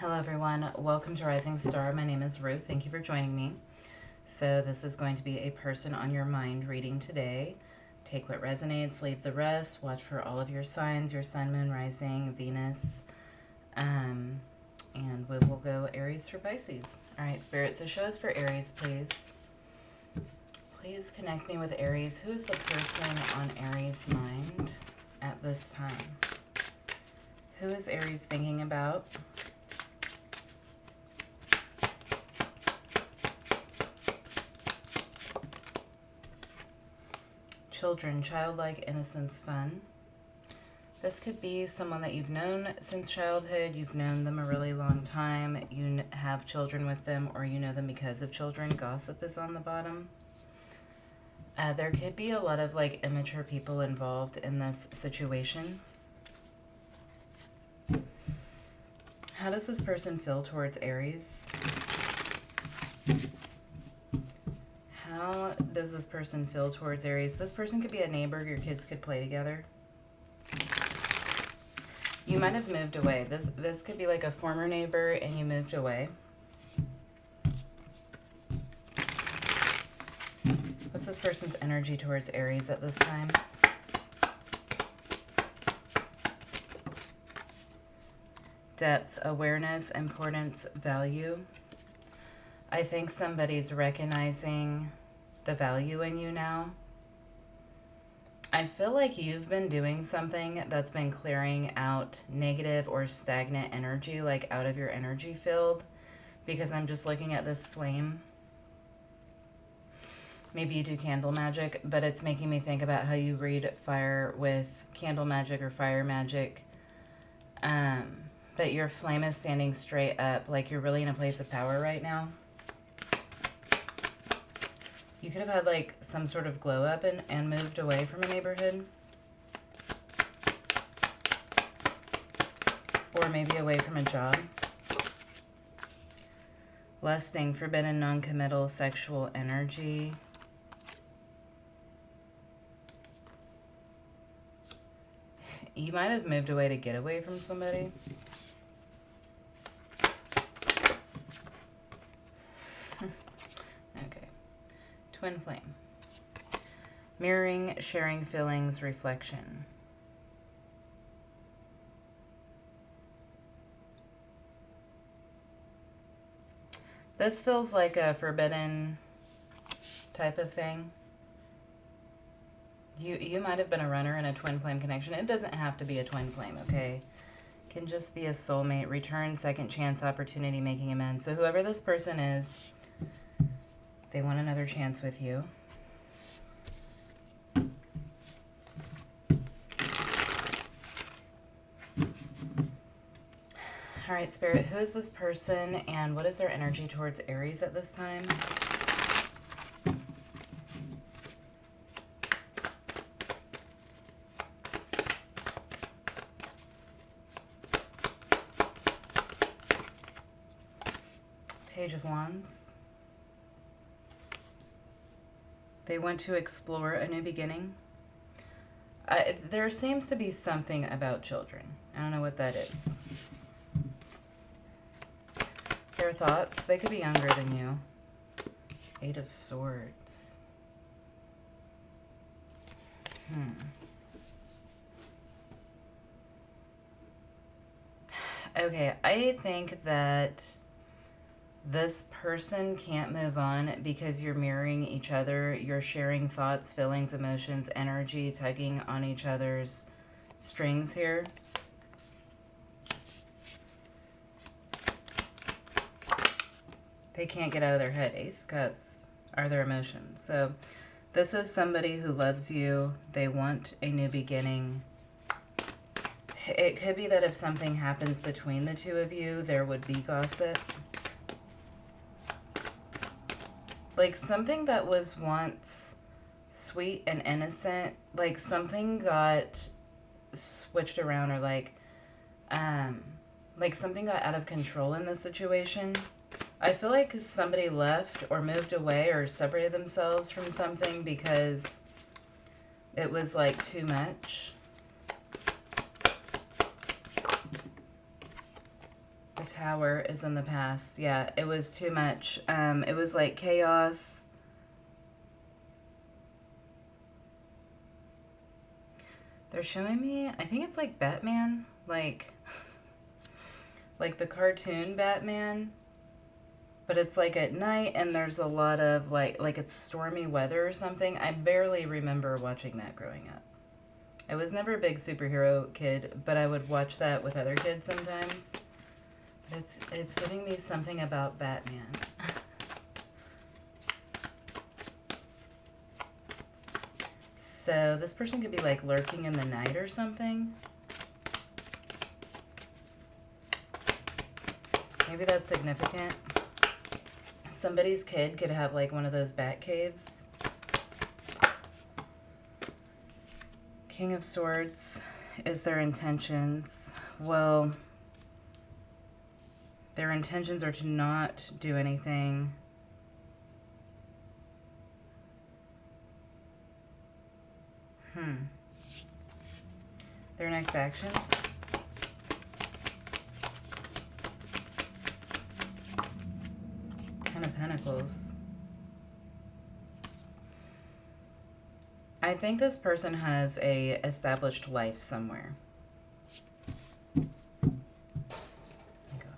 Hello everyone, welcome to Rising Star. My name is Ruth. Thank you for joining me. So this is going to be a person on your mind reading today. Take what resonates, leave the rest. Watch for all of your signs, your sun, moon, rising, Venus. And we will go Aries for Pisces. All right, Spirit, so show us for Aries, please. Please connect me with Aries. Who's the person on Aries' mind at this time? Who is Aries thinking about? Children, childlike innocence, fun. This could be someone that you've known since childhood. You've known them a really long time. You have children with them, or you know them because of children. Gossip is on the bottom. There could be a lot of immature people involved in this situation. How does this person feel towards Aries? How does this person feel towards Aries? This person could be a neighbor. Your kids could play together. You might have moved away. This could be like a former neighbor and you moved away. What's this person's energy towards Aries at this time? Depth, awareness, importance, value. I think somebody's recognizing the value in you now. I feel like you've been doing something that's been clearing out negative or stagnant energy, like out of your energy field, because I'm just looking at this flame. Maybe you do candle magic, but it's making me think about how you read fire with candle magic or fire magic. But your flame is standing straight up, like you're really in a place of power right now. You could have had some sort of glow up and moved away from a neighborhood. Or maybe away from a job. Lusting, forbidden, non-committal, sexual energy. You might have moved away to get away from somebody. Okay. Twin flame. Mirroring, sharing feelings, reflection. This feels like a forbidden type of thing. You might have been a runner in a twin flame connection. It doesn't have to be a twin flame, okay? It can just be a soulmate, return, second chance, opportunity, making amends. So whoever this person is, they want another chance with you. All right, Spirit, who is this person and what is their energy towards Aries at this time? Page of Wands. They want to explore a new beginning. There seems to be something about children. I don't know what that is. Their thoughts, they could be younger than you. Eight of Swords. Okay, I think that this person can't move on because you're mirroring each other. You're sharing thoughts, feelings, emotions, energy, tugging on each other's strings here. They can't get out of their head. Ace of Cups are their emotions. So this is somebody who loves you. They want a new beginning. It could be that if something happens between the two of you, there would be gossip. Like something that was once sweet and innocent, like something got switched around, or like something got out of control in this situation. I feel like somebody left or moved away or separated themselves from something because it was too much. The Tower is in the past. Yeah, it was too much. It was like chaos. They're showing me, I think it's like Batman, like the cartoon Batman, but it's like at night and there's a lot of like it's stormy weather or something. I barely remember watching that growing up. I was never a big superhero kid, but I would watch that with other kids sometimes. It's giving me something about Batman. So this person could be like lurking in the night or something. Maybe that's significant. Somebody's kid could have like one of those bat caves. King of Swords is their intentions. Well, their intentions are to not do anything. Their next actions. Ten of Pentacles. I think this person has a established life somewhere. Oh my God.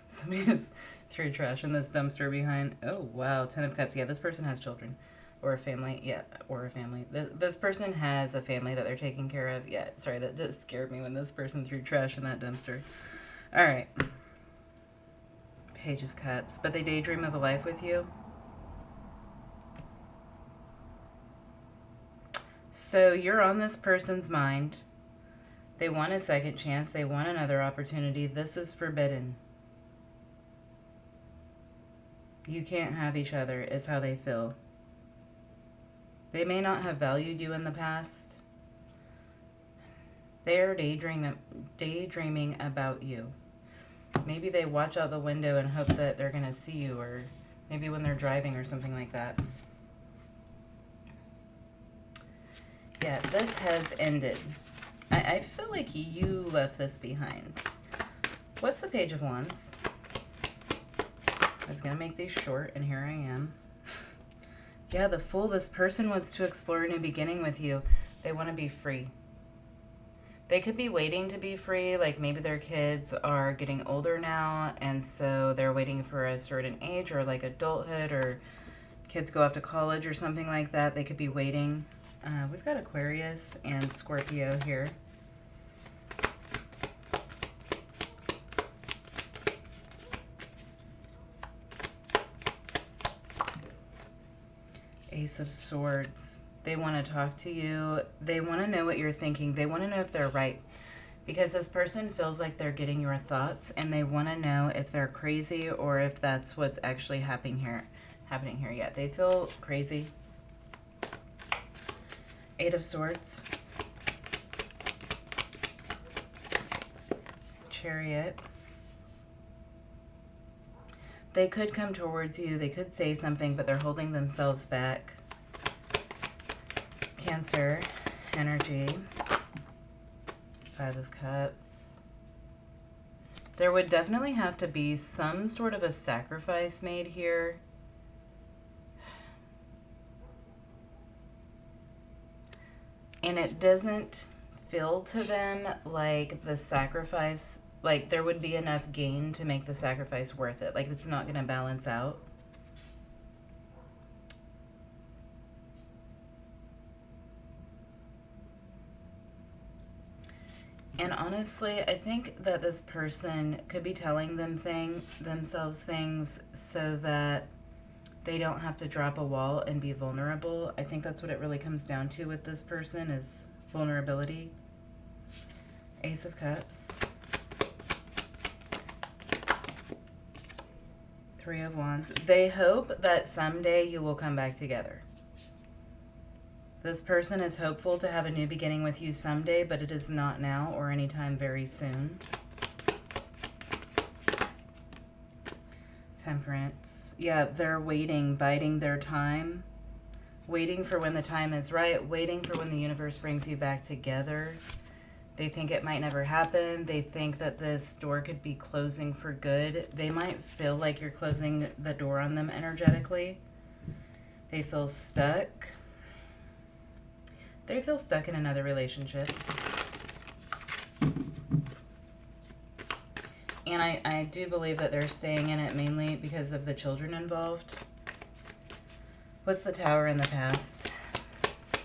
Somebody just threw trash in this dumpster behind. Oh, wow. 10 of Cups. Yeah, this person has children. Or a family. Yeah, or a family. This person has a family that they're taking care of. Yeah, sorry, that just scared me when this person threw trash in that dumpster. All right. Page of Cups. But they daydream of a life with you. So you're on this person's mind. They want a second chance. They want another opportunity. This is forbidden. You can't have each other, is how they feel. They may not have valued you in the past. They are daydreaming about you. Maybe they watch out the window and hope that they're going to see you, or maybe when they're driving or something like that. Yeah, this has ended. I feel like you left this behind. What's the Page of Wands? I was going to make these short, and here I am. Yeah, the Fool. This person wants to explore a new beginning with you. They want to be free. They could be waiting to be free. Like maybe their kids are getting older now, and so they're waiting for a certain age, or like adulthood, or kids go off to college or something like that. They could be waiting. We've got Aquarius and Scorpio here. Ace of Swords. They want to talk to you. They want to know what you're thinking. They want to know if they're right. Because this person feels like they're getting your thoughts, and they want to know if they're crazy or if that's what's actually happening here. Yeah, they feel crazy. Eight of Swords. Chariot. They could come towards you. They could say something, but they're holding themselves back. Cancer energy. Five of Cups. There would definitely have to be some sort of a sacrifice made here. And it doesn't feel to them like the sacrifice, like there would be enough gain to make the sacrifice worth it. Like it's not going to balance out. And honestly, I think that this person could be telling themselves things so that they don't have to drop a wall and be vulnerable. I think that's what it really comes down to with this person, is vulnerability. Ace of Cups. Three of Wands. They hope that someday you will come back together. This person is hopeful to have a new beginning with you someday, but it is not now or anytime very soon. Temperance. Yeah, they're waiting, biding their time, waiting for when the time is right, waiting for when the universe brings you back together. They think it might never happen. They think that this door could be closing for good. They might feel like you're closing the door on them energetically. They feel stuck. They feel stuck in another relationship. And I do believe that they're staying in it mainly because of the children involved. What's the Tower in the past?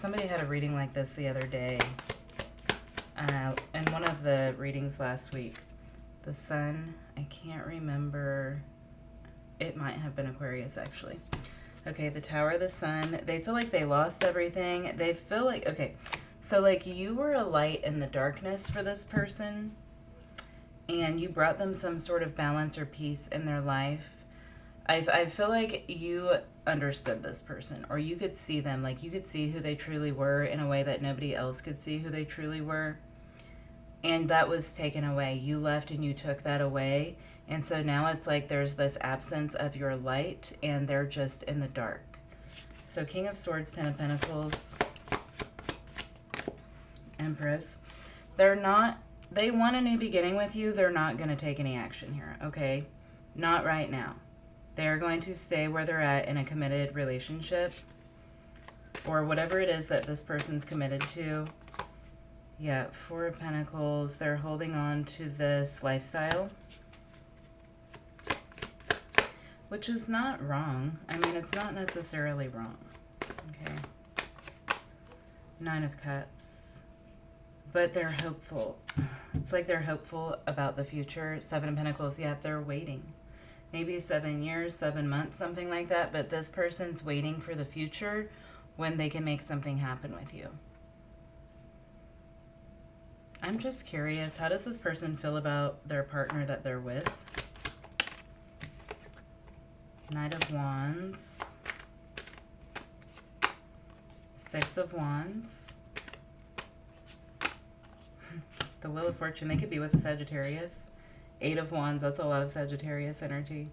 Somebody had a reading like this the other day. In one of the readings last week. The Sun, I can't remember. It might have been Aquarius, actually. Okay, the Tower of the Sun. They feel like they lost everything. They feel like, okay, so like you were a light in the darkness for this person, and you brought them some sort of balance or peace in their life. I feel like you understood this person, or you could see them, like you could see who they truly were in a way that nobody else could see who they truly were. And that was taken away. You left and you took that away. And so now it's like there's this absence of your light and they're just in the dark. So King of Swords, Ten of Pentacles, Empress. They want a new beginning with you. They're not going to take any action here, okay? Not right now. They're going to stay where they're at in a committed relationship or whatever it is that this person's committed to. Yeah, Four of Pentacles. They're holding on to this lifestyle, which is not wrong. I mean, it's not necessarily wrong. Okay. Nine of Cups. But they're hopeful. It's like they're hopeful about the future. Seven of Pentacles. Yeah, they're waiting. Maybe 7 years, 7 months, something like that. But this person's waiting for the future when they can make something happen with you. I'm just curious, how does this person feel about their partner that they're with? Knight of Wands. Six of Wands. The Wheel of Fortune. They could be with a Sagittarius. Eight of Wands. That's a lot of Sagittarius energy.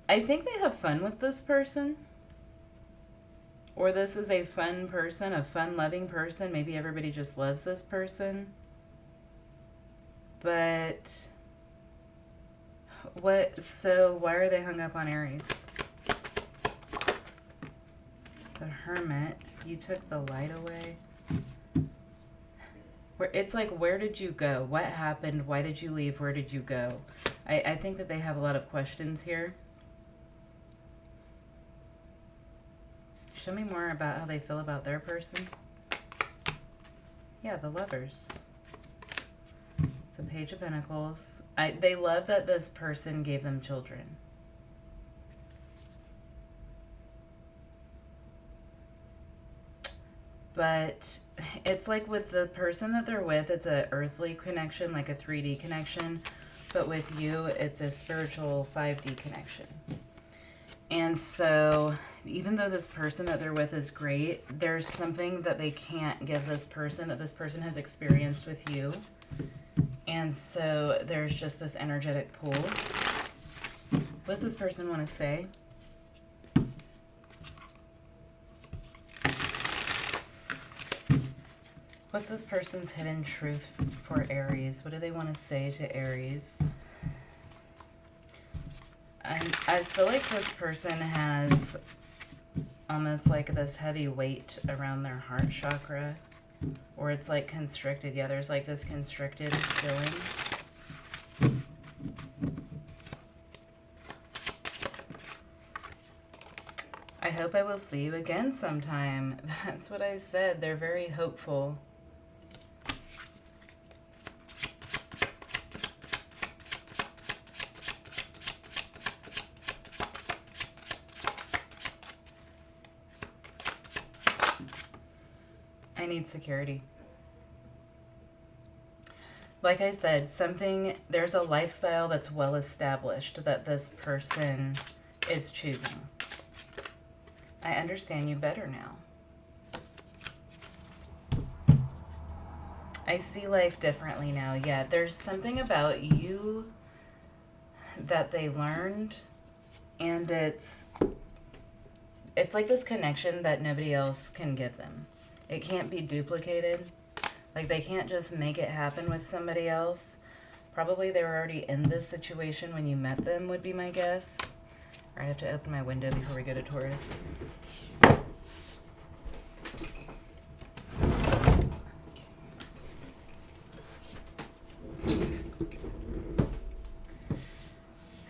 I think they have fun with this person. Or this is a fun person, a fun-loving person. Maybe everybody just loves this person. But so why are they hung up on Aries? The Hermit. You took the light away. It's like, where did you go? What happened? Why did you leave? Where did you go? I think that they have a lot of questions here. Show me more about how they feel about their person. Yeah, the Lovers. The Page of Pentacles. They love that this person gave them children. But it's like with the person that they're with, it's an earthly connection, like a 3D connection. But with you, it's a spiritual 5D connection. And so even though this person that they're with is great, there's something that they can't give this person that this person has experienced with you. And so there's just this energetic pull. What does this person want to say? What's this person's hidden truth for Aries? What do they want to say to Aries? I feel like this person has almost like this heavy weight around their heart chakra. Or it's like constricted. Yeah, there's like this constricted feeling. I hope I will see you again sometime. That's what I said. They're very hopeful. I need security. Like I said, there's a lifestyle that's well established that this person is choosing. I understand you better now. I see life differently now. Yeah, there's something about you that they learned, and it's like this connection that nobody else can give them. It can't be duplicated. Like, they can't just make it happen with somebody else. Probably they were already in this situation when you met them, would be my guess. All right, I have to open my window before we go to Taurus.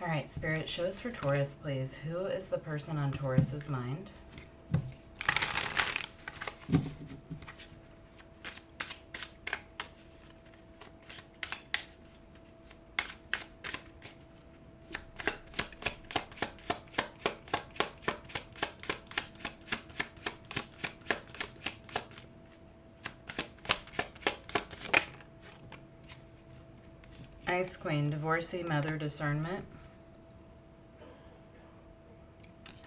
All right, Spirit, show us for Taurus, please. Who is the person on Taurus's mind? Ice Queen, divorcee, mother, discernment.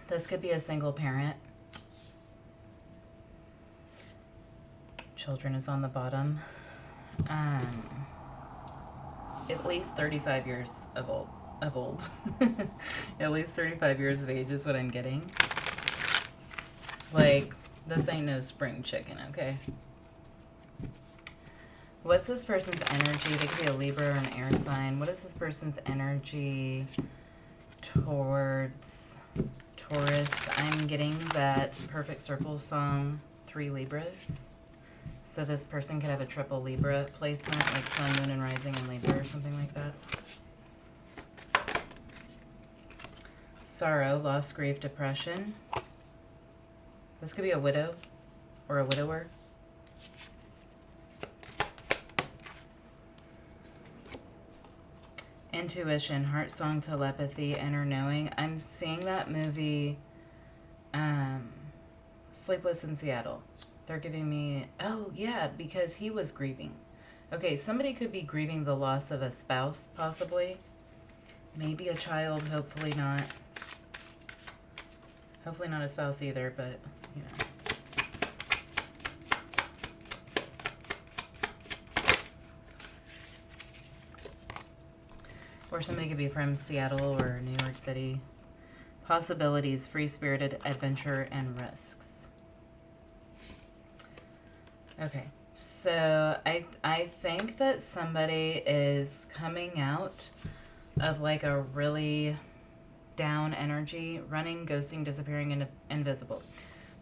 This could be a single parent. Children is on the bottom. At least 35 years of old. At least 35 years of age is what I'm getting. Like, this ain't no spring chicken, okay? What's this person's energy? They could be a Libra or an air sign. What is this person's energy towards Taurus? I'm getting that Perfect Circle song, 3 Libras. So this person could have a triple Libra placement, like Sun, Moon, and Rising in Libra or something like that. Sorrow, loss, grief, depression. This could be a widow or a widower. Intuition, heart song, telepathy, inner knowing. I'm seeing that movie, Sleepless in Seattle. They're giving me, oh yeah, because he was grieving. Okay, somebody could be grieving the loss of a spouse, possibly. Maybe a child, hopefully not. Hopefully not a spouse either, but, you know. Or somebody could be from Seattle or New York City. Possibilities, free-spirited adventure, and risks. Okay, so I think that somebody is coming out of like a really down energy, running, ghosting, disappearing, and invisible.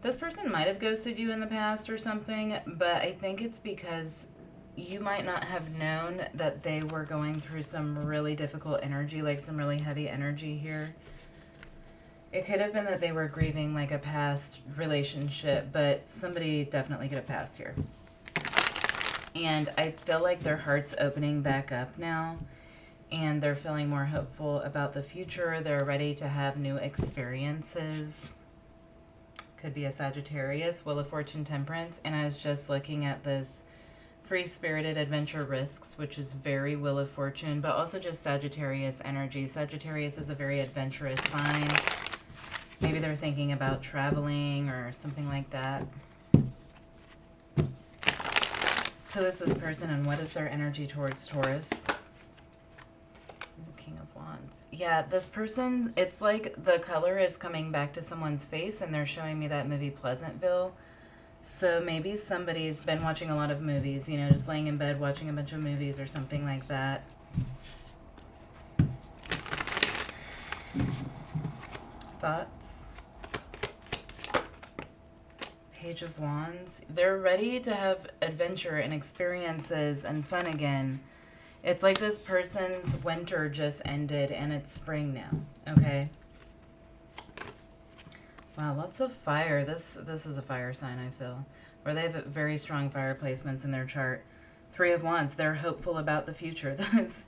This person might have ghosted you in the past or something, but I think it's because you might not have known that they were going through some really difficult energy, like some really heavy energy here. It could have been that they were grieving like a past relationship, but somebody definitely could have passed here. And I feel like their heart's opening back up now, and they're feeling more hopeful about the future. They're ready to have new experiences. Could be a Sagittarius, Wheel of Fortune, Temperance. And I was just looking at this free-spirited adventure, risks, which is very Wheel of Fortune, but also just Sagittarius energy. Sagittarius is a very adventurous sign. Maybe they're thinking about traveling or something like that. Who is this person and what is their energy towards Taurus? King of Wands. Yeah, this person, it's like the color is coming back to someone's face, and they're showing me that movie Pleasantville. So maybe somebody's been watching a lot of movies, you know, just laying in bed watching a bunch of movies or something like that. Thoughts? Page of Wands. They're ready to have adventure and experiences and fun again. It's like this person's winter just ended and it's spring now, okay? Wow, lots of fire. This is a fire sign, I feel. Or they have very strong fire placements in their chart. 3 of Wands. They're hopeful about the future. This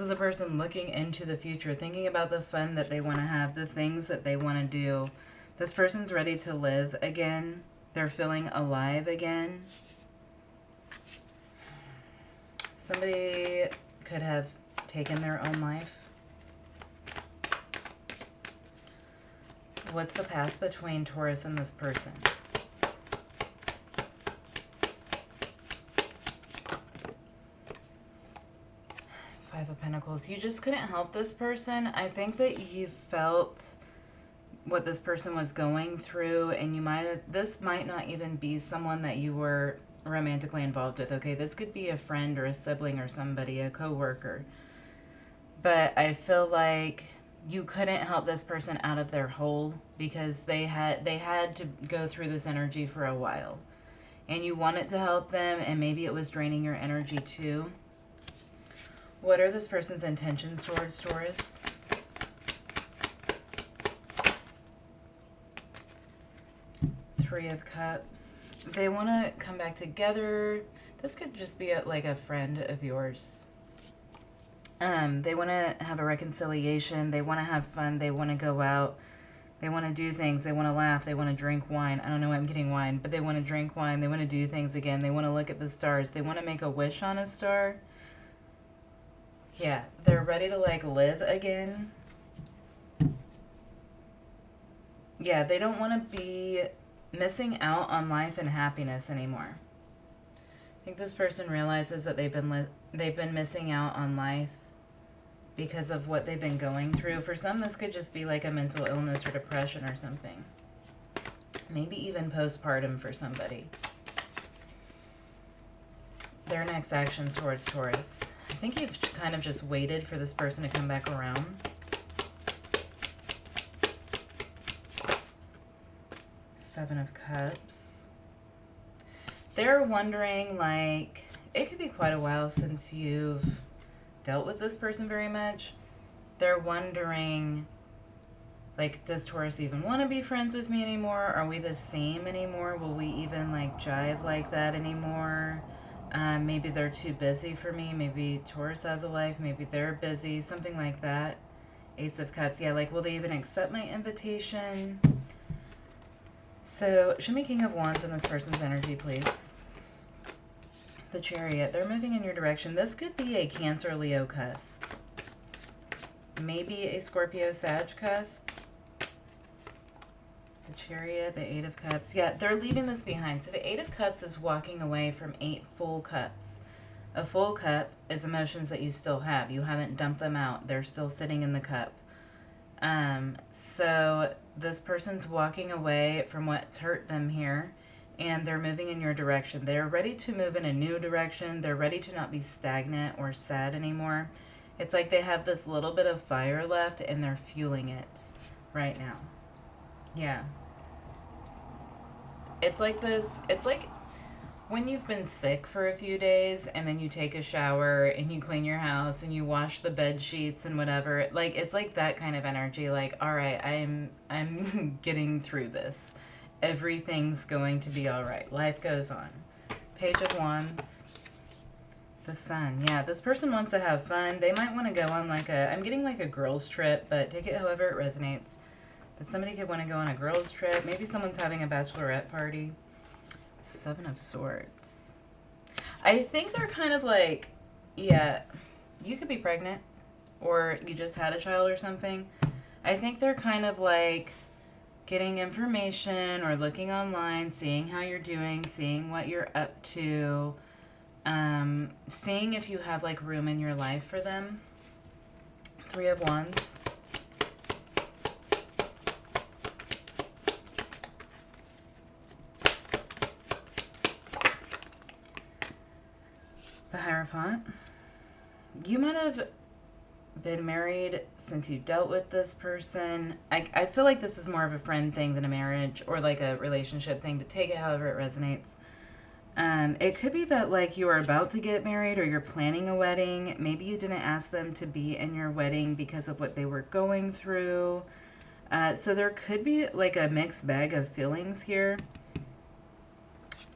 is a person looking into the future, thinking about the fun that they want to have, the things that they want to do. This person's ready to live again. They're feeling alive again. Somebody could have taken their own life. What's the past between Taurus and this person? Five of Pentacles. You just couldn't help this person. I think that you felt what this person was going through, and you might have, this might not even be someone that you were romantically involved with, okay? This could be a friend or a sibling or somebody, a coworker. But I feel like you couldn't help this person out of their hole because they had to go through this energy for a while. And you wanted to help them, and maybe it was draining your energy too. What are this person's intentions towards Taurus? Three of Cups. They want to come back together. This could just be like a friend of yours. They want to have a reconciliation. They want to have fun. They want to go out. They want to do things. They want to laugh. They want to drink wine. I don't know why I'm getting wine, but they want to drink wine. They want to do things again. They want to look at the stars. They want to make a wish on a star. Yeah, they're ready to like live again. Yeah, they don't want to be missing out on life and happiness anymore. I think this person realizes that they've been missing out on life because of what they've been going through. For some, this could just be like a mental illness or depression or something. Maybe even postpartum for somebody. Their next actions towards Taurus. I think you've kind of just waited for this person to come back around. Seven of Cups. They're wondering, like, it could be quite a while since you've dealt with this person very much. They're wondering, like, does Taurus even want to be friends with me anymore? Are we the same anymore? Will we even, like, jive like that anymore? Maybe they're too busy for me. Maybe Taurus has a life. Maybe they're busy. Something like that. Ace of Cups. Yeah, like, will they even accept my invitation? So, show me King of Wands in this person's energy, please. The Chariot. They're moving in your direction. This could be a Cancer, Leo cusp. Maybe a Scorpio, Sag cusp. The Chariot, the Eight of Cups. Yeah, they're leaving this behind. So the Eight of Cups is walking away from 8 full cups. A full cup is emotions that you still have. You haven't dumped them out. They're still sitting in the cup. So this person's walking away from what's hurt them here, and they're moving in your direction. They're ready to move in a new direction. They're ready to not be stagnant or sad anymore. It's like they have this little bit of fire left, and they're fueling it right now. Yeah. It's like this. It's like when you've been sick for a few days and then you take a shower and you clean your house and you wash the bed sheets and whatever. Like, it's like that kind of energy. Like, all right, I'm getting through this. Everything's going to be all right. Life goes on. Page of Wands. The Sun. Yeah, this person wants to have fun. They might want to go on like I'm getting like a girls trip, but take it however it resonates. But somebody could want to go on a girls trip. Maybe someone's having a bachelorette party. Seven of Swords. I think they're kind of like, yeah, you could be pregnant or you just had a child or something. I think they're kind of like getting information or looking online, seeing how you're doing, seeing what you're up to, seeing if you have like room in your life for them. Three of Wands. The Hierophant. You might have been married since you dealt with this person. I feel like this is more of a friend thing than a marriage or like a relationship thing, but take it however it resonates. It could be that like you are about to get married or you're planning a wedding. Maybe you didn't ask them to be in your wedding because of what they were going through. So there could be like a mixed bag of feelings here.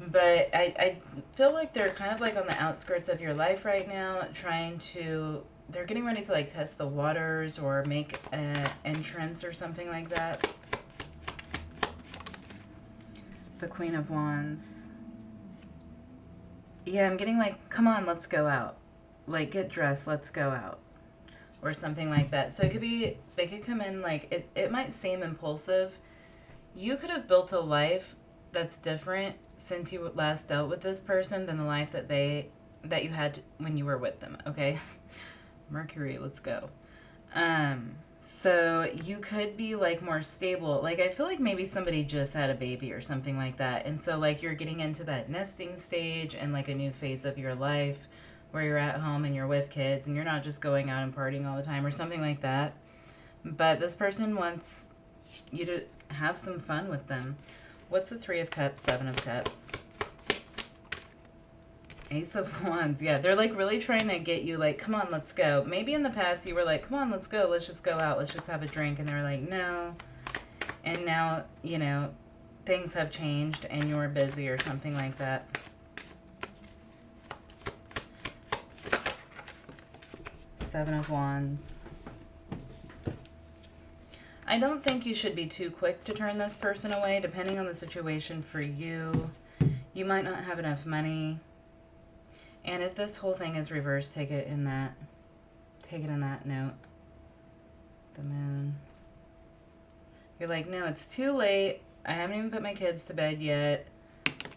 But I feel like they're kind of like on the outskirts of your life right now, they're getting ready to like test the waters or make an entrance or something like that. The Queen of Wands. Yeah, I'm getting like, come on, let's go out. Like, get dressed, let's go out. Or something like that. So it could be, they could come in like, it might seem impulsive. You could have built a life that's different since you last dealt with this person than the life that you had when you were with them, okay? Mercury, let's go. So you could be like more stable. Like I feel like maybe somebody just had a baby or something like that. And so like you're getting into that nesting stage and like a new phase of your life where you're at home and you're with kids and you're not just going out and partying all the time or something like that. But this person wants you to have some fun with them. What's the 3 of Cups, 7 of Cups? Ace of Wands. Yeah, they're like really trying to get you like, come on, let's go. Maybe in the past you were like, come on, let's go. Let's just go out. Let's just have a drink. And they're like, no. And now, you know, things have changed and you're busy or something like that. Seven of Wands. I don't think you should be too quick to turn this person away, depending on the situation for you. You might not have enough money. And if this whole thing is reversed, take it in that note. The Moon. You're like, no, it's too late. I haven't even put my kids to bed yet.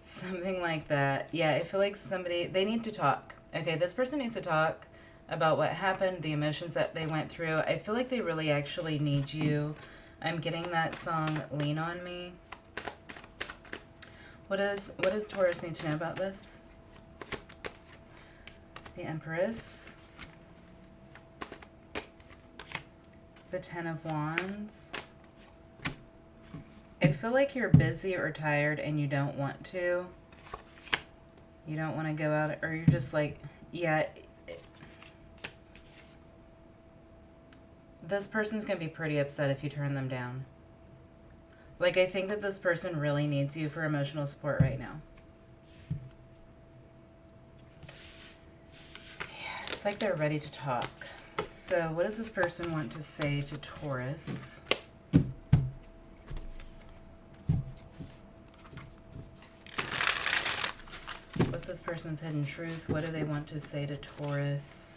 Something like that. Yeah, I feel like they need to talk. Okay, this person needs to talk about what happened, the emotions that they went through. I feel like they really actually need you. I'm getting that song, Lean on Me. What does Taurus need to know about this? The Empress. The 10 of Wands. I feel like you're busy or tired and you don't want to. You don't want to go out, or you're just like, yeah. This person's going to be pretty upset if you turn them down. Like, I think that this person really needs you for emotional support right now. Yeah, it's like they're ready to talk. So what does this person want to say to Taurus? What's this person's hidden truth? What do they want to say to Taurus?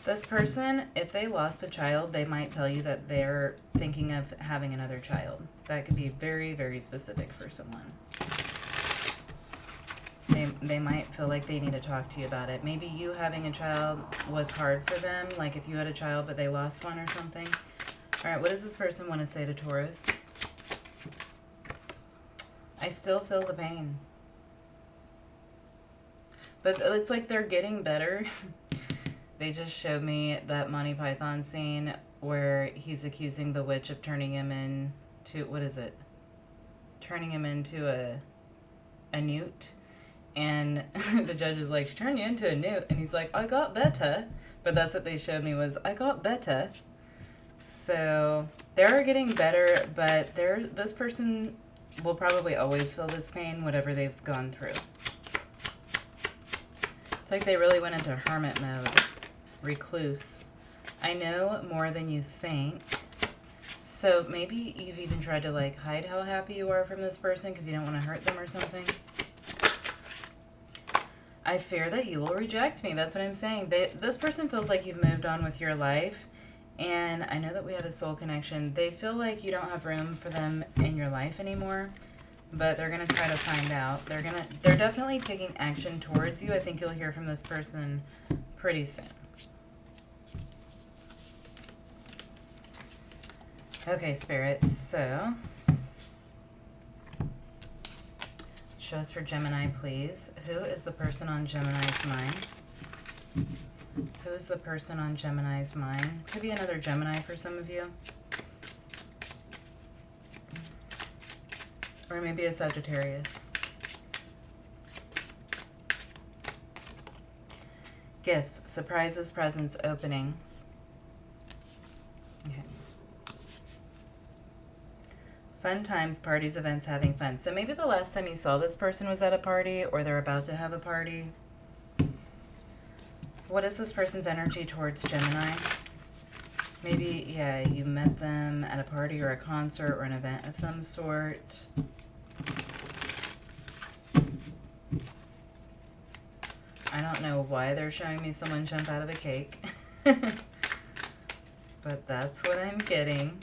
This person, if they lost a child, they might tell you that they're thinking of having another child. That could be very, very specific for someone. They might feel like they need to talk to you about it. Maybe you having a child was hard for them, like if you had a child but they lost one or something. All right, what does this person want to say to Taurus? I still feel the pain. But it's like they're getting better. They just showed me that Monty Python scene where he's accusing the witch of turning him into, what is it? Turning him into a newt. And the judge is like, she turned you into a newt. And he's like, I got better. But that's what they showed me was, I got better. So they're getting better, but this person will probably always feel this pain, whatever they've gone through. It's like they really went into hermit mode. Recluse. I know more than you think. So maybe you've even tried to like hide how happy you are from this person because you don't want to hurt them or something. I fear that you will reject me. That's what I'm saying. This person feels like you've moved on with your life. And I know that we have a soul connection. They feel like you don't have room for them in your life anymore. But they're going to try to find out. They're definitely taking action towards you. I think you'll hear from this person pretty soon. Okay, Spirit, so show us for Gemini, please. Who is the person on Gemini's mind? Who is the person on Gemini's mind? Could be another Gemini for some of you. Or maybe a Sagittarius. Gifts, surprises, presents, openings. Okay. Fun times, parties, events, having fun. So maybe the last time you saw this person was at a party or they're about to have a party. What is this person's energy towards Gemini? Maybe, yeah, you met them at a party or a concert or an event of some sort. I don't know why they're showing me someone jump out of a cake. But that's what I'm getting.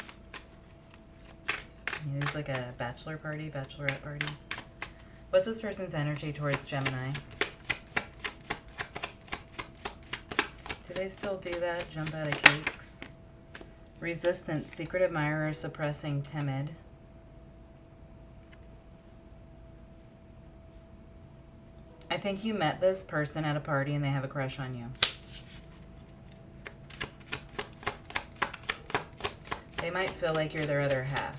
It's like a bachelor party, bachelorette party. What's this person's energy towards Gemini? Do they still do that? Jump out of cakes? Resistance, secret admirer, suppressing, timid. I think you met this person at a party and they have a crush on you. They might feel like you're their other half.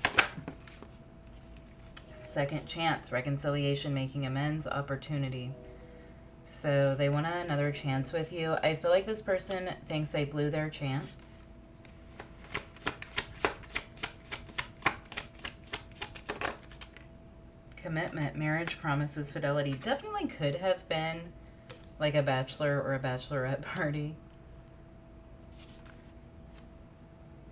Second chance, reconciliation, making amends, opportunity. So they want another chance with you. I feel like this person thinks they blew their chance. Commitment, marriage, promises, fidelity. Definitely could have been like a bachelor or a bachelorette party.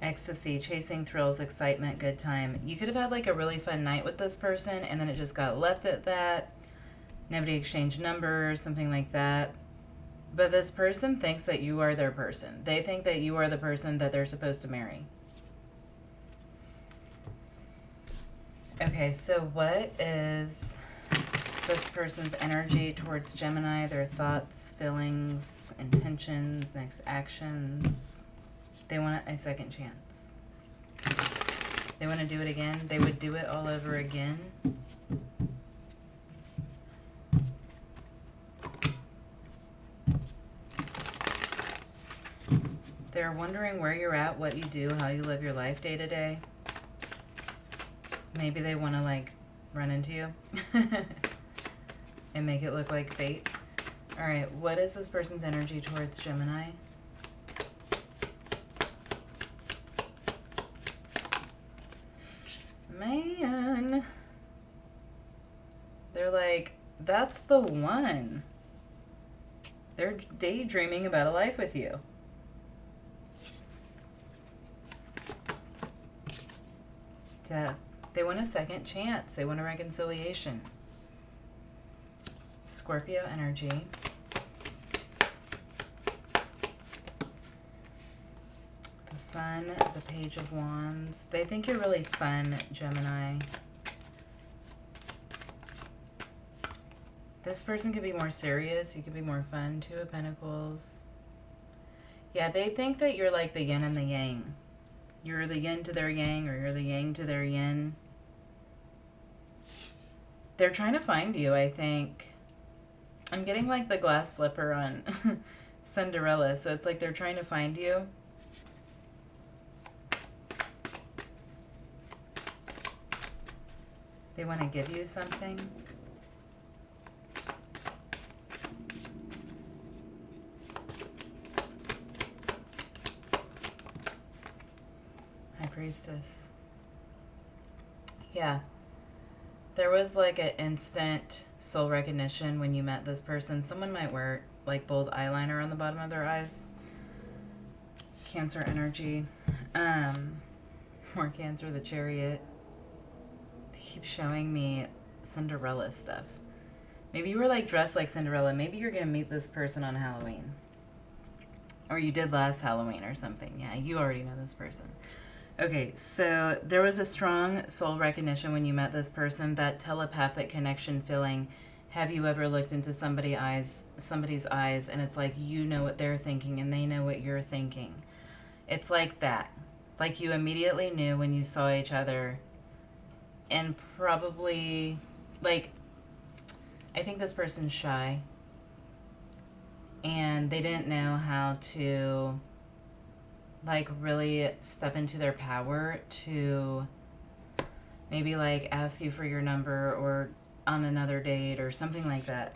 Ecstasy, chasing thrills, excitement, good time. You could have had like a really fun night with this person and then it just got left at that. Nobody exchanged numbers, something like that. But this person thinks that you are their person. They think that you are the person that they're supposed to marry. Okay, so what is this person's energy towards Gemini? Their thoughts, feelings, intentions, next actions. They want a second chance. They want to do it again. They would do it all over again. They're wondering where you're at, what you do, how you live your life day to day. Maybe they want to like run into you and make it look like fate. All right, what is this person's energy towards Gemini? Man, they're like, that's the one. They're daydreaming about a life with you. Death. They want a second chance. They want a reconciliation. Scorpio energy. The Sun, the Page of Wands. They think you're really fun, Gemini. This person could be more serious. You could be more fun. Two of Pentacles. Yeah, they think that you're like the yin and the yang. You're the yin to their yang, or you're the yang to their yin. They're trying to find you, I think. I'm getting like the glass slipper on Cinderella, so it's like they're trying to find you. They want to give you something. High Priestess. Yeah. There was like an instant soul recognition when you met this person. Someone might wear like bold eyeliner on the bottom of their eyes. Cancer energy. More Cancer, the Chariot. They keep showing me Cinderella stuff. Maybe you were like dressed like Cinderella. Maybe you're going to meet this person on Halloween. Or you did last Halloween or something. Yeah, you already know this person. Okay, so there was a strong soul recognition when you met this person, that telepathic connection feeling. Have you ever looked into somebody's eyes and it's like you know what they're thinking and they know what you're thinking? It's like that. Like you immediately knew when you saw each other, and probably, like, I think this person's shy and they didn't know how to like really step into their power to maybe like ask you for your number or on another date or something like that.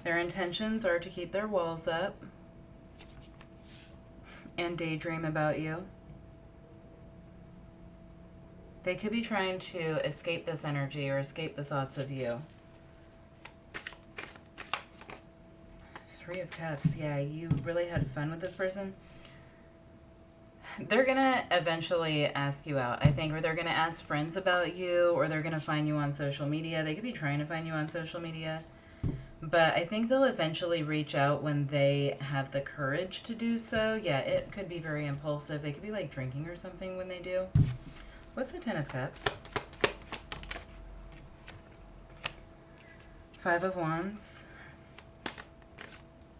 Their intentions are to keep their walls up and daydream about you. They could be trying to escape this energy or escape the thoughts of you. Three of Cups. Yeah, you really had fun with this person. They're going to eventually ask you out, I think, or they're going to ask friends about you, or they're going to find you on social media. They could be trying to find you on social media. But I think they'll eventually reach out when they have the courage to do so. Yeah, it could be very impulsive. They could be like drinking or something when they do. What's the Ten of Cups? Five of Wands.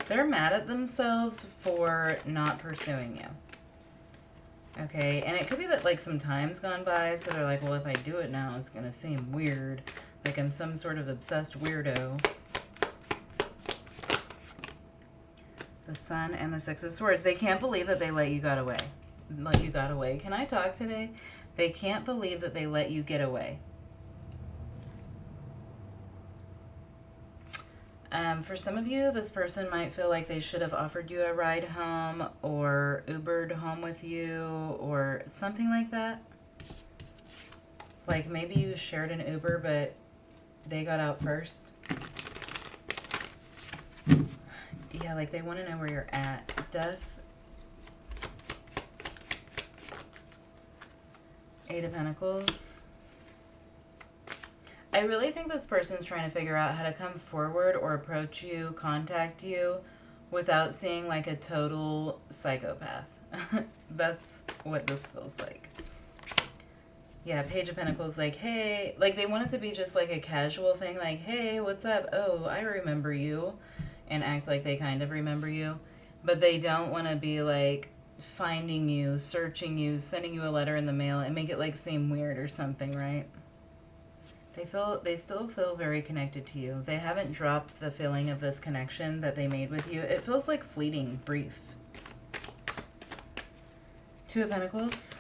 They're mad at themselves for not pursuing you. Okay, and it could be that like some time's gone by, so they're like, well, if I do it now, it's gonna seem weird. Like I'm some sort of obsessed weirdo. The Sun and the Six of Swords. They can't believe that they let you get away. Let you got away. Can I talk today? They can't believe that they let you get away. For some of you, this person might feel like they should have offered you a ride home or Ubered home with you or something like that. Like maybe you shared an Uber, but they got out first. Yeah, like they want to know where you're at. Death. Eight of Pentacles. I really think this person's trying to figure out how to come forward or approach you, contact you, without seeing like a total psychopath. That's what this feels like. Yeah, Page of Pentacles, like, hey, like they want it to be just like a casual thing, like, hey, what's up? Oh, I remember you, and act like they kind of remember you. But they don't want to be like finding you, searching you, sending you a letter in the mail and make it like seem weird or something, right? They still feel very connected to you. They haven't dropped the feeling of this connection that they made with you. It feels like fleeting, brief. Two of Pentacles.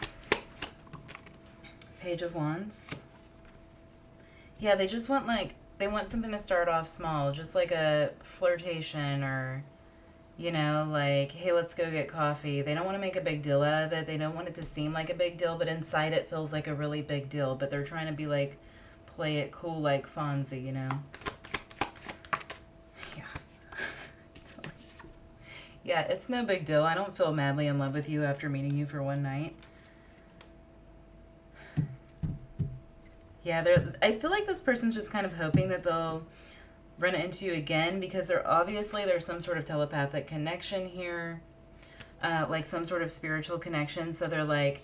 Page of Wands. Yeah, they just want like, they want something to start off small, just like a flirtation or, you know, like, hey, let's go get coffee. They don't want to make a big deal out of it. They don't want it to seem like a big deal, but inside it feels like a really big deal. But they're trying to be like, play it cool like Fonzie, you know? Yeah. Yeah, it's no big deal. I don't feel madly in love with you after meeting you for one night. Yeah, I feel like this person's just kind of hoping that they'll run into you again because there's some sort of telepathic connection here, like some sort of spiritual connection. So they're like,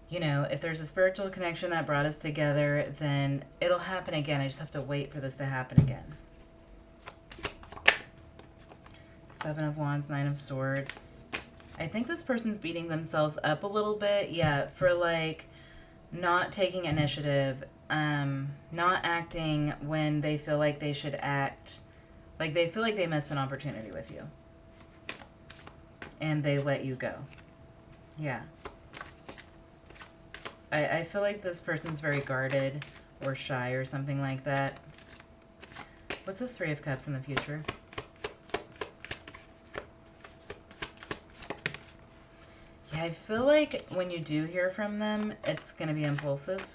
you know, if there's a spiritual connection that brought us together, then it'll happen again. I just have to wait for this to happen again. Seven of Wands, Nine of Swords. I think this person's beating themselves up a little bit, yeah, for like not taking initiative, not acting when they feel like they should act. Like they feel like they missed an opportunity with you. And they let you go. Yeah. I feel like this person's very guarded or shy or something like that. What's this Three of Cups in the future? Yeah, I feel like when you do hear from them, it's going to be impulsive.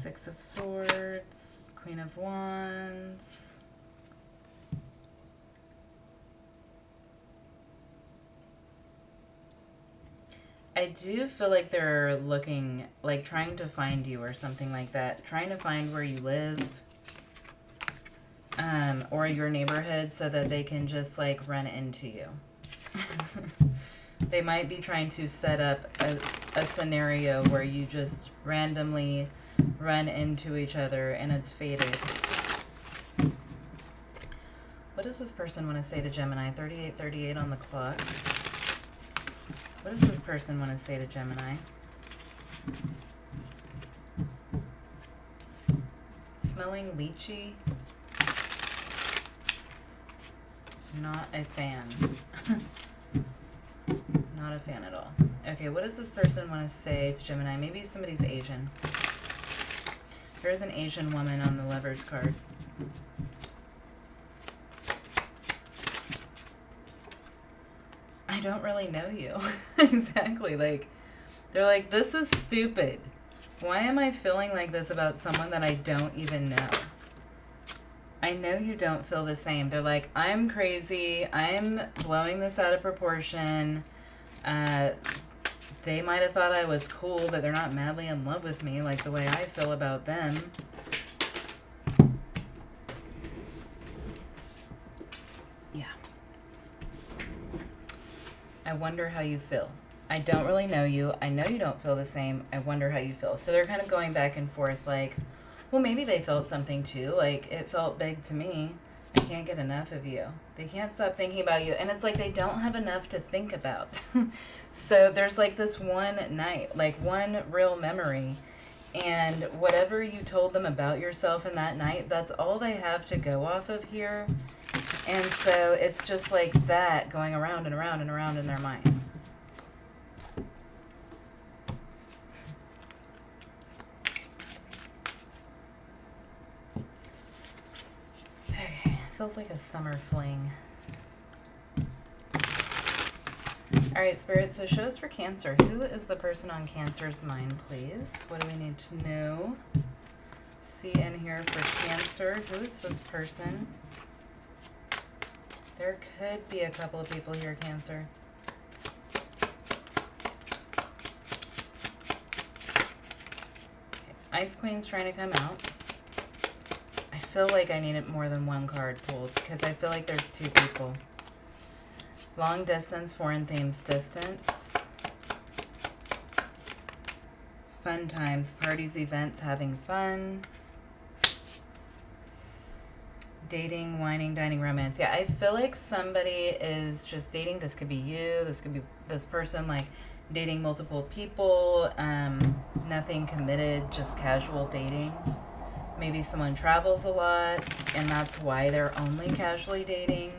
Six of Swords, Queen of Wands. I do feel like they're looking, like trying to find you or something like that. Trying to find where you live, or your neighborhood so that they can just like run into you. They might be trying to set up a scenario where you just randomly run into each other and it's fated. What does this person want to say to Gemini? 38:38 on the clock. What does this person want to say to Gemini? Smelling lychee? Not a fan. Not a fan at all. Okay, what does this person want to say to Gemini? Maybe somebody's Asian. There's an Asian woman on the Lovers card. I don't really know you. Exactly. Like, they're like, this is stupid. Why am I feeling like this about someone that I don't even know? I know you don't feel the same. They're like, I'm crazy. I'm blowing this out of proportion. They might have thought I was cool, but they're not madly in love with me like the way I feel about them. wonder how you feel. I don't really know you. I know you don't feel the same. I wonder how you feel. So they're kind of going back and forth like, well, maybe they felt something too. Like, it felt big to me. I can't get enough of you. They can't stop thinking about you. And it's like they don't have enough to think about. So there's like this one night, like one real memory. And whatever you told them about yourself in that night, that's all they have to go off of here. And so it's just like that going around and around and around in their mind. Okay, feels like a summer fling. All right, Spirit, so show us for Cancer. Who is the person on Cancer's mind, please? What do we need to know? See in here for Cancer. Who is this person? There could be a couple of people here, Cancer. Okay, Ice Queen's trying to come out. I feel like I needed more than one card pulled because I feel like there's two people. Long distance, foreign themes, distance. Fun times, parties, events, having fun. Dating, whining, dining, romance. Yeah, I feel like somebody is just dating. This could be you. This could be this person, like dating multiple people. Nothing committed, just casual dating. Maybe someone travels a lot, and that's why they're only casually dating.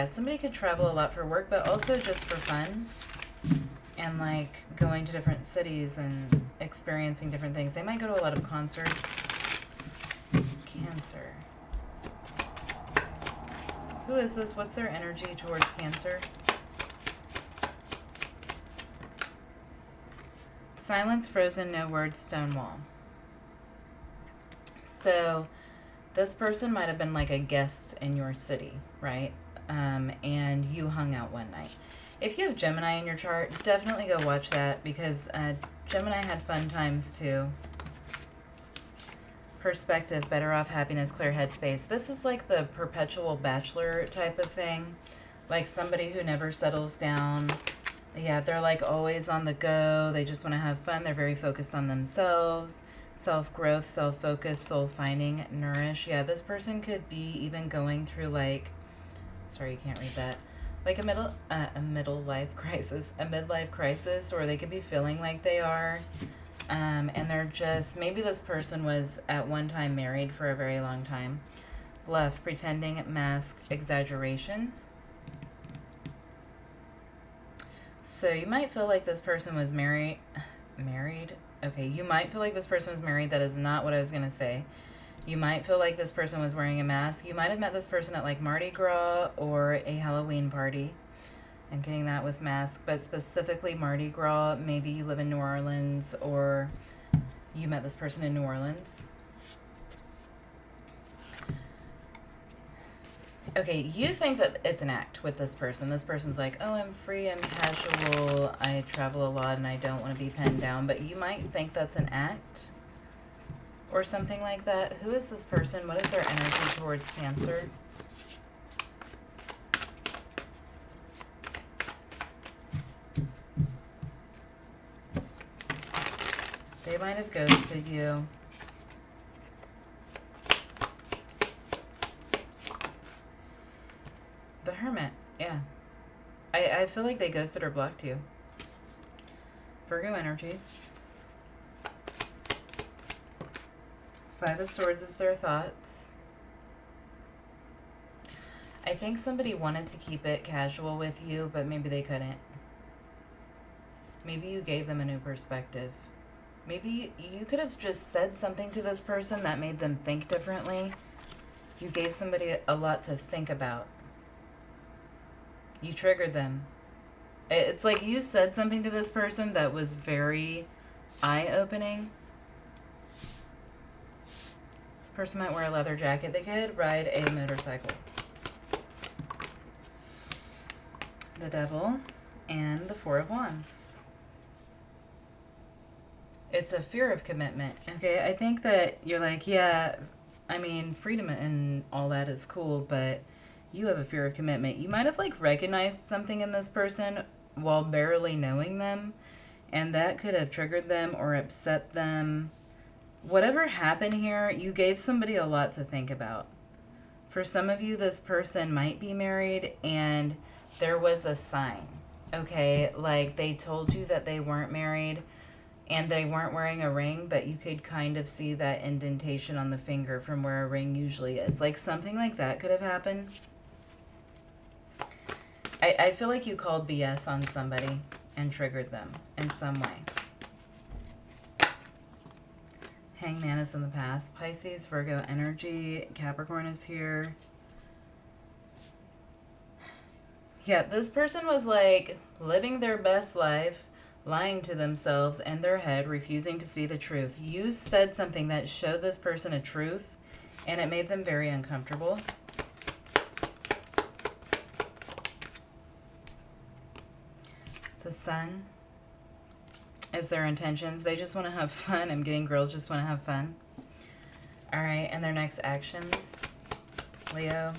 Somebody could travel a lot for work, but also just for fun. And like going to different cities and experiencing different things. They might go to a lot of concerts. Cancer. Who is this? What's their energy towards Cancer? Silence, frozen, no words, stone wall. So this person might have been like a guest in your city, right? And you hung out one night. If you have Gemini in your chart, definitely go watch that because Gemini had fun times too. Perspective, better off, happiness, clear headspace. This is like the perpetual bachelor type of thing. Like somebody who never settles down. Yeah, they're like always on the go. They just want to have fun. They're very focused on themselves. Self-growth, self-focus, soul-finding, nourish. Yeah, this person could be even going through like, sorry, you can't read that. Like a midlife crisis, or they could be feeling like they are. And they're just, maybe this person was at one time married for a very long time. Bluff, pretending, mask, exaggeration. So you might feel like this person was married. Okay, you might feel like this person was married. That is not what I was going to say. You might feel like this person was wearing a mask. You might have met this person at like Mardi Gras or a Halloween party. I'm getting that with mask, but specifically Mardi Gras. Maybe you live in New Orleans or you met this person in New Orleans. Okay, you think that it's an act with this person. This person's like, oh, I'm free, I'm casual, I travel a lot, and I don't want to be pinned down. But you might think that's an act or something like that. Who is this person? What is their energy towards Cancer? They might have ghosted you. The Hermit, yeah. I feel like they ghosted or blocked you. Virgo energy. Five of Swords is their thoughts. I think somebody wanted to keep it casual with you, but maybe they couldn't. Maybe you gave them a new perspective. Maybe you could have just said something to this person that made them think differently. You gave somebody a lot to think about. You triggered them. It's like you said something to this person that was very eye-opening. This person might wear a leather jacket. They could ride a motorcycle. The Devil and the Four of Wands. It's a fear of commitment. Okay, I think that you're like, yeah, I mean, freedom and all that is cool, but You have a fear of commitment. You might have like recognized something in this person while barely knowing them, and that could have triggered them or upset them. Whatever happened here, you gave somebody a lot to think about. For some of you, this person might be married and there was a sign, okay? Like they told you that they weren't married and they weren't wearing a ring, but you could kind of see that indentation on the finger from where a ring usually is. Like something like that could have happened. I feel like you called BS on somebody and triggered them in some way. Hangman is in the past. Pisces, Virgo energy. Capricorn is here. Yeah, this person was like living their best life, lying to themselves in their head, refusing to see the truth. You said something that showed this person a truth, and it made them very uncomfortable. The Sun is their intentions. They just want to have fun. I'm getting girls just want to have fun. All right, and their next actions, Leo.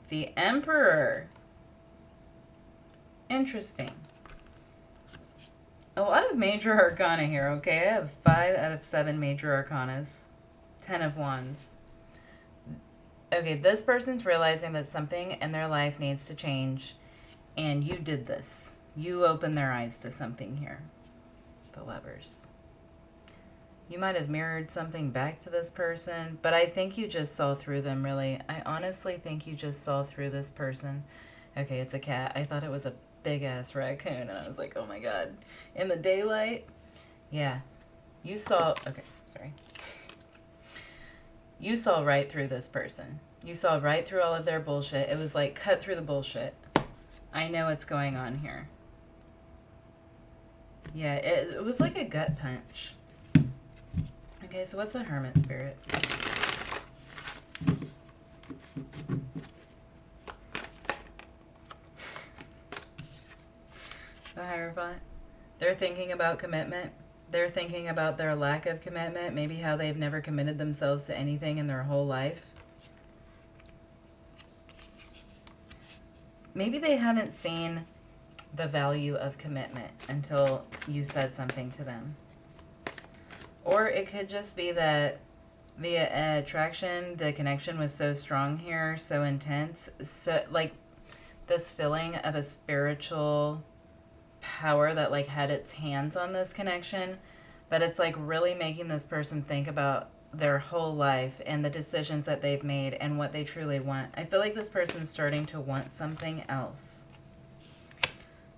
The Emperor. Interesting. A lot of major arcana here, okay? I have 5 out of 7 major arcanas. 10 of Wands. Okay, this person's realizing that something in their life needs to change, and you did this. You opened their eyes to something here. The Lovers. You might have mirrored something back to this person, but I think you just saw through them, really. I honestly think you just saw through this person. Okay, it's a cat. I thought it was a big-ass raccoon, and I was like, oh my god. In the daylight? Yeah. You saw... Okay, sorry. You saw right through this person. You saw right through all of their bullshit. It was like, cut through the bullshit. I know what's going on here. Yeah, it was like a gut punch. Okay, so what's the Hermit spirit? The Hierophant. They're thinking about commitment. They're thinking about their lack of commitment, maybe how they've never committed themselves to anything in their whole life. Maybe they haven't seen the value of commitment until you said something to them. Or it could just be that the attraction, the connection was so strong here, so intense, so like this feeling of a spiritual power that like had its hands on this connection, but it's like really making this person think about their whole life and the decisions that they've made and what they truly want. I feel like this person's starting to want something else.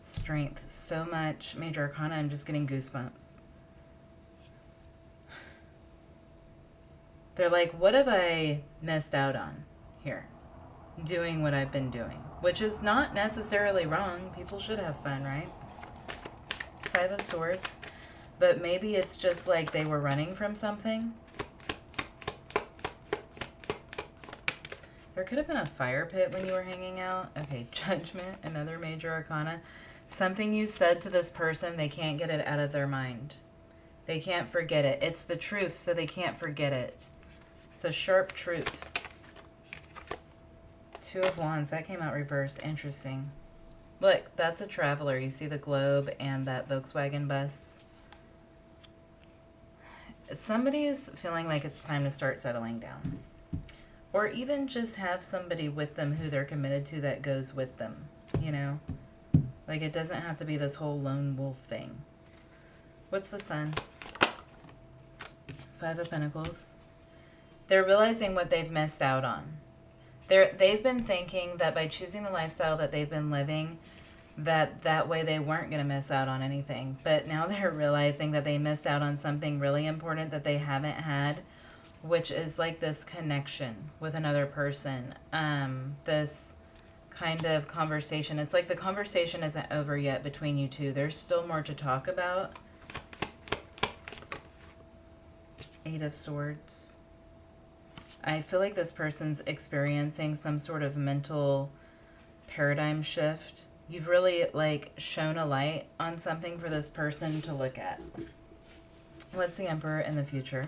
Strength, so much major arcana, I'm just getting goosebumps. They're like, what have I missed out on here? Doing what I've been doing, which is not necessarily wrong. People should have fun, right? 5 of Swords. But maybe it's just like they were running from something. There could have been a fire pit when you were hanging out. Okay, Judgment, another major arcana. Something you said to this person, they can't get it out of their mind. They can't forget it. It's the truth, so they can't forget it. It's a sharp truth. 2 of Wands, that came out reversed. Interesting. Look, that's a traveler. You see the globe and that Volkswagen bus. Somebody is feeling like it's time to start settling down. Or even just have somebody with them who they're committed to that goes with them, you know? Like, it doesn't have to be this whole lone wolf thing. What's the Sun? 5 of Pentacles. They're realizing what they've missed out on. They've been thinking that by choosing the lifestyle that they've been living, that way they weren't going to miss out on anything. But now they're realizing that they missed out on something really important that they haven't had, which is like this connection with another person. This kind of conversation. It's like the conversation isn't over yet between you two. There's still more to talk about. 8 of Swords. I feel like this person's experiencing some sort of mental paradigm shift. You've really like shone a light on something for this person to look at. What's the Emperor in the future?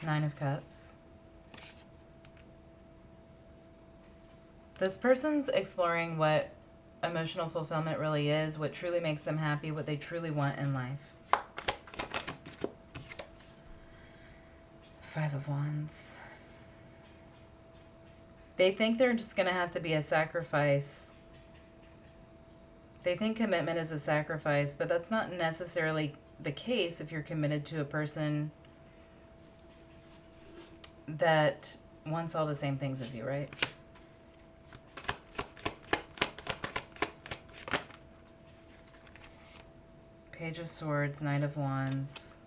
Nine of Cups. This person's exploring what emotional fulfillment really is, what truly makes them happy, what they truly want in life. Five of Wands. They think they're just going to have to be a sacrifice. They think commitment is a sacrifice, but that's not necessarily the case if you're committed to a person that wants all the same things as you, right? Page of Swords, Knight of Wands.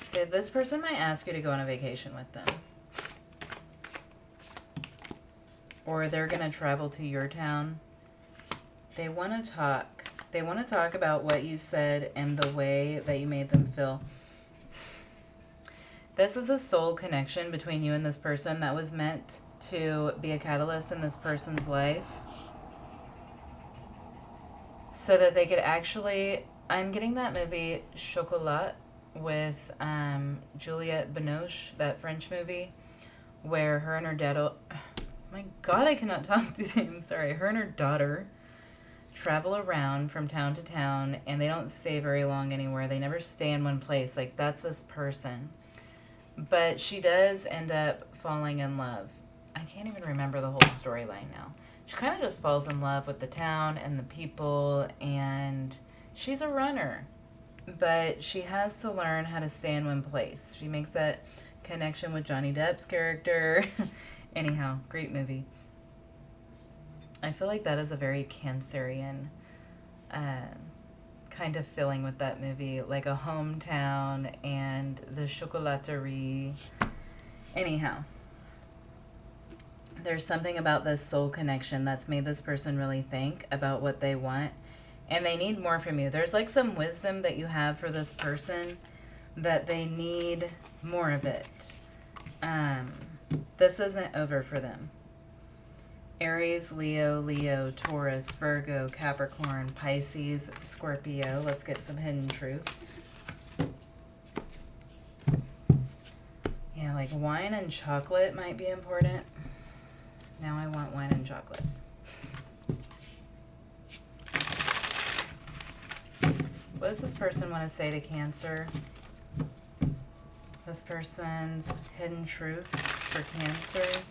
Okay, this person might ask you to go on a vacation with them. Or they're going to travel to your town. They want to talk. They want to talk about what you said and the way that you made them feel. This is a soul connection between you and this person that was meant to be a catalyst in this person's life. So that they could actually... I'm getting that movie Chocolat with Juliette Binoche, that French movie, where her and her dad... My God, I cannot talk today. I'm sorry. Her and her daughter travel around from town to town, and they don't stay very long anywhere. They never stay in one place. Like, that's this person. But she does end up falling in love. I can't even remember the whole storyline now. She kind of just falls in love with the town and the people, and she's a runner. But she has to learn how to stay in one place. She makes that connection with Johnny Depp's character. Anyhow, great movie. I feel like that is a very Cancerian kind of feeling with that movie. Like a hometown and the chocolaterie. Anyhow, there's something about this soul connection that's made this person really think about what they want. And they need more from you. There's like some wisdom that you have for this person that they need more of it. This isn't over for them. Aries, Leo, Taurus, Virgo, Capricorn, Pisces, Scorpio. Let's get some hidden truths. Yeah, like wine and chocolate might be important. Now I want wine and chocolate. What does this person want to say to Cancer? This person's hidden truths for Cancer.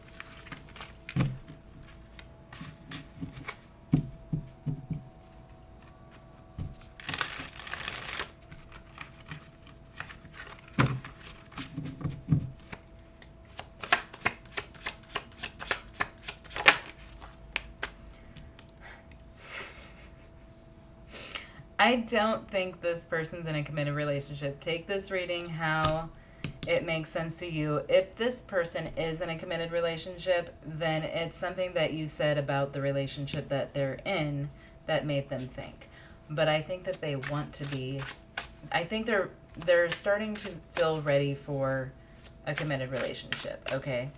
I don't think this person's in a committed relationship. Take this reading how it makes sense to you. If this person is in a committed relationship, then it's something that you said about the relationship that they're in that made them think. But I think that they want to be... I think they're starting to feel ready for a committed relationship, okay?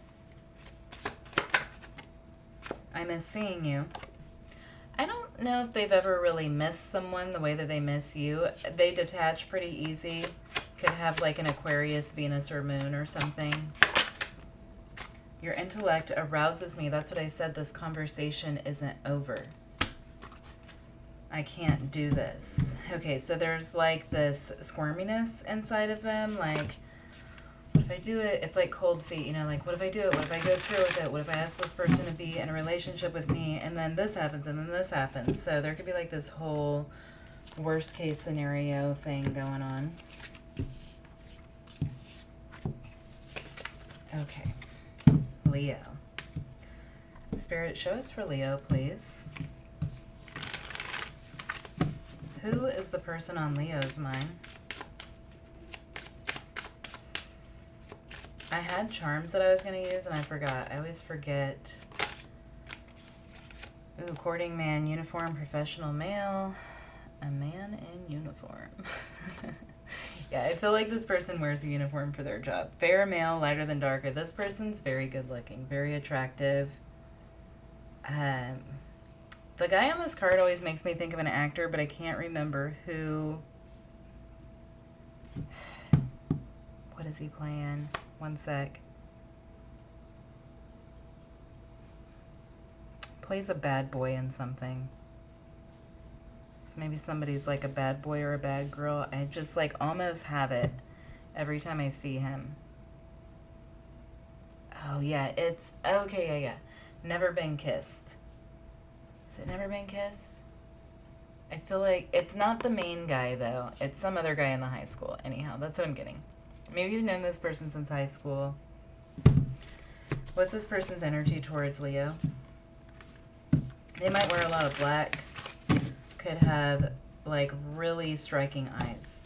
I miss seeing you. I don't know if they've ever really missed someone the way that they miss you. They detach pretty easy. Could have like an Aquarius, Venus, or Moon or something. Your intellect arouses me. That's what I said. This conversation isn't over. I can't do this. Okay, so there's like this squirminess inside of them. Like, what if I do it? It's like cold feet, you know, like what if I do it? What if I go through with it? What if I ask this person to be in a relationship with me and then this happens and then this happens? So there could be like this whole worst case scenario thing going on. Okay. Leo. Spirit, show us for Leo, please. Who is the person on Leo's mind? I had charms that I was going to use and I forgot. I always forget. Ooh, courting man, uniform, professional male. A man in uniform. Yeah, I feel like this person wears a uniform for their job. Fair male, lighter than darker. This person's very good looking, very attractive. The guy on this card always makes me think of an actor, but I can't remember who. What is he playing? One sec. Plays a bad boy in something. So maybe somebody's like a bad boy or a bad girl. I just like almost have it every time I see him. Oh yeah, it's okay, yeah. Never been kissed. Is it never been kissed? I feel like it's not the main guy though. It's some other guy in the high school. Anyhow, that's what I'm getting. Maybe you've known this person since high school. What's this person's energy towards Leo? They might wear a lot of black. Could have like really striking eyes.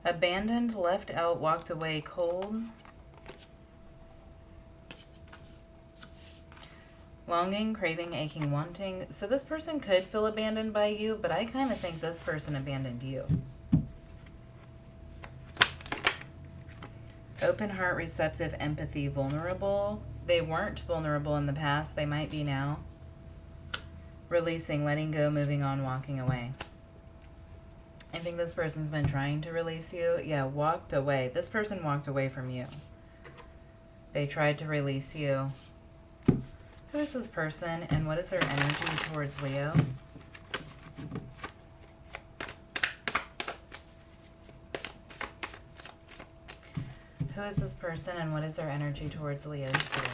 Abandoned, left out, walked away, cold. Longing, craving, aching, wanting. So this person could feel abandoned by you, but I kind of think this person abandoned you. Open heart, receptive, empathy, vulnerable. They weren't vulnerable in the past. They might be now. Releasing, letting go, moving on, walking away. I think this person's been trying to release you. Yeah, walked away. This person walked away from you. They tried to release you. Who is this person and what is their energy towards Leo? Who is this person and what is their energy towards Leo spirit?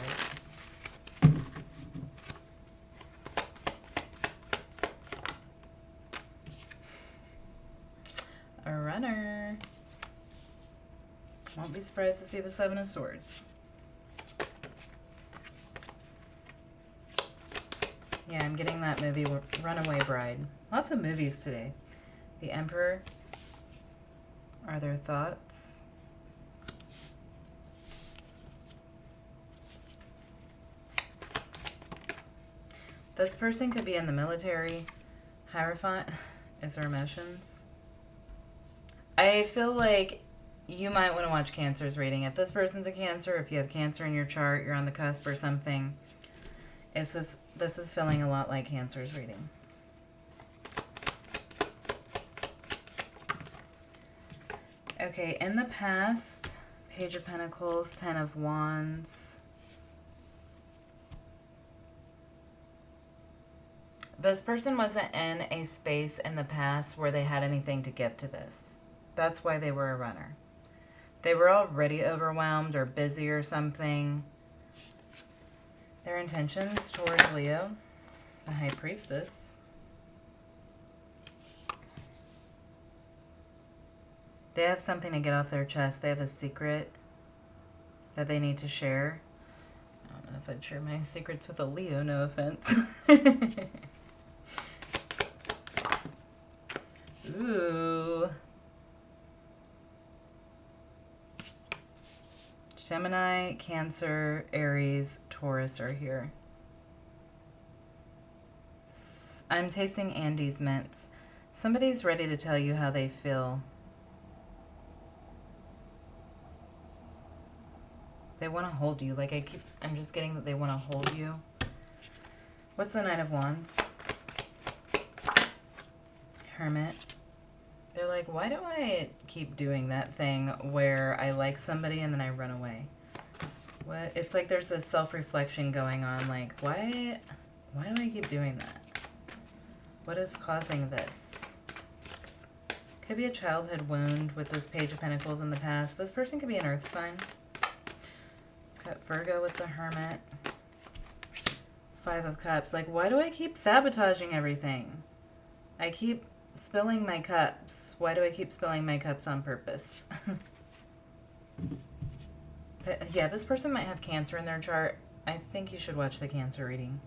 A runner. Won't be surprised to see the Seven of Swords. Yeah, I'm getting that movie, Runaway Bride. Lots of movies today. The Emperor. Are there thoughts? This person could be in the military. Hierophant. Is there emotions? I feel like you might want to watch Cancer's reading. If this person's a Cancer, if you have Cancer in your chart, you're on the cusp or something. This is feeling a lot like Cancer's reading. Okay, in the past, Page of Pentacles, Ten of Wands. This person wasn't in a space in the past where they had anything to give to this. That's why they were a runner. They were already overwhelmed or busy or something. Their intentions towards Leo, the High Priestess. They have something to get off their chest. They have a secret that they need to share. I don't know if I'd share my secrets with a Leo, no offense. Ooh. Gemini, Cancer, Aries, Taurus are here. I'm tasting Andes mints. Somebody's ready to tell you how they feel. They want to hold you. Like I'm just getting that they want to hold you. What's the Knight of Wands? Hermit. They're like, why do I keep doing that thing where I like somebody and then I run away? What? It's like there's this self-reflection going on. Like, why do I keep doing that? What is causing this? Could be a childhood wound with this Page of Pentacles in the past. This person could be an earth sign. Got Virgo with the Hermit. Five of Cups. Like, why do I keep sabotaging everything? I keep spilling my cups. Why do I keep spilling my cups on purpose? But, yeah, this person might have Cancer in their chart. I think you should watch the Cancer reading.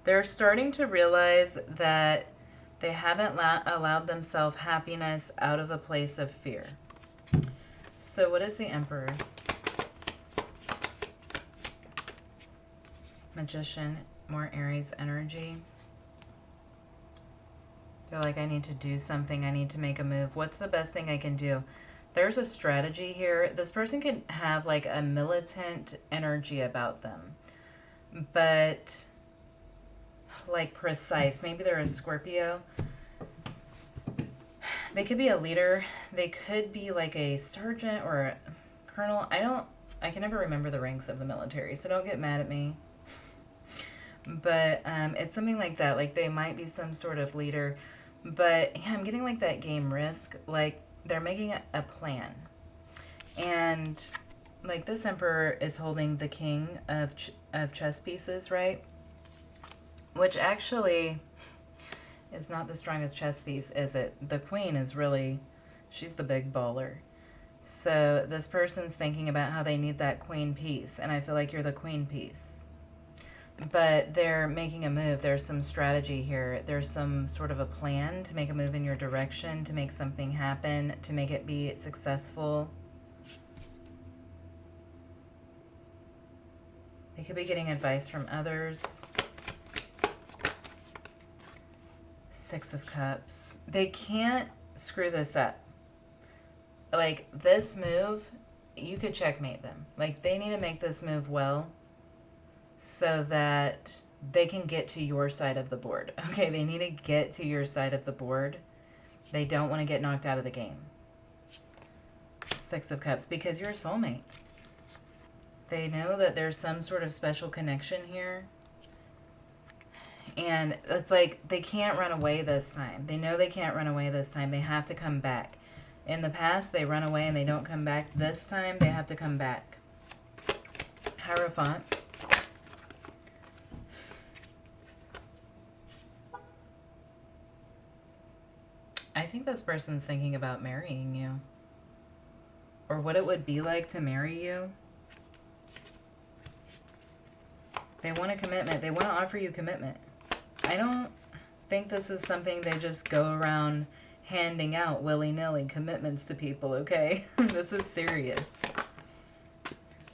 They're starting to realize that they haven't allowed themselves happiness out of a place of fear. So what is the Emperor? Magician, more Aries energy. They're like, I need to do something. I need to make a move. What's the best thing I can do? There's a strategy here. This person can have like a militant energy about them, but like precise. Maybe they're a Scorpio. They could be a leader. They could be like a sergeant or a colonel. I can never remember the ranks of the military, so don't get mad at me. But it's something like that. Like they might be some sort of leader. But yeah, I'm getting like that game Risk. Like they're making a plan. And like this emperor is holding the king of chess pieces, right? Which actually is not the strongest chess piece, is it? The queen is really, she's the big baller. So this person's thinking about how they need that queen piece, and I feel like you're the queen piece. But they're making a move. There's some strategy here. There's some sort of a plan to make a move in your direction, to make something happen, to make it be successful. They could be getting advice from others. Six of Cups. They can't screw this up. Like, this move, you could checkmate them. Like, they need to make this move well so that they can get to your side of the board. Okay, they need to get to your side of the board. They don't want to get knocked out of the game. Six of Cups, because you're a soulmate. They know that there's some sort of special connection here. And it's like they can't run away this time. They know they can't run away this time. They have to come back. In the past, they run away and they don't come back. This time, they have to come back. Hierophant. I think this person's thinking about marrying you. Or what it would be like to marry you. They want a commitment. They want to offer you commitment. I don't think this is something they just go around handing out willy-nilly commitments to people, okay? This is serious.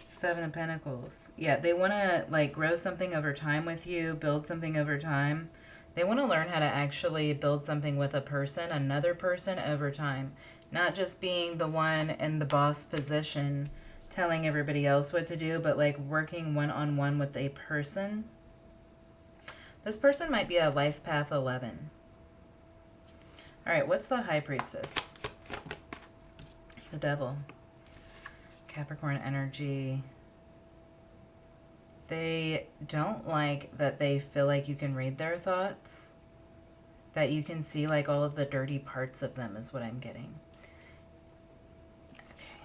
Seven of Pentacles. Yeah, they want to like grow something over time with you, build something over time. They want to learn how to actually build something with a person, another person over time. Not just being the one in the boss position telling everybody else what to do, but like working one-on-one with a person. This person might be a life path 11. All right, what's the High Priestess? The Devil. Capricorn energy. They don't like that they feel like you can read their thoughts. That you can see like all of the dirty parts of them is what I'm getting. Okay.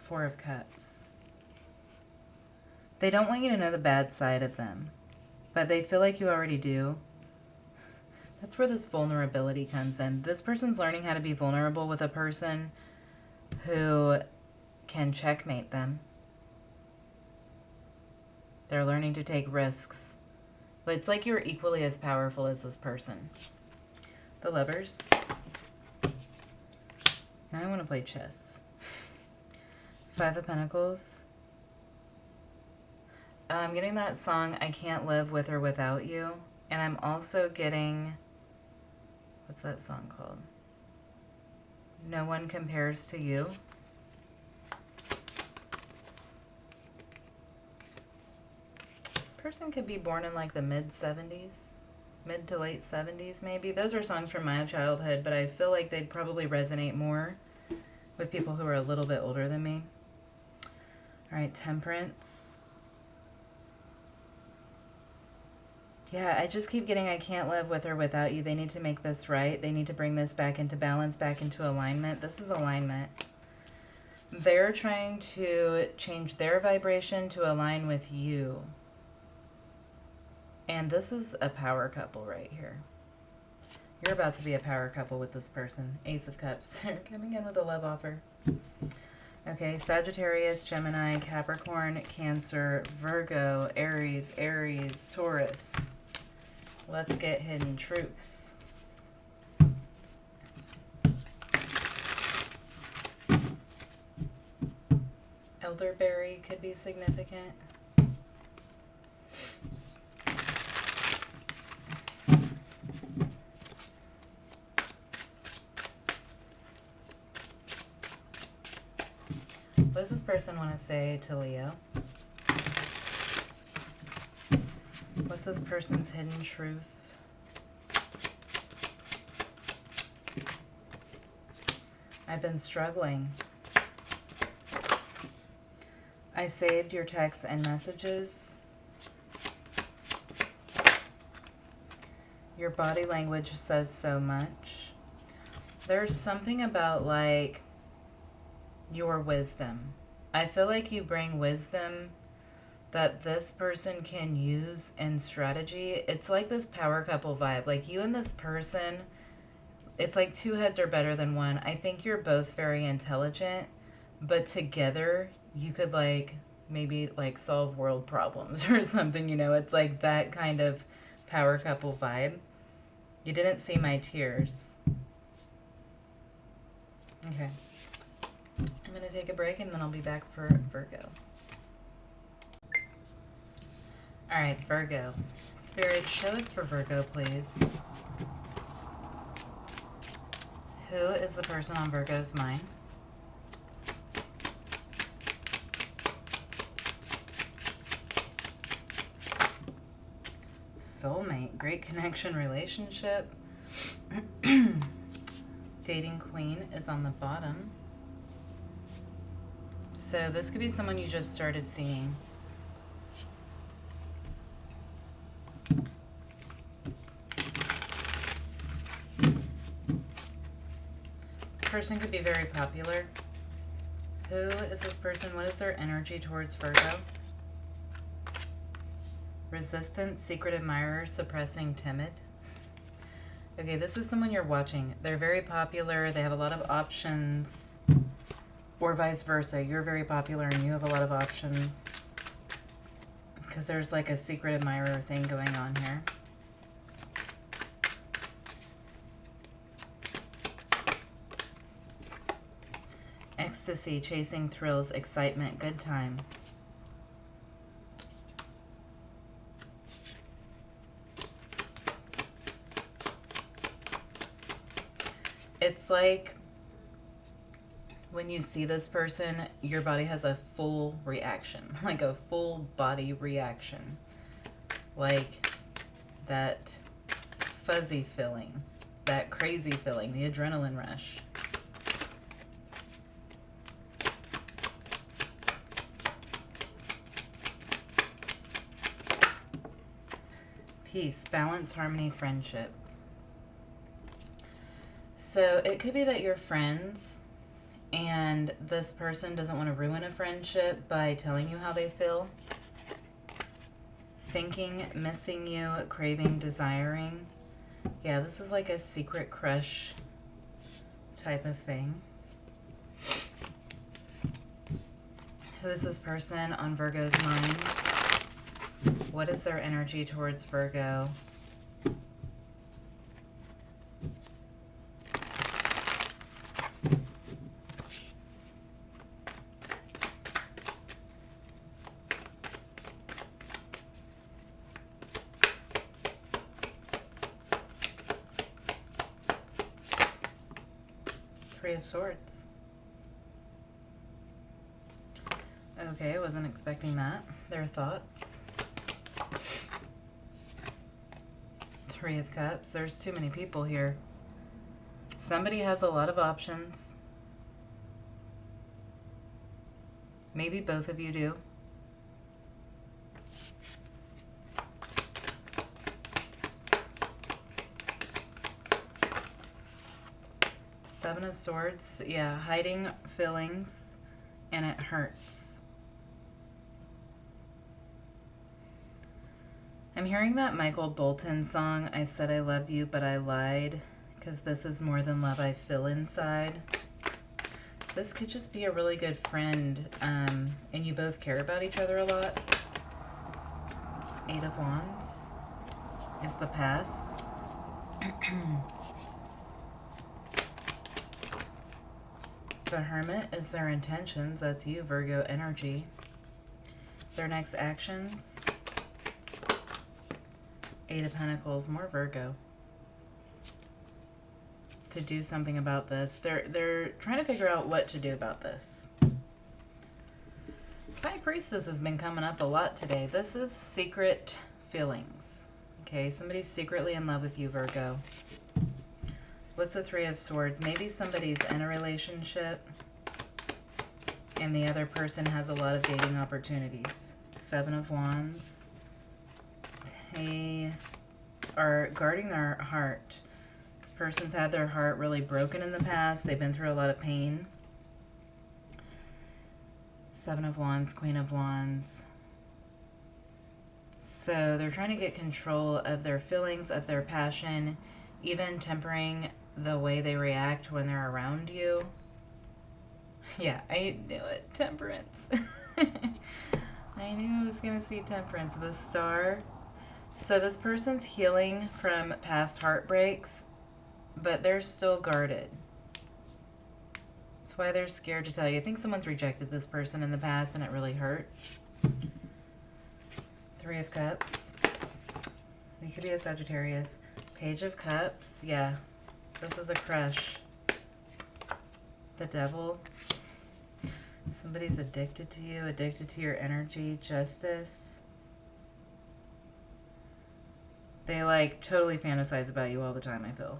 Four of Cups. They don't want you to know the bad side of them, but they feel like you already do. That's where this vulnerability comes in. This person's learning how to be vulnerable with a person who can checkmate them. They're learning to take risks. But it's like you're equally as powerful as this person. The Lovers. Now I want to play chess. Five of Pentacles. I'm getting that song, I Can't Live With or Without You. And I'm also getting, what's that song called? No One Compares to You. This person could be born in like the mid-70s. Mid to late 70s maybe. Those are songs from my childhood, but I feel like they'd probably resonate more with people who are a little bit older than me. All right, Temperance. Yeah, I just keep getting I can't live with or without you. They need to make this right. They need to bring this back into balance, back into alignment. This is alignment. They're trying to change their vibration to align with you. And this is a power couple right here. You're about to be a power couple with this person. Ace of Cups. They're coming in with a love offer. Okay, Sagittarius, Gemini, Capricorn, Cancer, Virgo, Aries, Taurus. Let's get hidden truths. Elderberry could be significant. does this person want to say to Leo? What's this person's hidden truth? I've been struggling. I saved your texts and messages. Your body language says so much. There's something about like your wisdom. I feel like you bring wisdom that this person can use in strategy. It's like this power couple vibe. Like you and this person, it's like two heads are better than one. I think you're both very intelligent, but together you could like maybe like solve world problems or something, you know? It's like that kind of power couple vibe. You didn't see my tears. Okay. I'm going to take a break and then I'll be back for Virgo. All right, Virgo. Spirit, show us for Virgo, please. Who is the person on Virgo's mind? Soulmate, great connection, relationship. Dating queen is on the bottom. So this could be someone you just started seeing. This person could be very popular. Who is this person? What is their energy towards Virgo? Resistant, secret admirer, suppressing, timid. Okay, this is someone you're watching. They're very popular. They have a lot of options. Or vice versa. You're very popular and you have a lot of options. Because there's like a secret admirer thing going on here. Ecstasy, chasing thrills, excitement, good time. It's like when you see this person, your body has a full reaction, like a full body reaction. Like that fuzzy feeling, that crazy feeling, the adrenaline rush. Peace, balance, harmony, friendship. So it could be that you're friends and this person doesn't want to ruin a friendship by telling you how they feel. Thinking, missing you, craving, desiring. Yeah, this is like a secret crush type of thing. Who is this person on Virgo's mind? What is their energy towards Virgo? Three of Swords. Okay, I wasn't expecting that. Their thoughts. Three of Cups. There's too many people here. Somebody has a lot of options. Maybe both of you do. Seven of Swords. Yeah, hiding feelings and it hurts. I'm hearing that Michael Bolton song, I Said I Loved You, But I Lied, because this is more than love I feel inside. This could just be a really good friend, and you both care about each other a lot. Eight of Wands is the past. The Hermit is their intentions. That's you, Virgo energy. Their next actions. Eight of Pentacles, more Virgo. To do something about this. They're trying to figure out what to do about this. High Priestess has been coming up a lot today. This is secret feelings. Okay, somebody's secretly in love with you, Virgo. What's the Three of Swords? Maybe somebody's in a relationship and the other person has a lot of dating opportunities. Seven of Wands. They are guarding their heart. This person's had their heart really broken in the past. They've been through a lot of pain. Seven of Wands, Queen of Wands. So they're trying to get control of their feelings, of their passion, even tempering the way they react when they're around you. Yeah, I knew it. Temperance. I knew I was going to see Temperance. The Star. So this person's healing from past heartbreaks, but they're still guarded. That's why they're scared to tell you. I think someone's rejected this person in the past and it really hurt. Three of Cups. They could be a Sagittarius. Page of Cups. Yeah, this is a crush. The Devil. Somebody's addicted to you, addicted to your energy. Justice. They like totally fantasize about you all the time, I feel.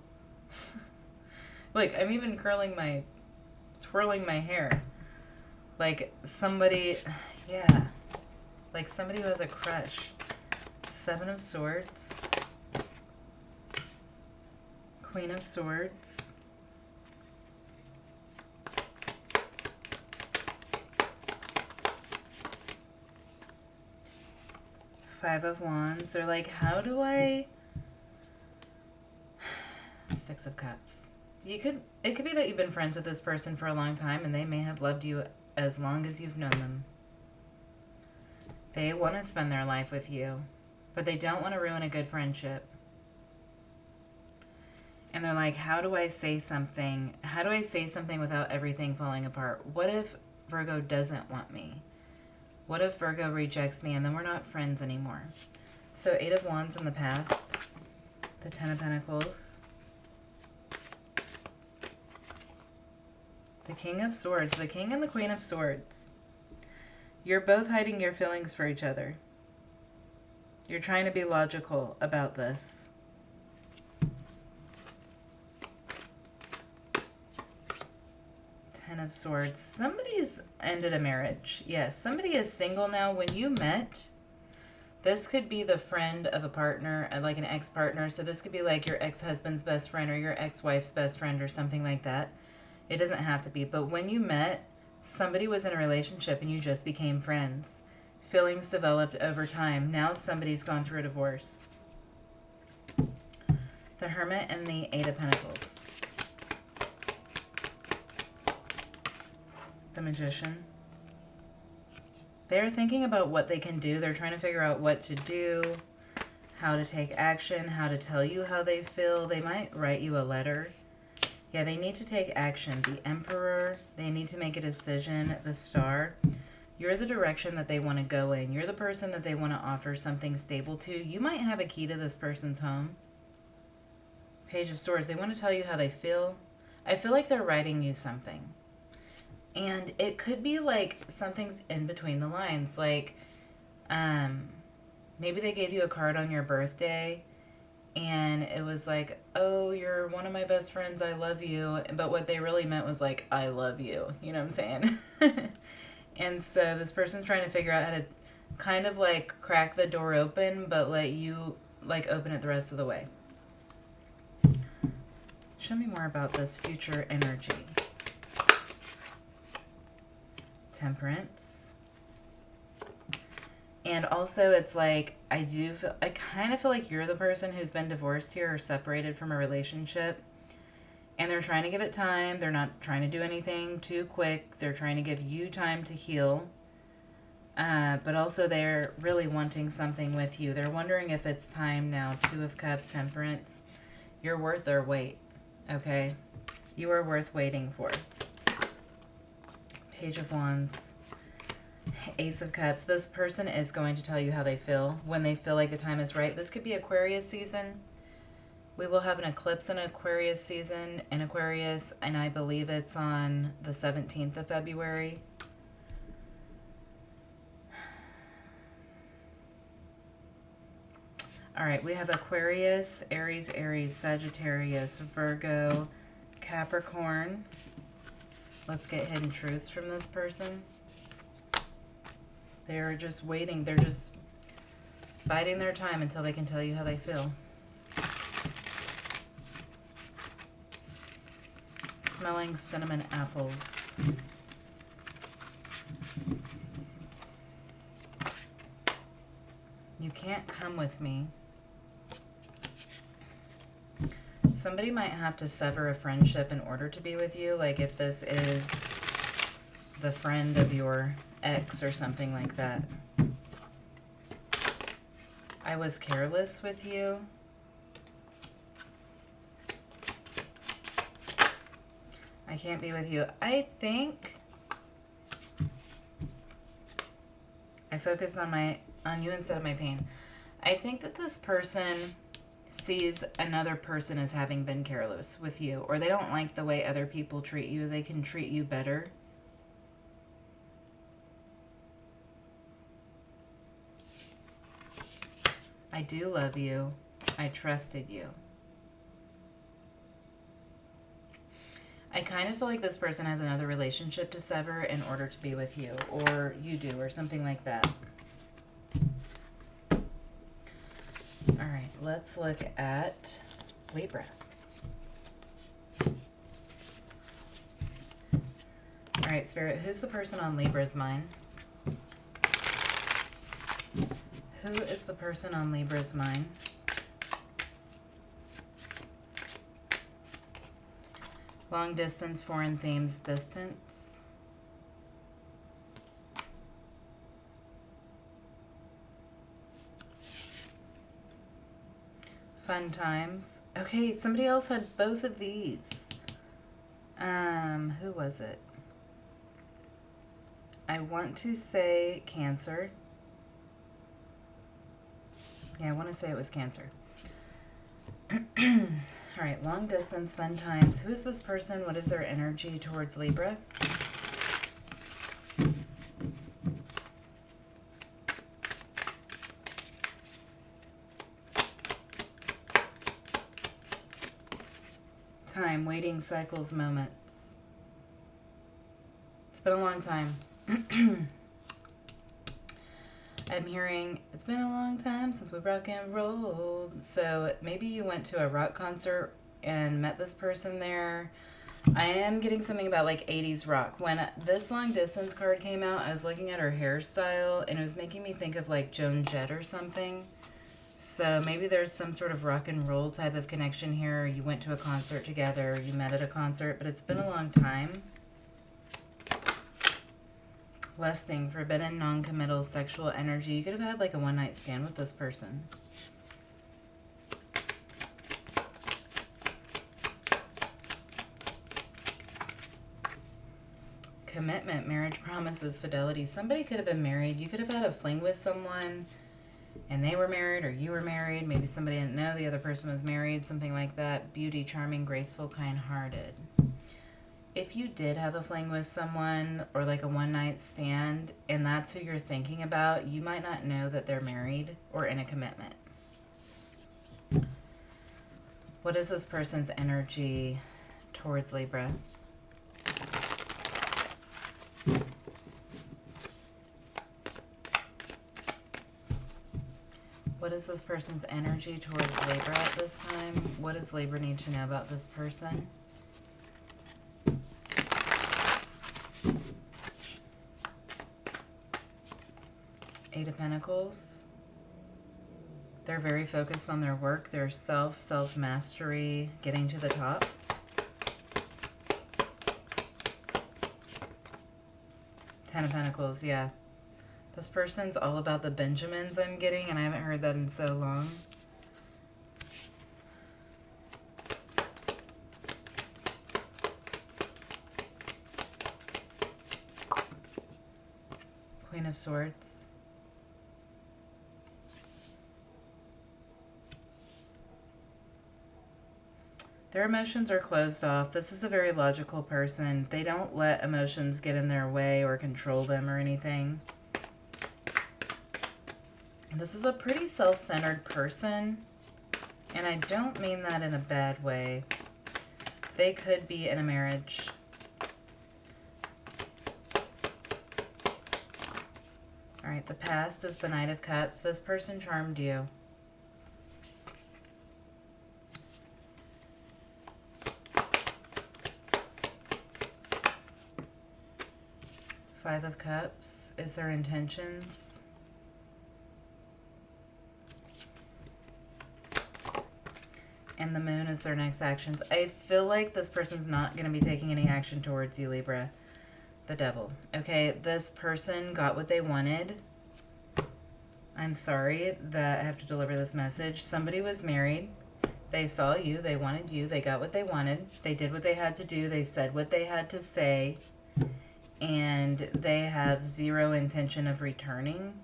Like, I'm even twirling my hair. Like somebody, yeah. Like somebody who has a crush. Seven of Swords. Queen of Swords. Five of Wands. They're like, how do I... Six of Cups. It could be that you've been friends with this person for a long time and they may have loved you as long as you've known them. They want to spend their life with you, but they don't want to ruin a good friendship. And they're like, how do I say something? How do I say something without everything falling apart? What if Virgo doesn't want me? What if Virgo rejects me and then we're not friends anymore? So Eight of Wands in the past. The Ten of Pentacles. The King of Swords. The King and the Queen of Swords. You're both hiding your feelings for each other. You're trying to be logical about this. Ten of Swords. Somebody's ended a marriage. Yes, somebody is single now. When you met, this could be the friend of a partner, like an ex-partner. So this could be like your ex-husband's best friend or your ex-wife's best friend or something like that. It doesn't have to be. But when you met, somebody was in a relationship and you just became friends. Feelings developed over time. Now somebody's gone through a divorce. The Hermit and the Eight of Pentacles. The Magician. They're thinking about what they can do. They're trying to figure out what to do, how to take action, how to tell you how they feel. They might write you a letter. Yeah, they need to take action. The Emperor, they need to make a decision. The Star, you're the direction that they want to go in. You're the person that they want to offer something stable to. You might have a key to this person's home. Page of Swords, they want to tell you how they feel. I feel like they're writing you something. And it could be like something's in between the lines. Like, maybe they gave you a card on your birthday and it was like, oh, you're one of my best friends, I love you. But what they really meant was like, I love you. You know what I'm saying? And so this person's trying to figure out how to kind of like crack the door open, but let you like open it the rest of the way. Show me more about this future energy. Temperance. And also it's like, I kind of feel like you're the person who's been divorced here or separated from a relationship. And they're trying to give it time. They're not trying to do anything too quick. They're trying to give you time to heal. But also they're really wanting something with you. They're wondering if it's time now. Two of Cups, Temperance. You're worth their wait. Okay? You are worth waiting for. Page of Wands. Ace of Cups. This person is going to tell you how they feel when they feel like the time is right. This could be Aquarius season. We will have an eclipse in Aquarius season in Aquarius, and I believe it's on the 17th of February. All right, we have Aquarius, Aries, Sagittarius, Virgo, Capricorn. Let's get hidden truths from this person. They're just waiting. They're just biding their time until they can tell you how they feel. Smelling cinnamon apples. You can't come with me. Somebody might have to sever a friendship in order to be with you. Like if this is the friend of your ex or something like that. I was careless with you. I can't be with you. I think I focused on you instead of my pain. I think that this person sees another person as having been careless with you, or they don't like the way other people treat you. They can treat you better. I do love you. I trusted you. I kind of feel like this person has another relationship to sever in order to be with you, or you do, or something like that. All right, let's look at Libra. All right, Spirit, who's the person on Libra's mind? Who is the person on Libra's mind? Long distance, foreign themes, distance. Fun times. Okay, somebody else had both of these. Who was it? I want to say Cancer. Yeah, I want to say it was Cancer. All right, long distance, fun times. Who is this person? What is their energy towards Libra? Time, waiting, cycles, moments. It's been a long time. I'm hearing, it's been a long time since we rock and rolled. So maybe you went to a rock concert and met this person there. I am getting something about like 80s rock. When this long distance card came out, I was looking at her hairstyle and it was making me think of like Joan Jett or something. So maybe there's some sort of rock and roll type of connection here. You went to a concert together, you met at a concert, but it's been a long time. Lusting, forbidden, non-committal, sexual energy. You could have had like a one-night stand with this person. Commitment, marriage promises, fidelity. Somebody could have been married. You could have had a fling with someone and they were married or you were married. Maybe somebody didn't know the other person was married, something like that. Beauty, charming, graceful, kind-hearted. If you did have a fling with someone or like a one-night stand and that's who you're thinking about, you might not know that they're married or in a commitment. What is this person's energy towards Libra? What is this person's energy towards Libra at this time? What does Libra need to know about this person? Eight of Pentacles. They're very focused on their work, their self-mastery, getting to the top. Ten of Pentacles, yeah. This person's all about the Benjamins I'm getting, and I haven't heard that in so long. Queen of Swords. Their emotions are closed off. This is a very logical person. They don't let emotions get in their way or control them or anything. This is a pretty self-centered person, and I don't mean that in a bad way. They could be in a marriage. All right, the past is the Knight of Cups. This person charmed you. Five of Cups is their intentions. And the Moon is their next actions. I feel like this person's not going to be taking any action towards you, Libra. The Devil. Okay, this person got what they wanted. I'm sorry that I have to deliver this message. Somebody was married. They saw you. They wanted you. They got what they wanted. They did what they had to do. They said what they had to say. And they have zero intention of returning.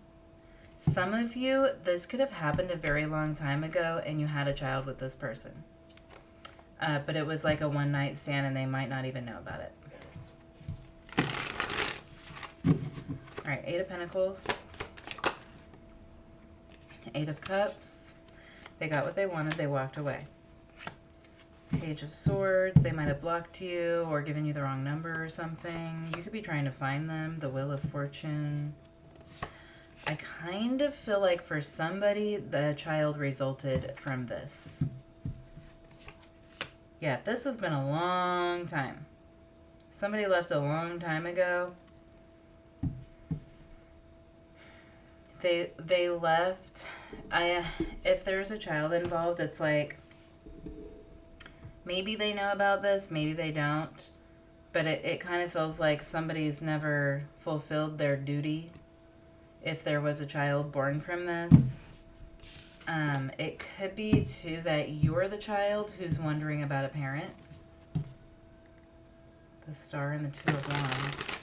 Some of you, this could have happened a very long time ago and you had a child with this person. But it was like a one-night stand and they might not even know about it. All right, Eight of Pentacles. Eight of Cups. They got what they wanted. They walked away. Page of Swords. They might have blocked you or given you the wrong number or something. You could be trying to find them. The Wheel of Fortune. I kind of feel like for somebody, the child resulted from this. Yeah, this has been a long time. Somebody left a long time ago. They left. If there's a child involved, it's like maybe they know about this, maybe they don't. But it kind of feels like somebody's never fulfilled their duty if there was a child born from this. It could be, too, that you're the child who's wondering about a parent. The Star and the Two of Wands.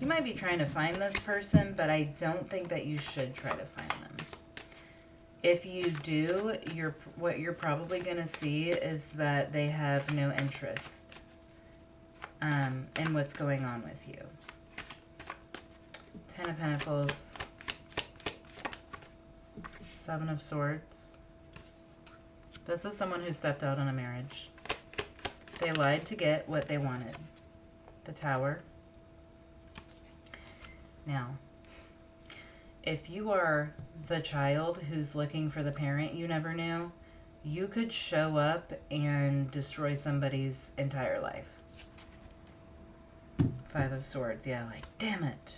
You might be trying to find this person, but I don't think that you should try to find them. If you do, what you're probably going to see is that they have no interest in what's going on with you. Ten of Pentacles. Seven of Swords. This is someone who stepped out on a marriage. They lied to get what they wanted. The Tower. Now, if you are the child who's looking for the parent you never knew, you could show up and destroy somebody's entire life. Five of Swords. Yeah, like, damn it.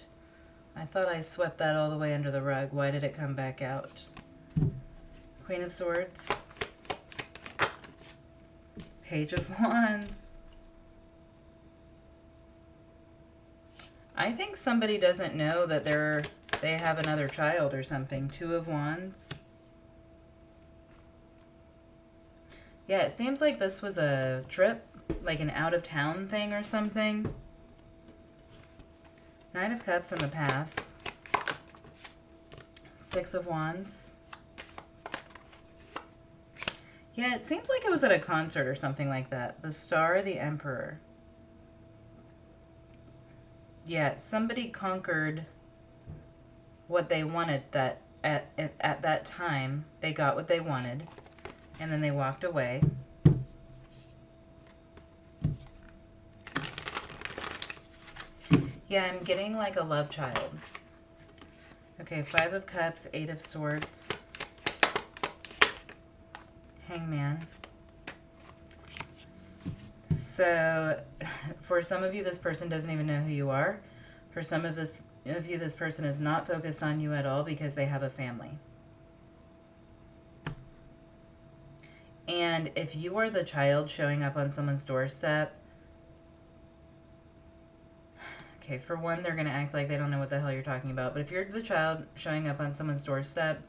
I thought I swept that all the way under the rug. Why did it come back out? Queen of Swords. Page of Wands. I think somebody doesn't know that they have another child or something. Two of Wands. Yeah, it seems like this was a trip, like an out-of-town thing or something. Nine of Cups in the past. Six of Wands. Yeah, it seems like it was at a concert or something like that. The Star, the Emperor. Yeah, somebody conquered what they wanted that at that time. They got what they wanted, and then they walked away. Yeah, I'm getting like a love child. Okay, Five of Cups, Eight of Swords. Hangman. So, for some of you, this person doesn't even know who you are. For some of you, this person is not focused on you at all because they have a family. And if you are the child showing up on someone's doorstep, okay, for one, they're going to act like they don't know what the hell you're talking about. But if you're the child showing up on someone's doorstep,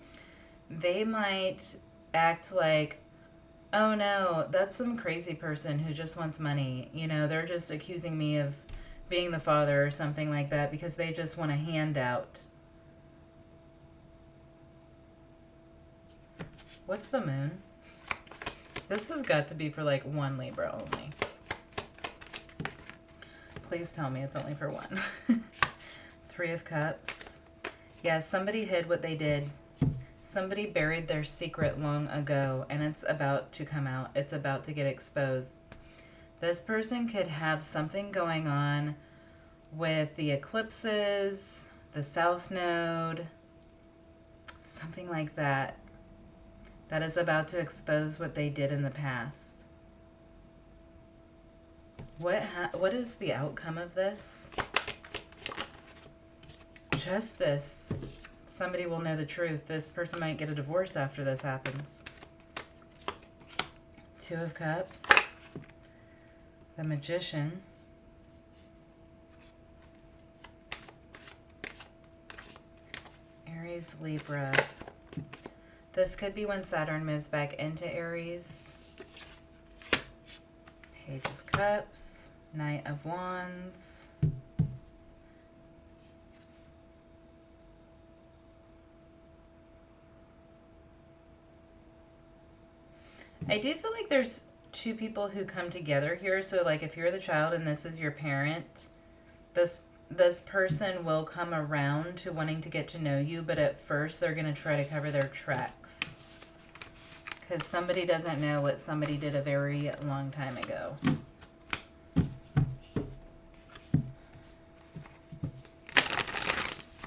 they might act like, oh no, that's some crazy person who just wants money. You know, they're just accusing me of being the father or something like that because they just want a handout. What's the Moon? This has got to be for like one Libra only. Please tell me it's only for one. Three of Cups. Yeah, somebody hid what they did Somebody buried their secret long ago, and it's about to come out. It's about to get exposed. This person could have something going on with the eclipses, the South Node, something like that. That is about to expose what they did in the past. What is the outcome of this? Justice. Somebody will know the truth. This person might get a divorce after this happens. Two of Cups. The Magician. Aries, Libra. This could be when Saturn moves back into Aries. Page of Cups. Knight of Wands. I do feel like there's two people who come together here. So like if you're the child and this is your parent, this person will come around to wanting to get to know you, but at first they're going to try to cover their tracks. Because somebody doesn't know what somebody did a very long time ago.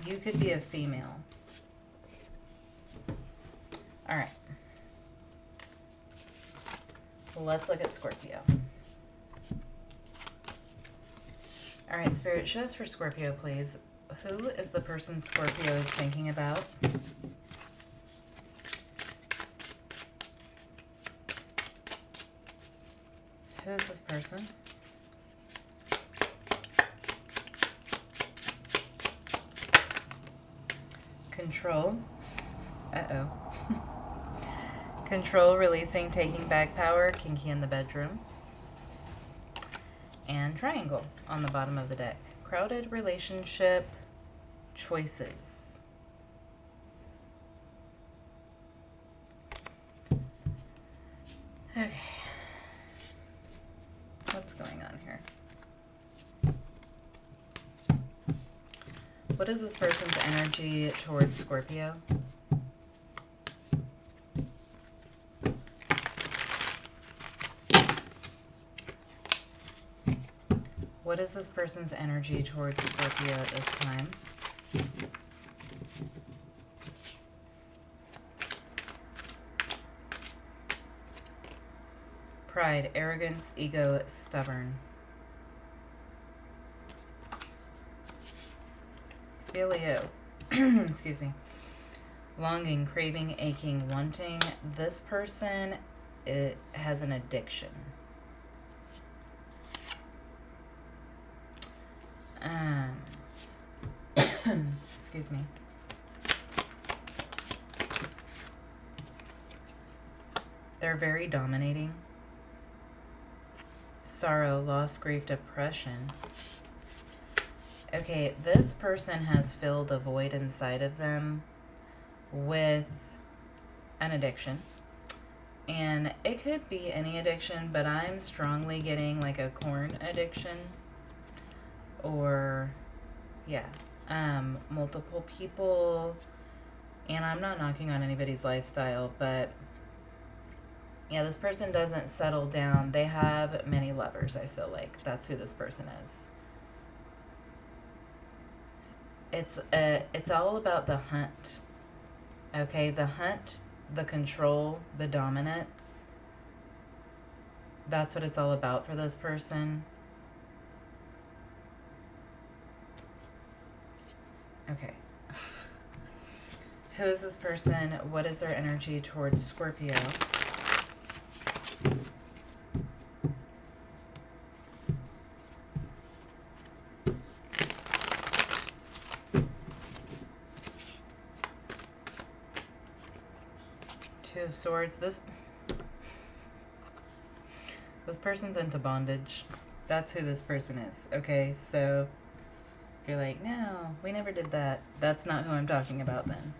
You could be a female. All right. Let's look at Scorpio. All right, Spirit, show us for Scorpio, please. Who is the person Scorpio is thinking about? Who is this person? Control. Uh-oh. Control, releasing, taking back power, kinky in the bedroom. And triangle on the bottom of the deck. Crowded relationship, choices. Okay. What's going on here? What is this person's energy towards Scorpio? What is this person's energy towards Scorpio at this time? Pride, arrogance, ego, stubborn. Leo, excuse me. Longing, craving, aching, wanting. This person, it has an addiction. Excuse me. They're very dominating. Sorrow, loss, grief, depression. Okay, this person has filled a void inside of them with an addiction. And it could be any addiction, but I'm strongly getting like a corn addiction. Or, yeah, multiple people. And I'm not knocking on anybody's lifestyle, but yeah, this person doesn't settle down. They have many lovers, I feel like. That's who this person is. It's all about the hunt. Okay, the hunt, the control, the dominance. That's what it's all about for this person. Okay. Who is this person? What is their energy towards Scorpio? Two of Swords. This person's into bondage. That's who this person is. Okay, so if you're like, no, we never did that. That's not who I'm talking about then.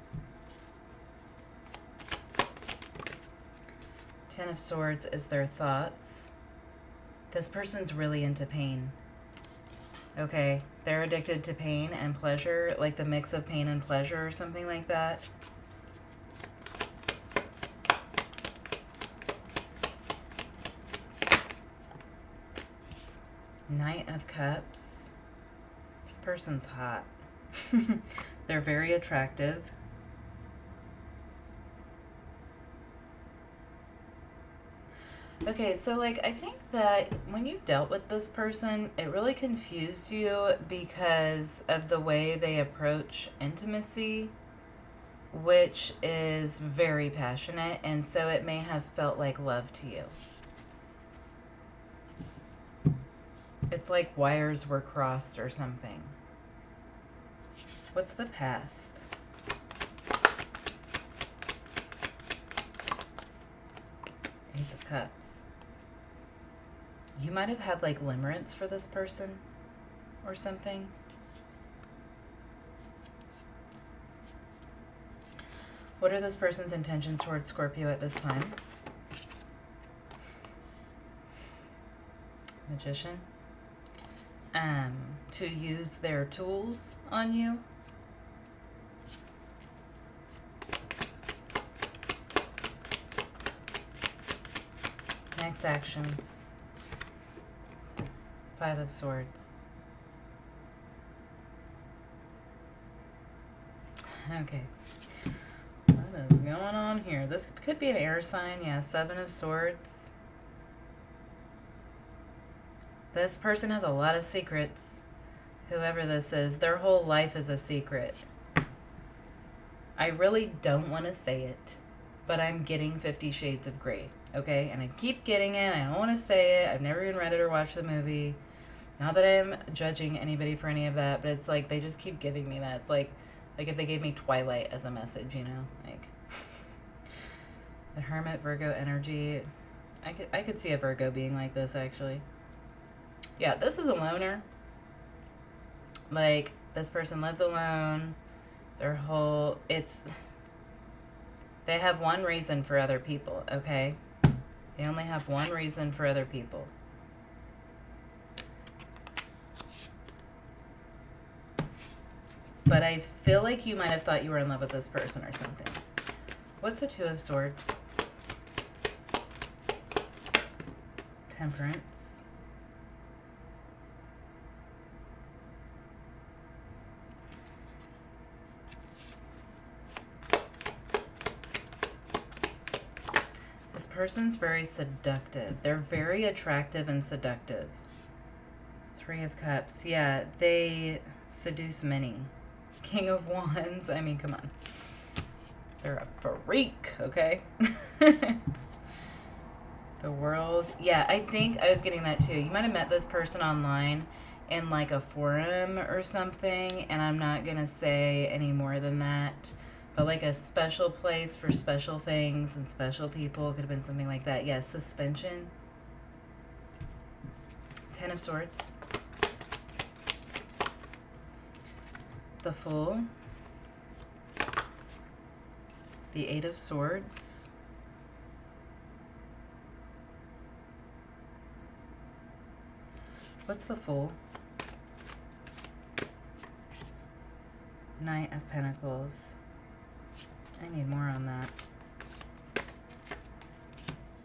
Ten of Swords is their thoughts. This person's really into pain. Okay, they're addicted to pain and pleasure, like the mix of pain and pleasure or something like that. Knight of Cups. This person's hot. They're very attractive. Okay, so like I think that when you dealt with this person, it really confused you because of the way they approach intimacy, which is very passionate, and so it may have felt like love to you. It's like wires were crossed or something. What's the past? Ace of Cups. You might have had like limerence for this person or something. What are this person's intentions towards Scorpio at this time? Magician. To use their tools on you. Next actions. Five of Swords. Okay. What is going on here? This could be an air sign. Yeah, Seven of Swords. This person has a lot of secrets. Whoever this is, their whole life is a secret. I really don't want to say it, but I'm getting 50 Shades of Grey, okay? And I keep getting it. I don't want to say it. I've never even read it or watched the movie. Not that I'm judging anybody for any of that, but it's like they just keep giving me that. It's like if they gave me Twilight as a message, you know? Like the Hermit, Virgo energy. I could see a Virgo being like this, actually. Yeah, this is a loner. Like, this person lives alone. Their whole, they have one reason for other people, okay? They only have one reason for other people. But I feel like you might have thought you were in love with this person or something. What's the Two of Swords? Temperance. This person's very seductive. They're very attractive and seductive. Three of Cups. Yeah, they seduce many. King of Wands. I mean, come on. They're a freak, okay? The World. Yeah, I think I was getting that too. You might have met this person online in like a forum or something, and I'm not going to say any more than that. But like a special place for special things and special people. Could have been something like that. Yeah, suspension. Ten of Swords. The Fool. The Eight of Swords. What's the Fool? Knight of Pentacles. I need more on that.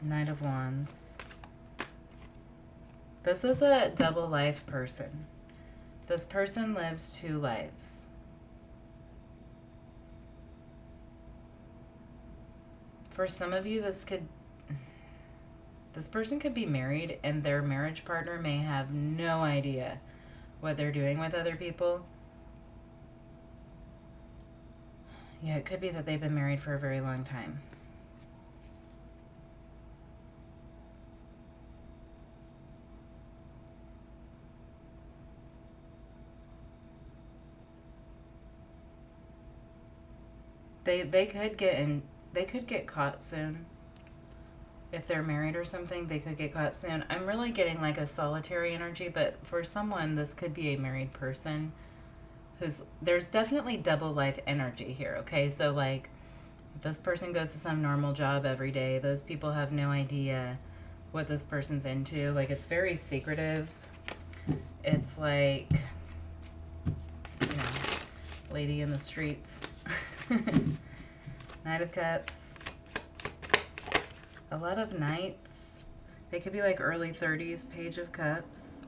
Knight of Wands. This is a double life person. This person lives two lives. For some of you, this person could be married and their marriage partner may have no idea what they're doing with other people. Yeah, it could be that they've been married for a very long time. They could get caught soon. If they're married or something, they could get caught soon. I'm really getting like a solitary energy, but for someone, this could be a married person there's definitely double life energy here, okay? So like, if this person goes to some normal job every day, those people have no idea what this person's into. Like, it's very secretive. It's like, you know, lady in the streets. Knight of Cups. A lot of knights. They could be like early 30s, Page of Cups.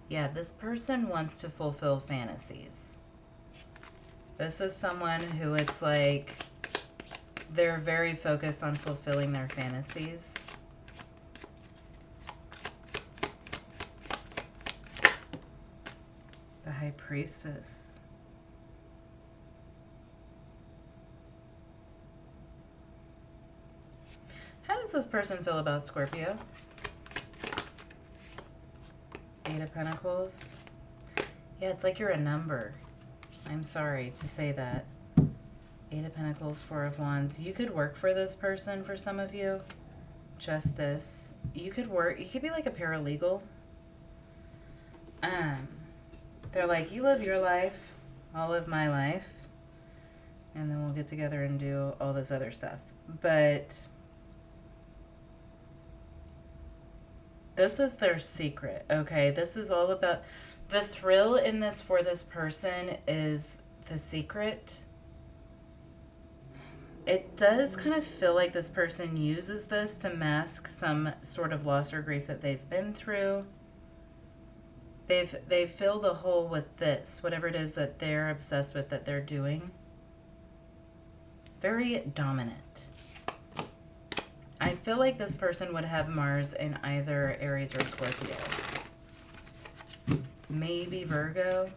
Yeah, this person wants to fulfill fantasies. This is someone who it's like they're very focused on fulfilling their fantasies. The High Priestess. How does this person feel about Scorpio? Eight of Pentacles. Yeah, it's like you're a number. I'm sorry to say that. Eight of Pentacles, Four of Wands. You could work for this person for some of you. Justice. You could work, you could be like a paralegal. They're like, you live your life, I'll live my life, and then we'll get together and do all this other stuff. But this is their secret, okay? This is all about, the thrill in this for this person is the secret. It does kind of feel like this person uses this to mask some sort of loss or grief that they've been through. They fill the hole with this, whatever it is that they're obsessed with that they're doing. Very dominant. I feel like this person would have Mars in either Aries or Scorpio. Maybe Virgo.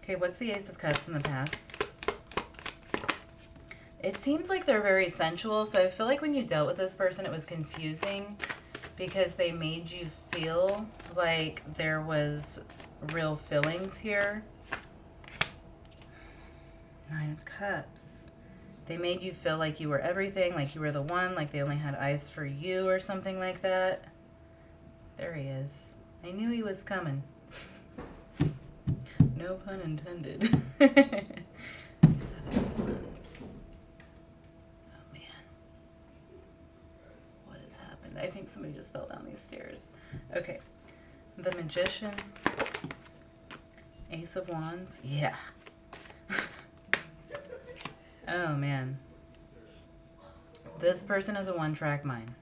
Okay, what's the Ace of Cups in the past? It seems like they're very sensual, so I feel like when you dealt with this person, it was confusing because they made you feel like there was real feelings here. Nine of Cups. They made you feel like you were everything, like you were the one, like they only had eyes for you or something like that. There he is. I knew he was coming. No pun intended. 7 of Wands. Oh man. What has happened? I think somebody just fell down these stairs. Okay. The Magician. Ace of Wands. Yeah. Oh man. This person is a one-track mind.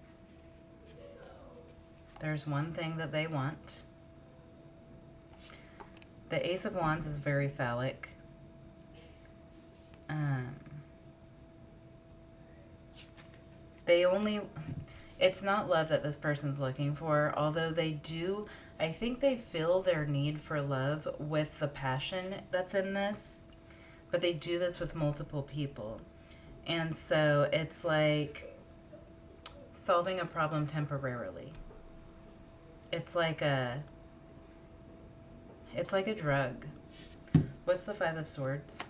There's one thing that they want. The Ace of Wands is very phallic. It's not love that this person's looking for, although they do, I think they feel their need for love with the passion that's in this, but they do this with multiple people. And so it's like solving a problem temporarily. It's like a drug. What's the Five of Swords?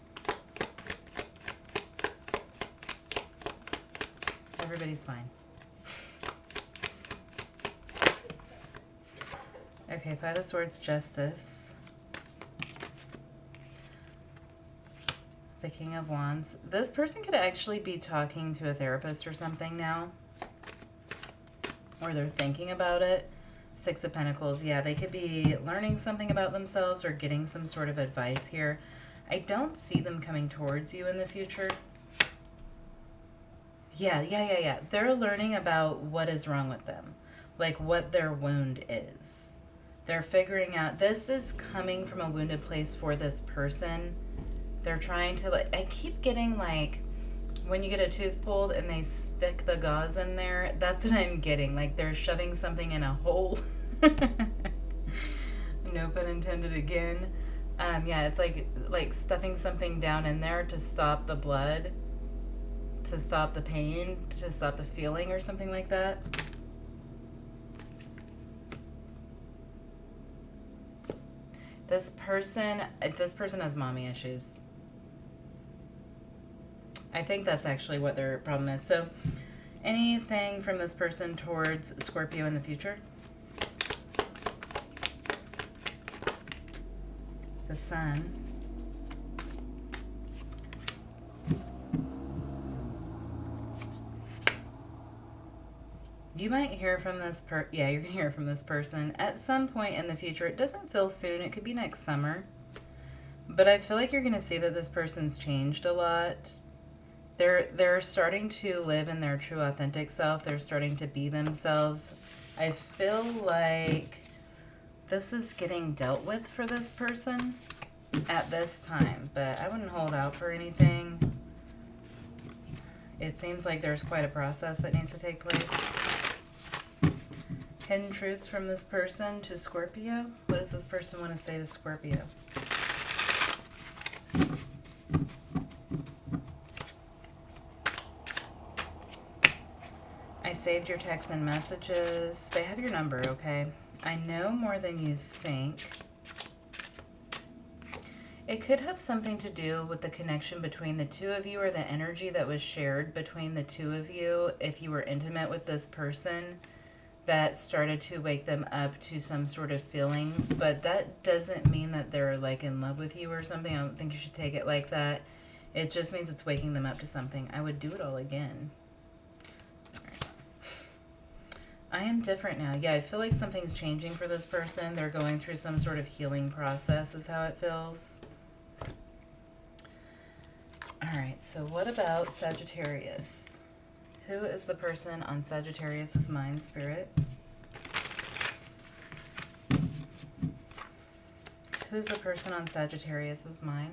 Everybody's fine. Okay, Five of Swords, Justice. The King of Wands. This person could actually be talking to a therapist or something now. Or they're thinking about it. Six of Pentacles. Yeah, they could be learning something about themselves or getting some sort of advice here. I don't see them coming towards you in the future. Yeah. They're learning about what is wrong with them. Like what their wound is. They're figuring out, this is coming from a wounded place for this person. They're trying to, like, I keep getting like, when you get a tooth pulled and they stick the gauze in there, that's what I'm getting. Like they're shoving something in a hole. No pun intended again. Yeah, it's like stuffing something down in there to stop the blood, to stop the pain, to stop the feeling or something like that. This person has mommy issues. I think that's actually what their problem is. So, anything from this person towards Scorpio in the future? The Sun. You might hear from this yeah, you're going to hear from this person at some point in the future. It doesn't feel soon. It could be next summer. But I feel like you're going to see that this person's changed a lot. They're starting to live in their true authentic self. They're starting to be themselves. I feel like This is getting dealt with for this person at this time, but I wouldn't hold out for anything. It seems like there's quite a process that needs to take place. Hidden truths from this person to Scorpio. What does this person want to say to Scorpio? I saved your texts and messages. They have your number, okay? I know more than you think. It could have something to do with the connection between the two of you, or the energy that was shared between the two of you if you were intimate with this person, that started to wake them up to some sort of feelings. But that doesn't mean that they're like in love with you or something. I don't think you should take it like that. It just means it's waking them up to something. I would do it all again. I am different now. Yeah, I feel like something's changing for this person. They're going through some sort of healing process is how it feels. All right, so what about Sagittarius? Who is the person on Sagittarius's mind, Spirit? Who's the person on Sagittarius's mind?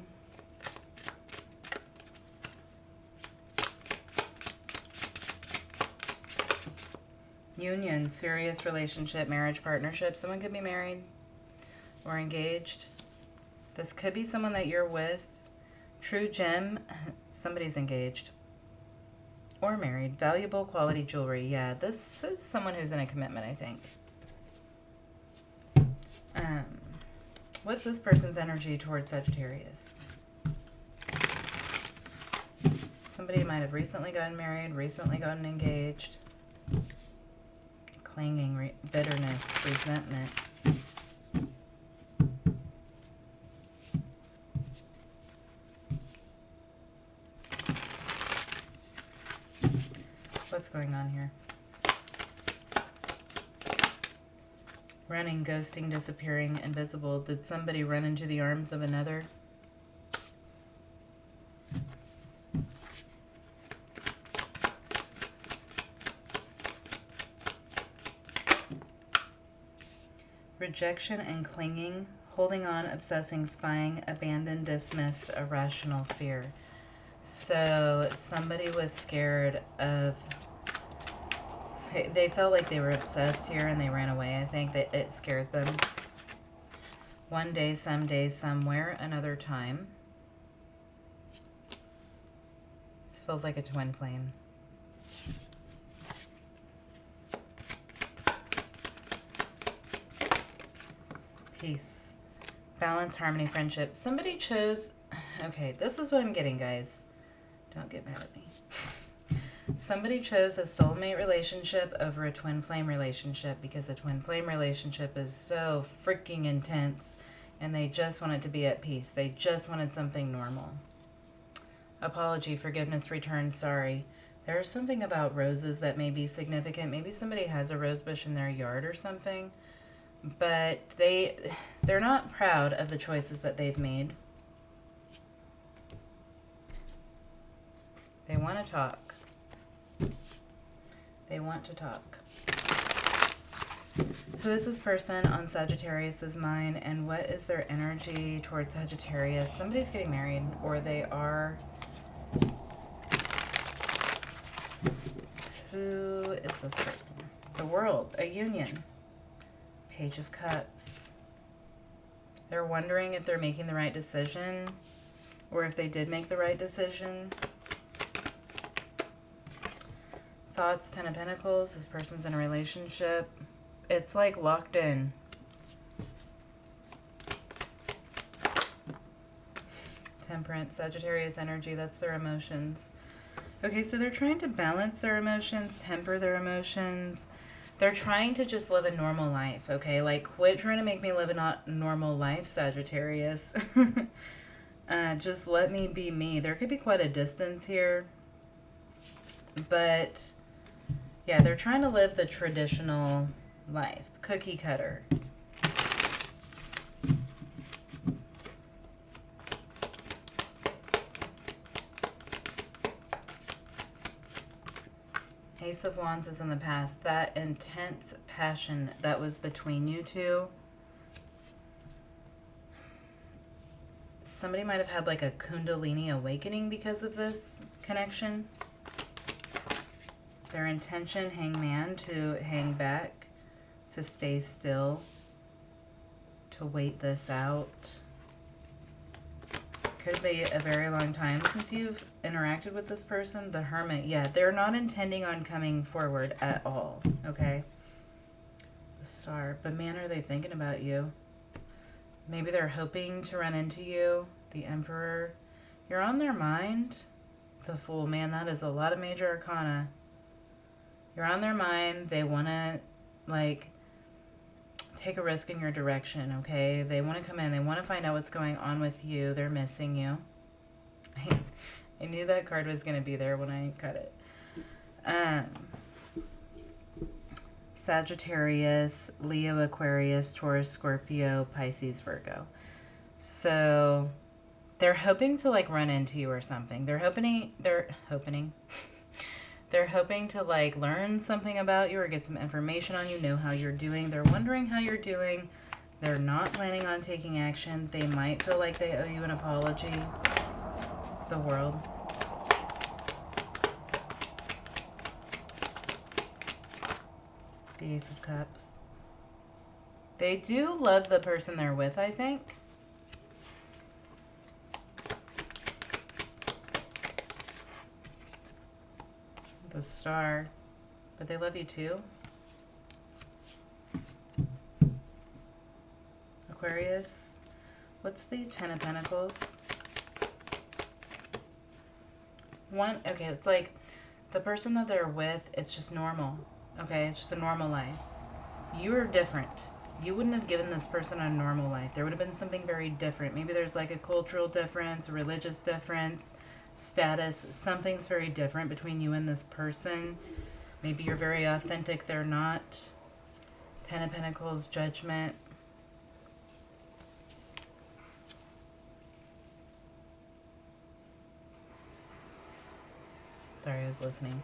Union, serious relationship, marriage, partnership. Someone could be married or engaged. This could be someone that you're with. True gem, somebody's engaged or married. Valuable quality jewelry. Yeah, this is someone who's in a commitment, I think. What's this person's energy towards Sagittarius? Somebody might have recently gotten married, recently gotten engaged. Clinging, bitterness, resentment. What's going on here? Running, ghosting, disappearing, invisible. Did somebody run into the arms of another? Rejection and clinging, holding on, obsessing, spying, abandoned, dismissed, irrational fear. So somebody was scared of, they felt like they were obsessed here and they ran away. I think that it scared them. One day, someday, somewhere, another time. This feels like a twin flame. Peace, balance, harmony, friendship. Somebody chose, okay, this is what I'm getting, guys. Don't get mad at me. Somebody chose a soulmate relationship over a twin flame relationship because a twin flame relationship is so freaking intense and they just wanted to be at peace. They just wanted something normal. Apology, forgiveness, return, sorry. There's something about roses that may be significant. Maybe somebody has a rose bush in their yard or something. But they're not proud of the choices that they've made. They want to talk. They want to talk. Who is this person on Sagittarius's mind, and what is their energy towards Sagittarius? Somebody's getting married, or they are. Who is this person? The World, a union. Page of Cups. They're wondering if they're making the right decision or if they did make the right decision. Thoughts, Ten of Pentacles. This person's in a relationship. It's like locked in. Temperance, Sagittarius energy. That's their emotions. Okay, so they're trying to balance their emotions, temper their emotions. They're trying to just live a normal life, okay? Like, quit trying to make me live a normal life, Sagittarius. Just let me be me. There could be quite a distance here. But, yeah, they're trying to live the traditional life. Cookie cutter. Ace of Wands is in the past. That intense passion that was between you two somebody might have had like a Kundalini awakening because of this connection. Their intention, hangman, to hang back, to stay still, to wait this out. Could be a very long time since you've interacted with this person. The Hermit, yeah, they're not intending on coming forward at all, okay? The Star, but man, are they thinking about you? Maybe they're hoping to run into you. The Emperor, you're on their mind. The Fool, man, that is a lot of major arcana. You're on their mind. They want to, like, take a risk in your direction, okay? They want to come in. They want to find out what's going on with you. They're missing you. I knew that card was going to be there when I cut it. Sagittarius, Leo, Aquarius, Taurus, Scorpio, Pisces, Virgo. So they're hoping to, like, run into you or something. They're hoping to, like, learn something about you or get some information on you, know how you're doing. They're wondering how you're doing. They're not planning on taking action. They might feel like they owe you an apology. The World. The Ace of Cups. They do love the person they're with, I think. The Star. But they love you too. Aquarius. What's the Ten of Pentacles? Okay, it's like the person that they're with, it's just normal. Okay, it's just a normal life. You are different. You wouldn't have given this person a normal life. There would have been something very different. Maybe there's like a cultural difference, a religious difference, status. Something's very different between you and this person. Maybe you're very authentic. They're not. Ten of Pentacles, Judgment. Sorry, I was listening.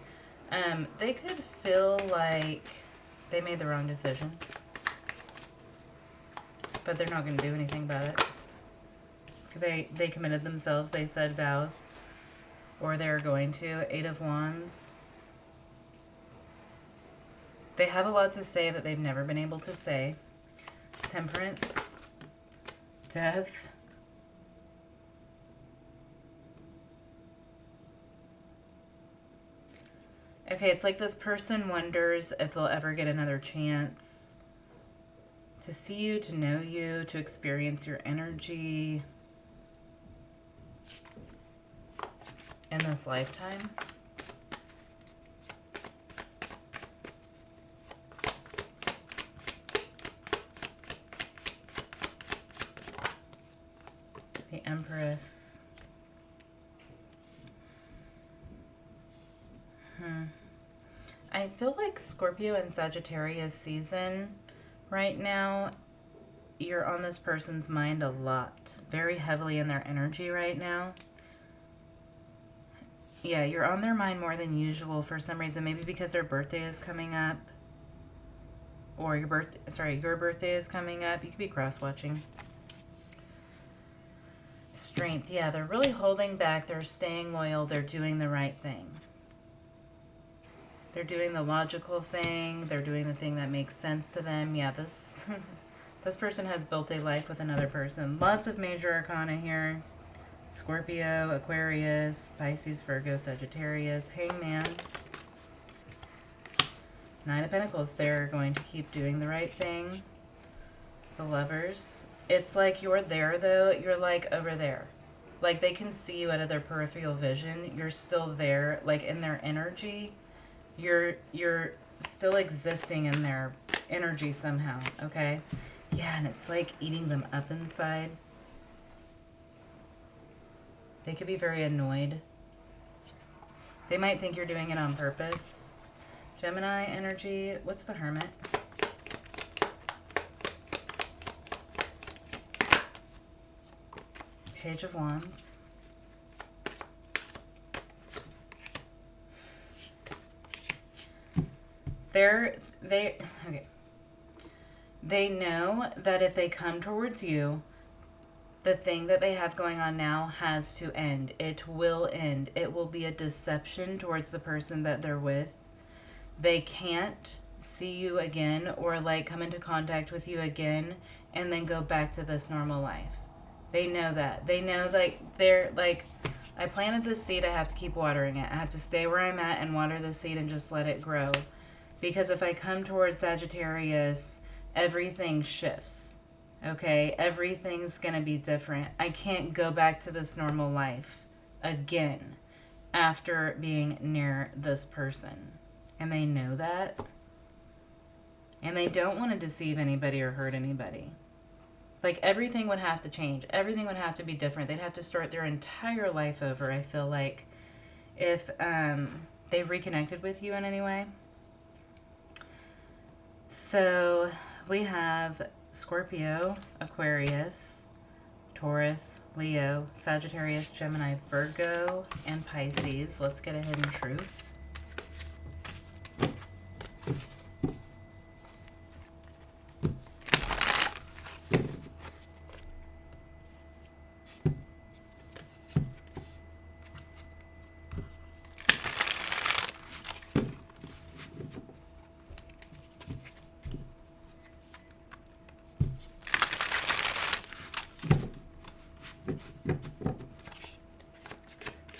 They could feel like they made the wrong decision, but they're not going to do anything about it. They committed themselves. They said vows, or they're going to. Eight of Wands. They have a lot to say that they've never been able to say. Temperance. Death. Okay, it's like this person wonders if they'll ever get another chance to see you, to know you, to experience your energy in this lifetime. The Empress. I feel like Scorpio and Sagittarius season right now, you're on this person's mind a lot. Very heavily in their energy right now. Yeah, you're on their mind more than usual for some reason. Maybe because their birthday is coming up. Or your birthday is coming up. You could be cross-watching. Strength. Yeah, they're really holding back. They're staying loyal. They're doing the right thing. They're doing the logical thing. They're doing the thing that makes sense to them. Yeah, this this person has built a life with another person. Lots of major arcana here. Scorpio, Aquarius, Pisces, Virgo, Sagittarius, Hangman. Nine of Pentacles. They're going to keep doing the right thing. The Lovers. It's like you're there, though. You're like over there. Like they can see you out of their peripheral vision. You're still there, like in their energy. You're still existing in their energy somehow, okay? Yeah, and it's like eating them up inside. They could be very annoyed. They might think you're doing it on purpose. Gemini energy. What's the Hermit? Page of Wands. They know that if they come towards you, The thing that they have going on now has to end. It will end. It will be a deception towards the person that they're with. They can't see you again or like come into contact with you again and then go back to this normal life. They know that. They know like they're like, I planted this seed, I have to keep watering it. I have to stay where I'm at and water the seed and just let it grow. Because if I come towards Sagittarius, everything shifts. Okay? Everything's going to be different. I can't go back to this normal life again after being near this person. And they know that. And they don't want to deceive anybody or hurt anybody. Like, everything would have to change. Everything would have to be different. They'd have to start their entire life over, I feel like, if they reconnected with you in any way. So, we have Scorpio, Aquarius, Taurus, Leo, Sagittarius, Gemini, Virgo, and Pisces. Let's get a hidden truth.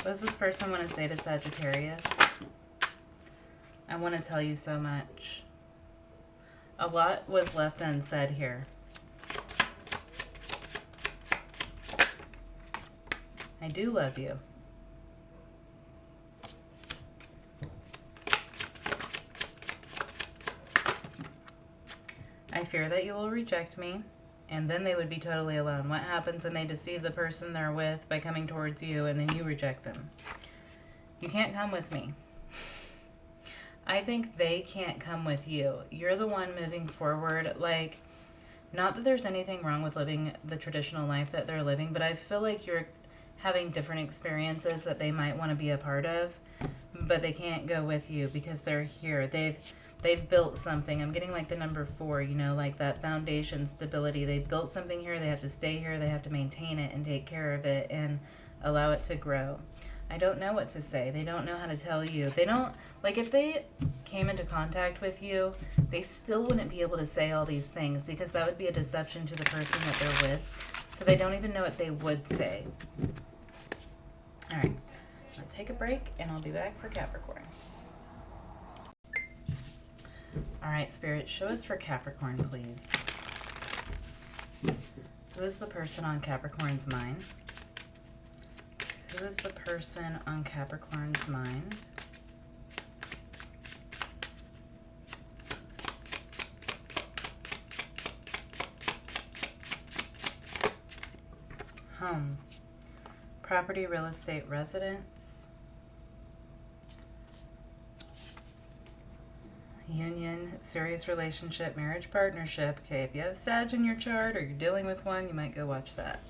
What does this person want to say to Sagittarius? I want to tell you so much. A lot was left unsaid here. I do love you. I fear that you will reject me, and then they would be totally alone. What happens when they deceive the person they're with by coming towards you and then you reject them? You can't come with me. I think they can't come with you. You're the one moving forward. Like, not that there's anything wrong with living the traditional life that they're living, but I feel like you're having different experiences that they might want to be a part of, but they can't go with you because they're here. They've built something. I'm getting like the number 4, you know, like that foundation stability. They've built something here. They have to stay here. They have to maintain it and take care of it and allow it to grow. I don't know what to say. They don't know how to tell you. They don't, like, if they came into contact with you, they still wouldn't be able to say all these things because that would be a deception to the person that they're with. So they don't even know what they would say. All right. I'm going to take a break and I'll be back for Capricorn. All right, Spirit, show us for Capricorn, please. Who is the person on Capricorn's mind? Who is the person on Capricorn's mind? Home, property, real estate, residence, union, serious relationship, marriage, partnership. Okay, if you have Sag in your chart or you're dealing with one, you might go watch that.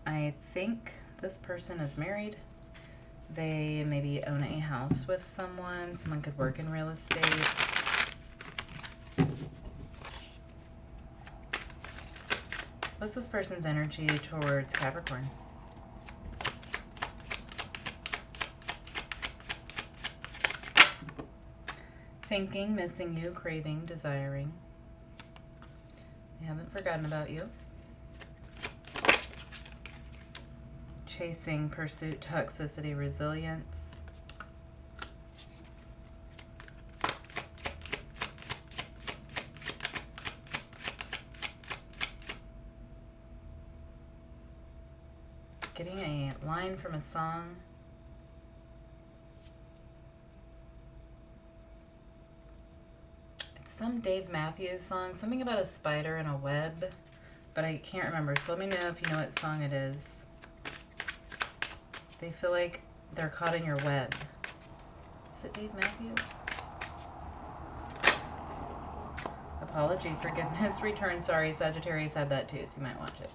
I think this person is married. They maybe own a house with someone. Someone could work in real estate. What's this person's energy towards Capricorn? Thinking, missing you, craving, desiring. They haven't forgotten about you. Chasing, pursuit, toxicity, resilience. Getting a line from a song. It's some Dave Matthews song, something about a spider and a web, but I can't remember. So let me know if you know what song it is. They feel like they're caught in your web. Is it Dave Matthews? Apology, forgiveness, return, sorry. Sagittarius had that too, so you might watch it.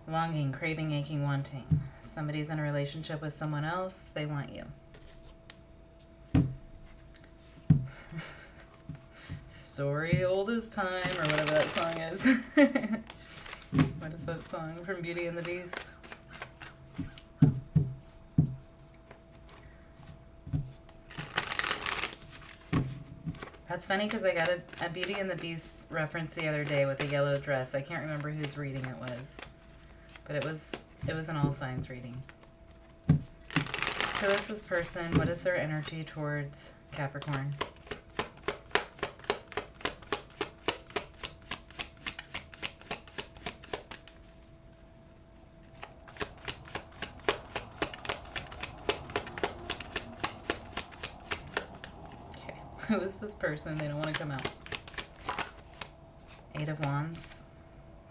Longing, craving, aching, wanting. Somebody's in a relationship with someone else. They want you. story old as time, or whatever that song is. What is that song from Beauty and the Beast? That's funny because I got a Beauty and the Beast reference the other day with a yellow dress. I can't remember whose reading it was, but it was an all signs reading. Who is this person? What is their energy towards Capricorn? Okay, who is this person? They don't want to come out. Eight of Wands,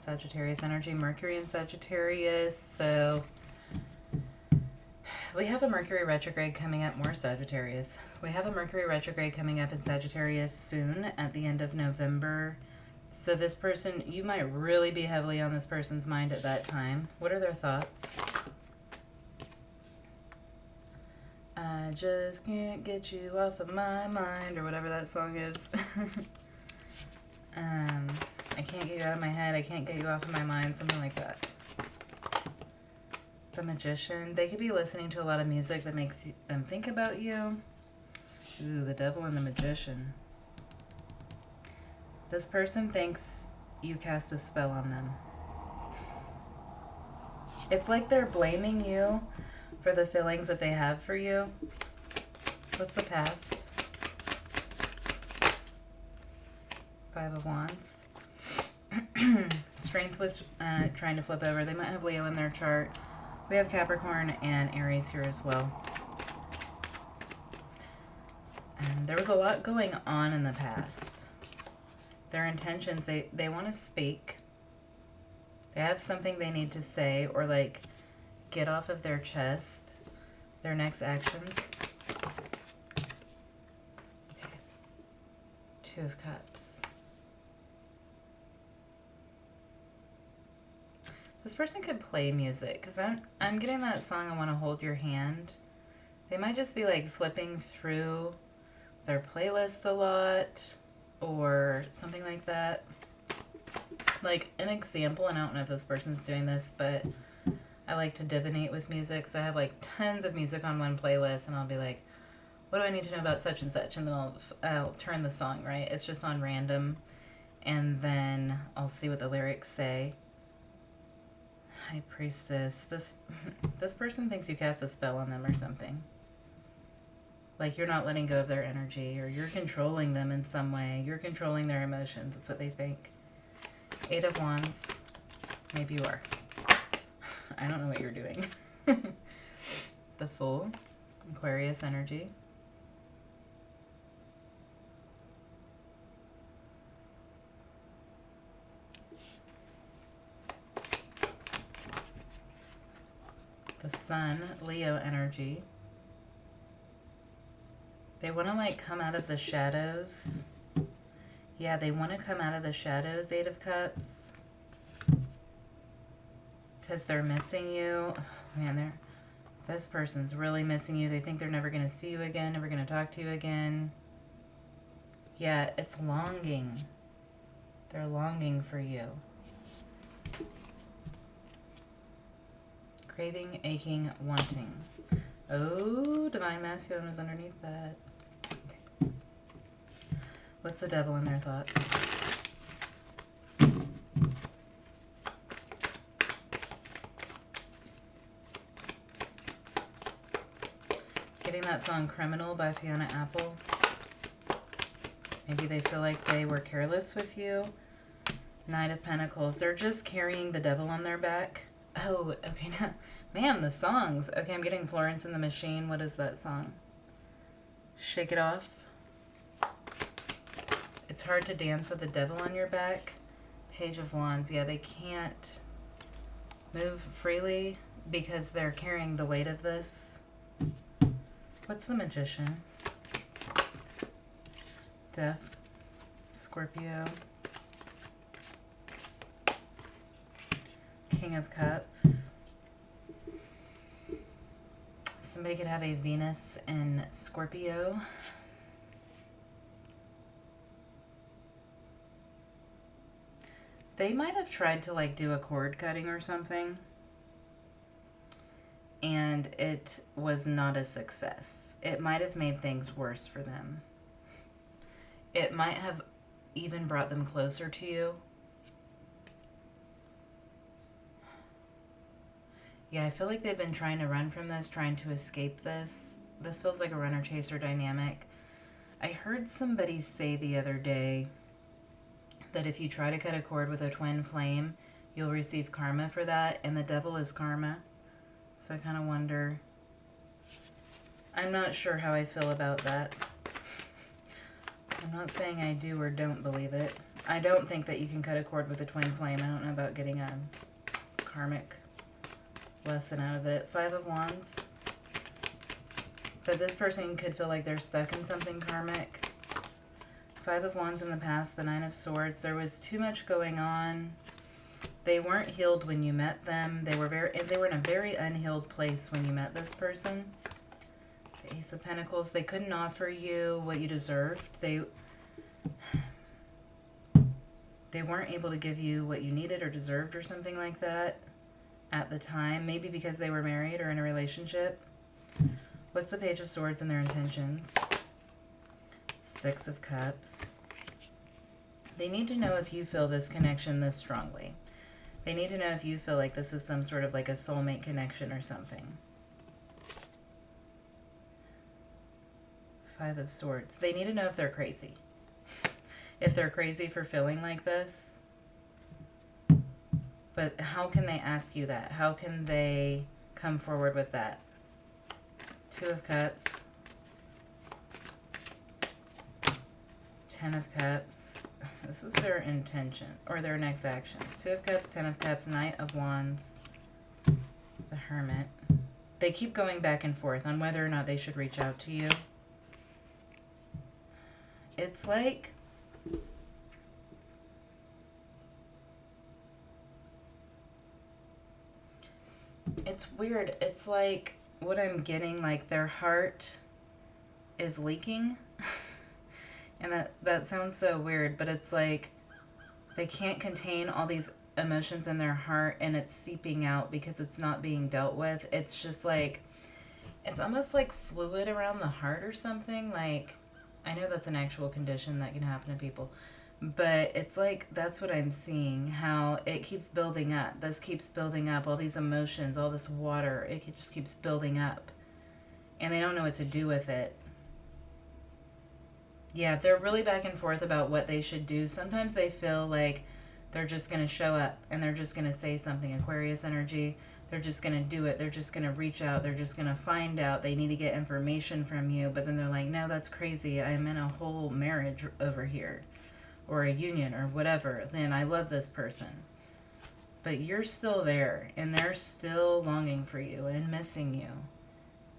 Sagittarius energy, Mercury in Sagittarius. So we have a Mercury retrograde coming up, more Sagittarius. We have a Mercury retrograde coming up in Sagittarius soon at the end of November. So this person, you might really be heavily on this person's mind at that time. What are their thoughts? I just can't get you off of my mind, or whatever that song is. I can't get you out of my head. I can't get you off of my mind. Something like that. The Magician. They could be listening to a lot of music that makes them think about you. Ooh, the Devil and the Magician. This person thinks you cast a spell on them. It's like they're blaming you for the feelings that they have for you. What's the past? Five of Wands. Strength was trying to flip over. They might have Leo in their chart. We have Capricorn and Aries here as well. There was a lot going on in the past. Their intentions, they want to speak. They have something they need to say or like get off of their chest. Their next actions. Okay. Two of Cups. This person could play music because I'm getting that song, I Want to Hold Your Hand. They might just be like flipping through their playlist a lot or something like that. Like an example, and I don't know if this person's doing this, but I like to divinate with music. So I have like tons of music on one playlist and I'll be like, what do I need to know about such and such? And then I'll turn the song, right? It's just on random. And then I'll see what the lyrics say. High Priestess. This person thinks you cast a spell on them or something. Like you're not letting go of their energy, or you're controlling them in some way. You're controlling their emotions. That's what they think. Eight of Wands. Maybe you are. I don't know what you're doing. The Fool. Aquarius energy. The Sun, Leo energy. They want to like come out of the shadows. Yeah, they want to come out of the shadows, Eight of Cups. Because they're missing you. Oh, man, this person's really missing you. They think they're never going to see you again, never going to talk to you again. Yeah, it's longing. They're longing for you. Craving, aching, wanting. Oh, Divine Masculine was underneath that. Okay. What's the Devil in their thoughts? Getting that song Criminal by Fiona Apple. Maybe they feel like they were careless with you. Knight of Pentacles. They're just carrying the devil on their back. Oh, okay. Man, the songs. Okay, I'm getting Florence and the Machine. What is that song? Shake It Off. It's hard to dance with the devil on your back. Page of Wands. Yeah, they can't move freely because they're carrying the weight of this. What's the Magician? Death. Scorpio. King of Cups. Somebody could have a Venus in Scorpio. They might have tried to like do a cord cutting or something, and it was not a success. It might have made things worse for them. It might have even brought them closer to you. Yeah, I feel like they've been trying to run from this, trying to escape this. This feels like a runner-chaser dynamic. I heard somebody say the other day that if you try to cut a cord with a twin flame, you'll receive karma for that, and the devil is karma. So I kind of wonder. I'm not sure how I feel about that. I'm not saying I do or don't believe it. I don't think that you can cut a cord with a twin flame. I don't know about getting a karmic lesson out of it. 5 of Wands. But this person could feel like they're stuck in something karmic. 5 of Wands in the past, the 9 of Swords. There was too much going on. They weren't healed when you met them. They were in a very unhealed place when you met this person. The Ace of Pentacles. They couldn't offer you what you deserved. They weren't able to give you what you needed or deserved or something like that at the time. Maybe because they were married or in a relationship. What's the Page of Swords and their intentions? 6 of Cups. They need to know if you feel this connection this strongly. They need to know if you feel like this is some sort of like a soulmate connection or something. 5 of Swords. They need to know if they're crazy. If they're crazy for feeling like this. But how can they ask you that? How can they come forward with that? 2 of Cups. 10 of Cups. This is their intention or their next actions. 2 of Cups, 10 of Cups, Knight of Wands, the Hermit. They keep going back and forth on whether or not they should reach out to you. It's like it's weird. It's like what I'm getting, like their heart is leaking. And that sounds so weird, but it's like they can't contain all these emotions in their heart, and it's seeping out because it's not being dealt with. It's just like, it's almost like fluid around the heart or something. Like, I know that's an actual condition that can happen to people, but it's like, that's what I'm seeing, how it keeps building up. This keeps building up, all these emotions, all this water, it just keeps building up, and they don't know what to do with it. Yeah, they're really back and forth about what they should do. Sometimes they feel like they're just going to show up and they're just going to say something. Aquarius energy. They're just going to do it. They're just going to reach out. They're just going to find out. They need to get information from you. But then they're like, no, that's crazy. I'm in a whole marriage over here. Or a union or whatever. Then I love this person. But you're still there. And they're still longing for you and missing you.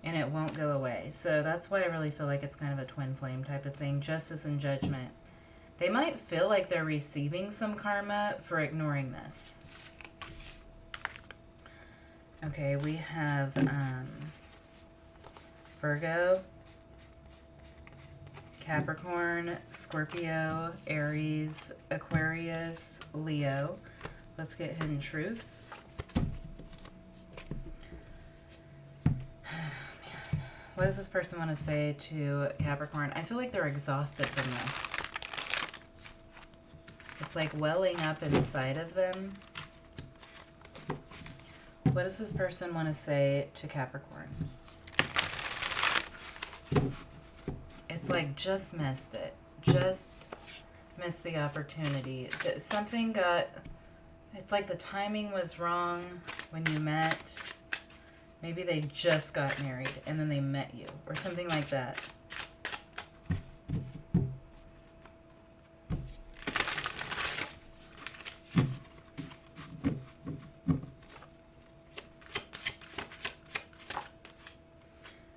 And it won't go away. So that's why I really feel like it's kind of a twin flame type of thing. Justice and judgment. They might feel like they're receiving some karma for ignoring this. Okay, we have Virgo, Capricorn, Scorpio, Aries, Aquarius, Leo. Let's get hidden truths. What does this person want to say to Capricorn? I feel like they're exhausted from this. It's like welling up inside of them. What does this person want to say to Capricorn? It's like, just missed it. Just missed the opportunity. Something got... It's like the timing was wrong when you met. Maybe they just got married and then they met you or something like that.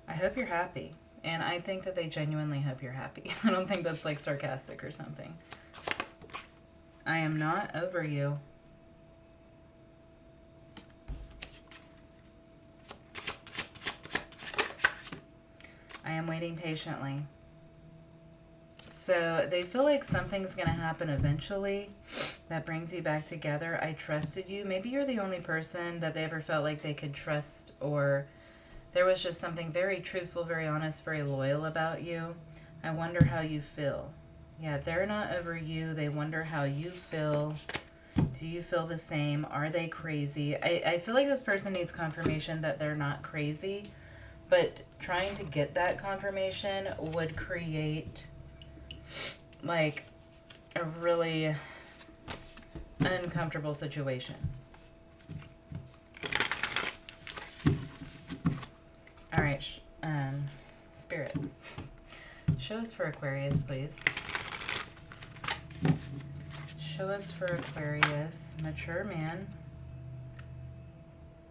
I hope you're happy. And I think that they genuinely hope you're happy. I don't think that's like sarcastic or something. I am not over you. I am waiting patiently. So they feel like something's going to happen eventually. that brings you back together. I trusted you. Maybe you're the only person that they ever felt like they could trust, or there was just something very truthful, very honest, very loyal about you. I wonder how you feel. Yeah, they're not over you. They wonder how you feel. Do you feel the same? Are they crazy? I feel like this person needs confirmation that they're not crazy, but trying to get that confirmation would create like a really uncomfortable situation. All right, Spirit, show us for Aquarius, please. Show us for Aquarius, mature man,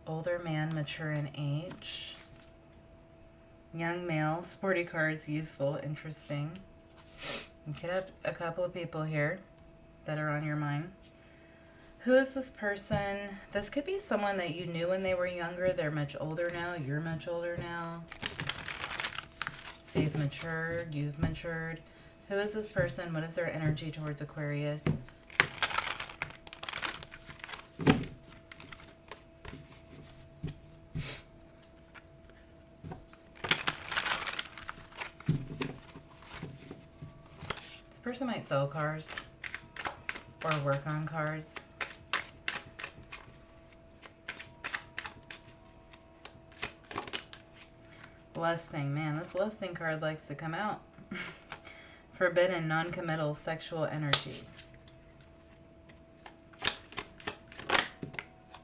older man, mature in age, young male, sporty cars, youthful, interesting. You could have a couple of people here that are on your mind. Who is this person? This could be someone that you knew when they were younger. They're much older now. You're much older now. They've matured. You've matured. Who is this person? What is their energy towards Aquarius? This person might sell cars or work on cars. Lusting. Man, this lusting card likes to come out. Forbidden, non-committal, sexual energy.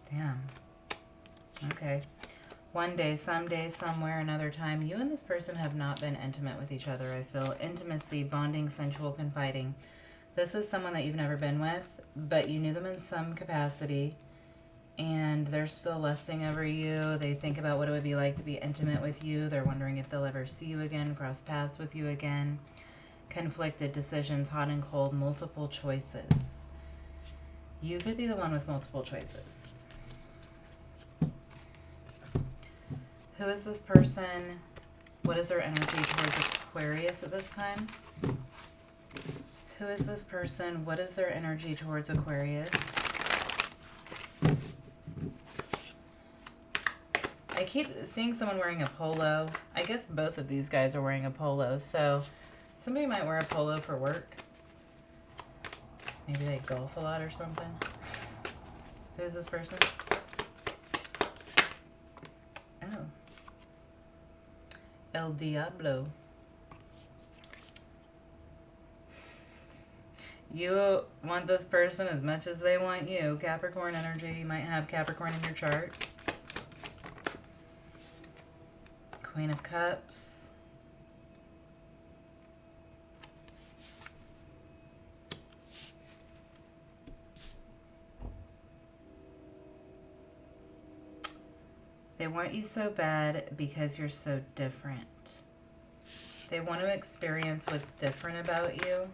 Damn. Okay. One day, someday, somewhere, another time, you and this person have not been intimate with each other, I feel. Intimacy, bonding, sensual, confiding. This is someone that you've never been with, but you knew them in some capacity, and they're still lusting over you. They think about what it would be like to be intimate with you. They're wondering if they'll ever see you again, cross paths with you again. Conflicted decisions, hot and cold, multiple choices. You could be the one with multiple choices. Who is this person? What is their energy towards Aquarius at this time? Who is this person? What is their energy towards Aquarius? I keep seeing someone wearing a polo. I guess both of these guys are wearing a polo, so somebody might wear a polo for work. Maybe they golf a lot or something. Who is this person? Oh. El Diablo. You want this person as much as they want you. Capricorn energy. You might have Capricorn in your chart. Queen of Cups. They want you so bad because you're so different. They want to experience what's different about you.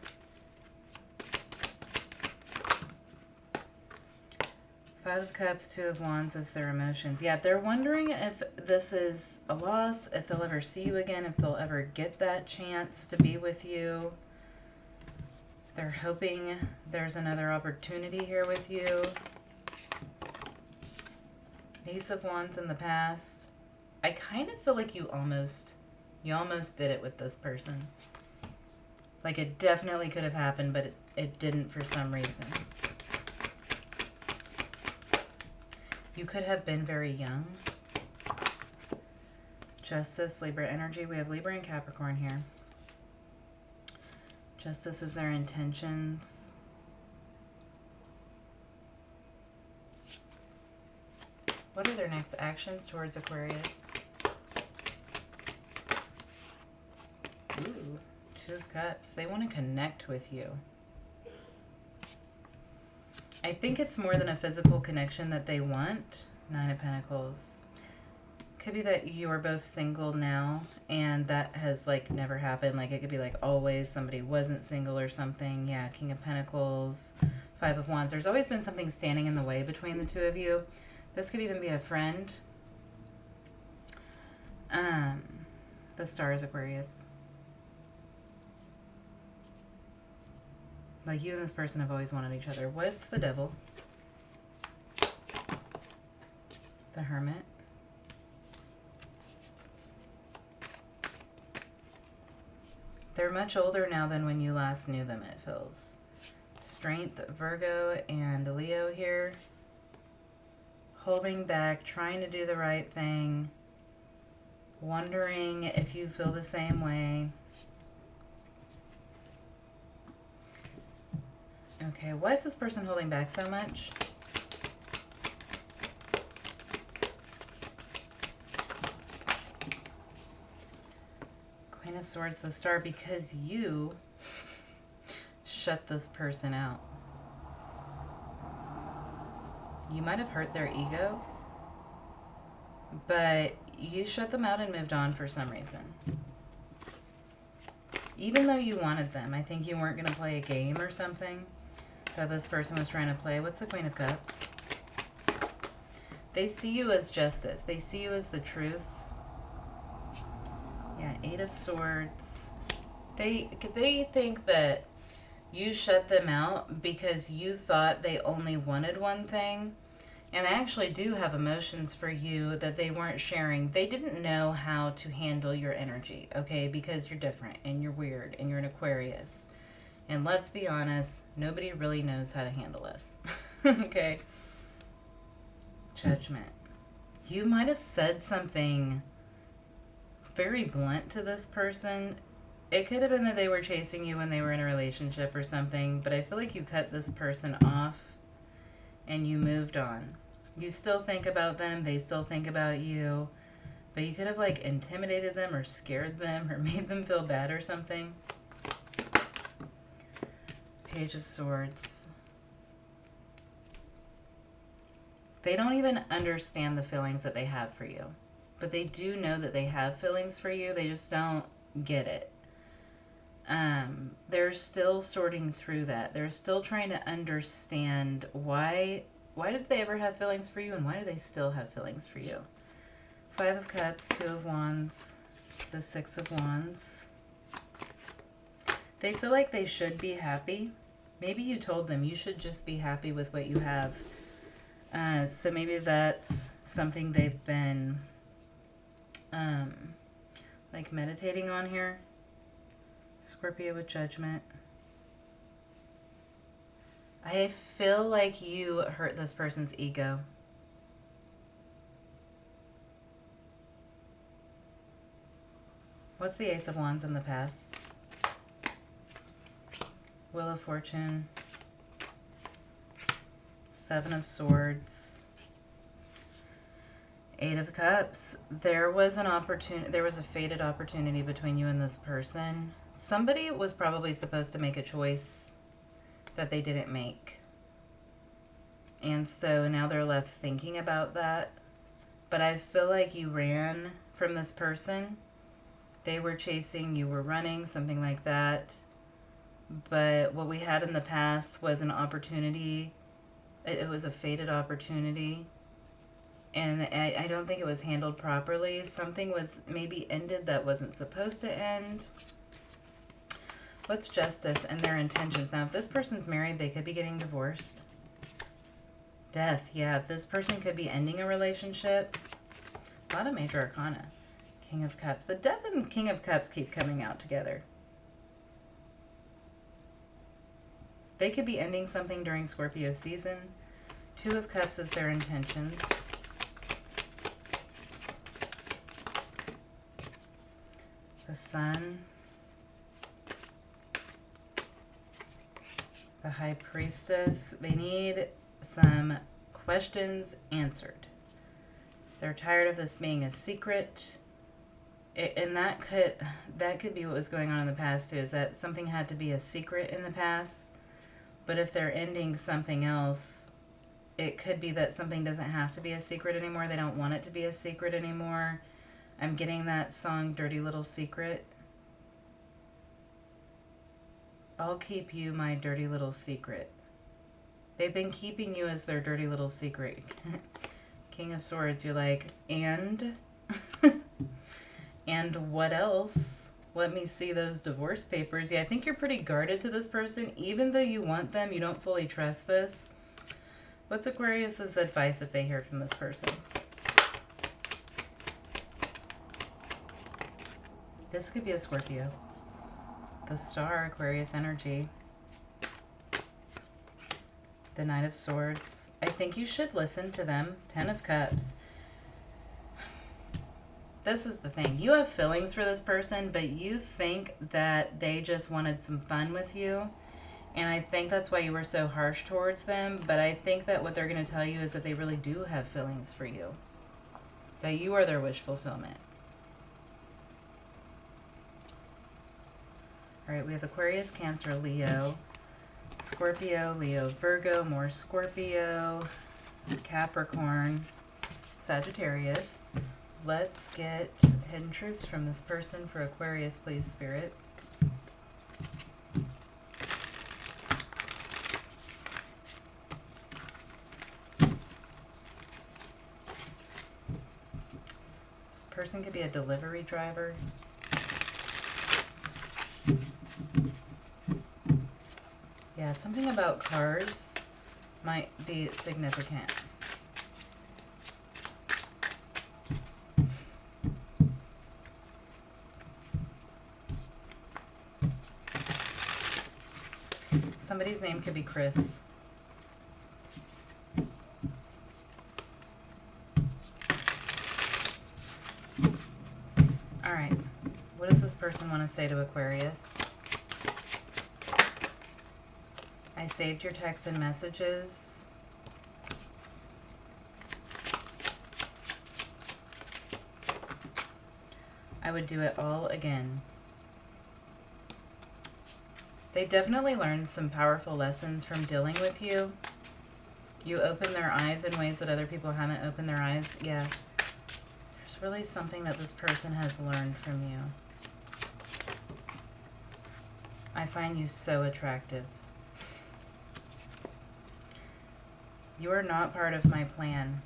Five of Cups, Two of Wands is their emotions. Yeah, they're wondering if this is a loss, if they'll ever see you again, if they'll ever get that chance to be with you. They're hoping there's another opportunity here with you. Ace of Wands in the past. I kind of feel like you almost did it with this person. Like it definitely could have happened, but it didn't for some reason. You could have been very young. Justice, Libra energy. We have Libra and Capricorn here. Justice is their intentions. What are their next actions towards Aquarius? Ooh, Two of Cups. They want to connect with you. I think it's more than a physical connection that they want. Nine of Pentacles. Could be that you are both single now and that has like never happened. Like it could be like always somebody wasn't single or something. Yeah, King of Pentacles, Five of Wands. There's always been something standing in the way between the two of you. This could even be a friend. The Star is Aquarius. Like you and this person have always wanted each other. What's the Devil? The Hermit. They're much older now than when you last knew them, it feels. Strength, Virgo, and Leo here. Holding back, trying to do the right thing. Wondering if you feel the same way. Okay, why is this person holding back so much? Queen of Swords, the Star, because you shut this person out. You might have hurt their ego, but you shut them out and moved on for some reason. Even though you wanted them, I think you weren't going to play a game or something that this person was trying to play. What's the Queen of Cups? They see you as justice. They see you as the truth. Yeah, Eight of Swords. They think that you shut them out because you thought they only wanted one thing. And they actually do have emotions for you that they weren't sharing. They didn't know how to handle your energy, okay? Because you're different and you're weird and you're an Aquarius. And let's be honest, nobody really knows how to handle us, okay? Judgment. You might have said something very blunt to this person. It could have been that they were chasing you when they were in a relationship or something, but I feel like you cut this person off and you moved on. You still think about them, they still think about you, but you could have like intimidated them or scared them or made them feel bad or something. Page of Swords. They don't even understand the feelings that they have for you, but they do know that they have feelings for you. They just don't get it. They're still sorting through that. They're still trying to understand why did they ever have feelings for you and why do they still have feelings for you? Five of Cups, Two of Wands, the Six of Wands. They feel like they should be happy. Maybe you told them you should just be happy with what you have. So maybe that's something they've been like meditating on here. Scorpio with Judgment. I feel like you hurt this person's ego. What's the Ace of Wands in the past? Wheel of Fortune. Seven of Swords. Eight of Cups. There was an opportunity. There was a fated opportunity between you and this person. Somebody was probably supposed to make a choice that they didn't make. And so now they're left thinking about that. But I feel like you ran from this person. They were chasing, you were running, something like that. But what we had in the past was an opportunity. It was a fated opportunity. And I don't think it was handled properly. Something was maybe ended that wasn't supposed to end. What's justice and their intentions? Now, if this person's married, they could be getting divorced. Death, yeah. This person could be ending a relationship. A lot of major arcana. King of Cups. The Death and King of Cups keep coming out together. They could be ending something during Scorpio season. Two of Cups is their intentions. The Sun. The High Priestess. They need some questions answered. They're tired of this being a secret. And that could be what was going on in the past too, is that something had to be a secret in the past. But if they're ending something else, it could be that something doesn't have to be a secret anymore. They don't want it to be a secret anymore. I'm getting that song, Dirty Little Secret. I'll keep you my dirty little secret. They've been keeping you as their dirty little secret. King of Swords, you're like, and? And what else? Let me see those divorce papers. Yeah, I think you're pretty guarded to this person. Even though you want them, you don't fully trust this. What's Aquarius's advice if they hear from this person? This could be a Scorpio. The Star, Aquarius energy. The Knight of Swords. I think you should listen to them. 10 of Cups. This is the thing. You have feelings for this person, but you think that they just wanted some fun with you. And I think that's why you were so harsh towards them. But I think that what they're going to tell you is that they really do have feelings for you. That you are their wish fulfillment. All right, we have Aquarius, Cancer, Leo, Scorpio, Leo, Virgo, more Scorpio, Capricorn, Sagittarius. Let's get hidden truths from this person for Aquarius, please, Spirit. This person could be a delivery driver. Yeah, something about cars might be significant. Somebody's name could be Chris. All right. What does this person want to say to Aquarius? I saved your texts and messages. I would do it all again. They definitely learned some powerful lessons from dealing with you. You open their eyes in ways that other people haven't opened their eyes. Yeah. There's really something that this person has learned from you. I find you so attractive. You are not part of my plan.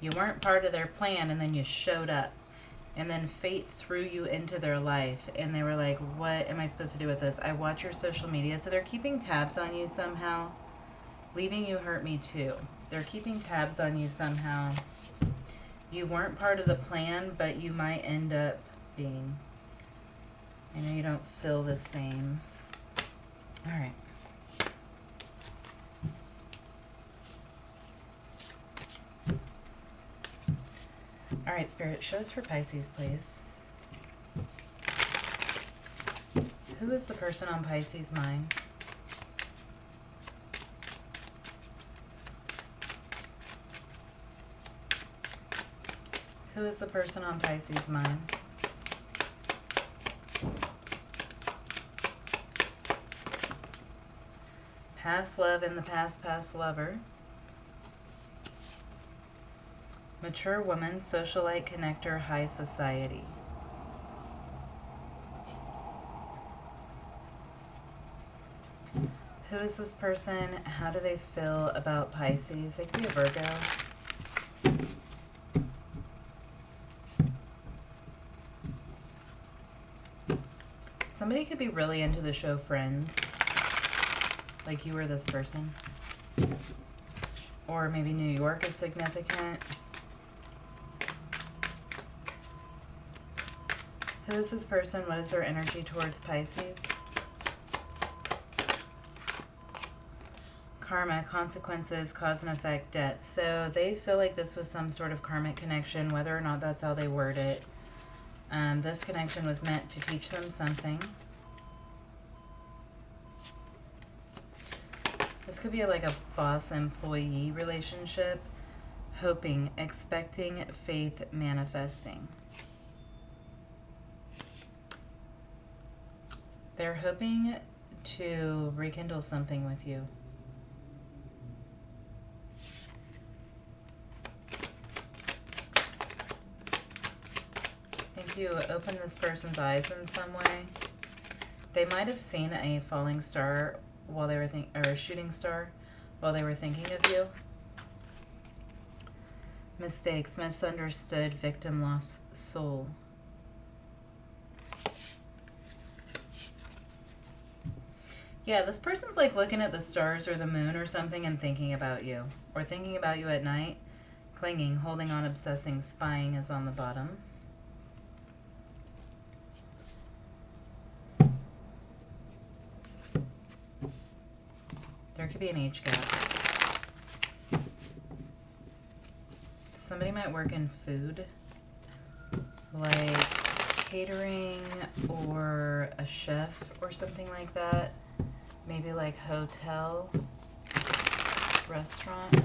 You weren't part of their plan, and then you showed up. And then fate threw you into their life. And they were like, what am I supposed to do with this? I watch your social media. So they're keeping tabs on you somehow. Leaving you hurt me too. They're keeping tabs on you somehow. You weren't part of the plan, but you might end up being. I know you don't feel the same. All right. All right, Spirit, show us for Pisces, please. Who is the person on Pisces' mind? Who is the person on Pisces' mind? Past love and the past lover. Mature woman, socialite, connector, high society. Who is this person? How do they feel about Pisces? They could be a Virgo. Somebody could be really into the show Friends. Like you or this person. Or maybe New York is significant. Who is this person? What is their energy towards Pisces? Karma, consequences, cause and effect, debt. So they feel like this was some sort of karmic connection, whether or not that's how they word it. This connection was meant to teach them something. This could be like a boss-employee relationship. Hoping, expecting, faith, manifesting. They're hoping to rekindle something with you. I think you open this person's eyes in some way. They might have seen a falling star while they were or a shooting star while they were thinking of you. Mistakes, misunderstood, victim, lost soul. Yeah, this person's like looking at the stars or the moon or something and thinking about you. Or thinking about you at night. Clinging, holding on, obsessing, spying is on the bottom. There could be an age gap. Somebody might work in food, like catering or a chef or something like that. Maybe like hotel, restaurant.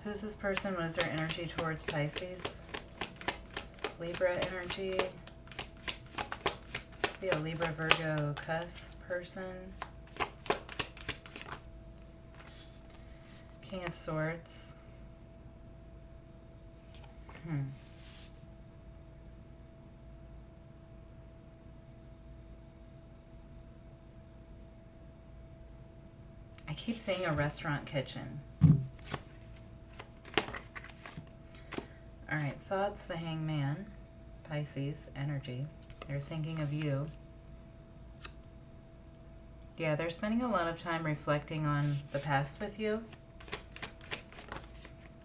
Who's this person? What is their energy towards Pisces? Libra energy. Be a Libra, Virgo, cusp person. King of Swords. I keep saying a restaurant kitchen. Alright, thoughts, the Hangman. Pisces, energy. They're thinking of you. Yeah, they're spending a lot of time reflecting on the past with you.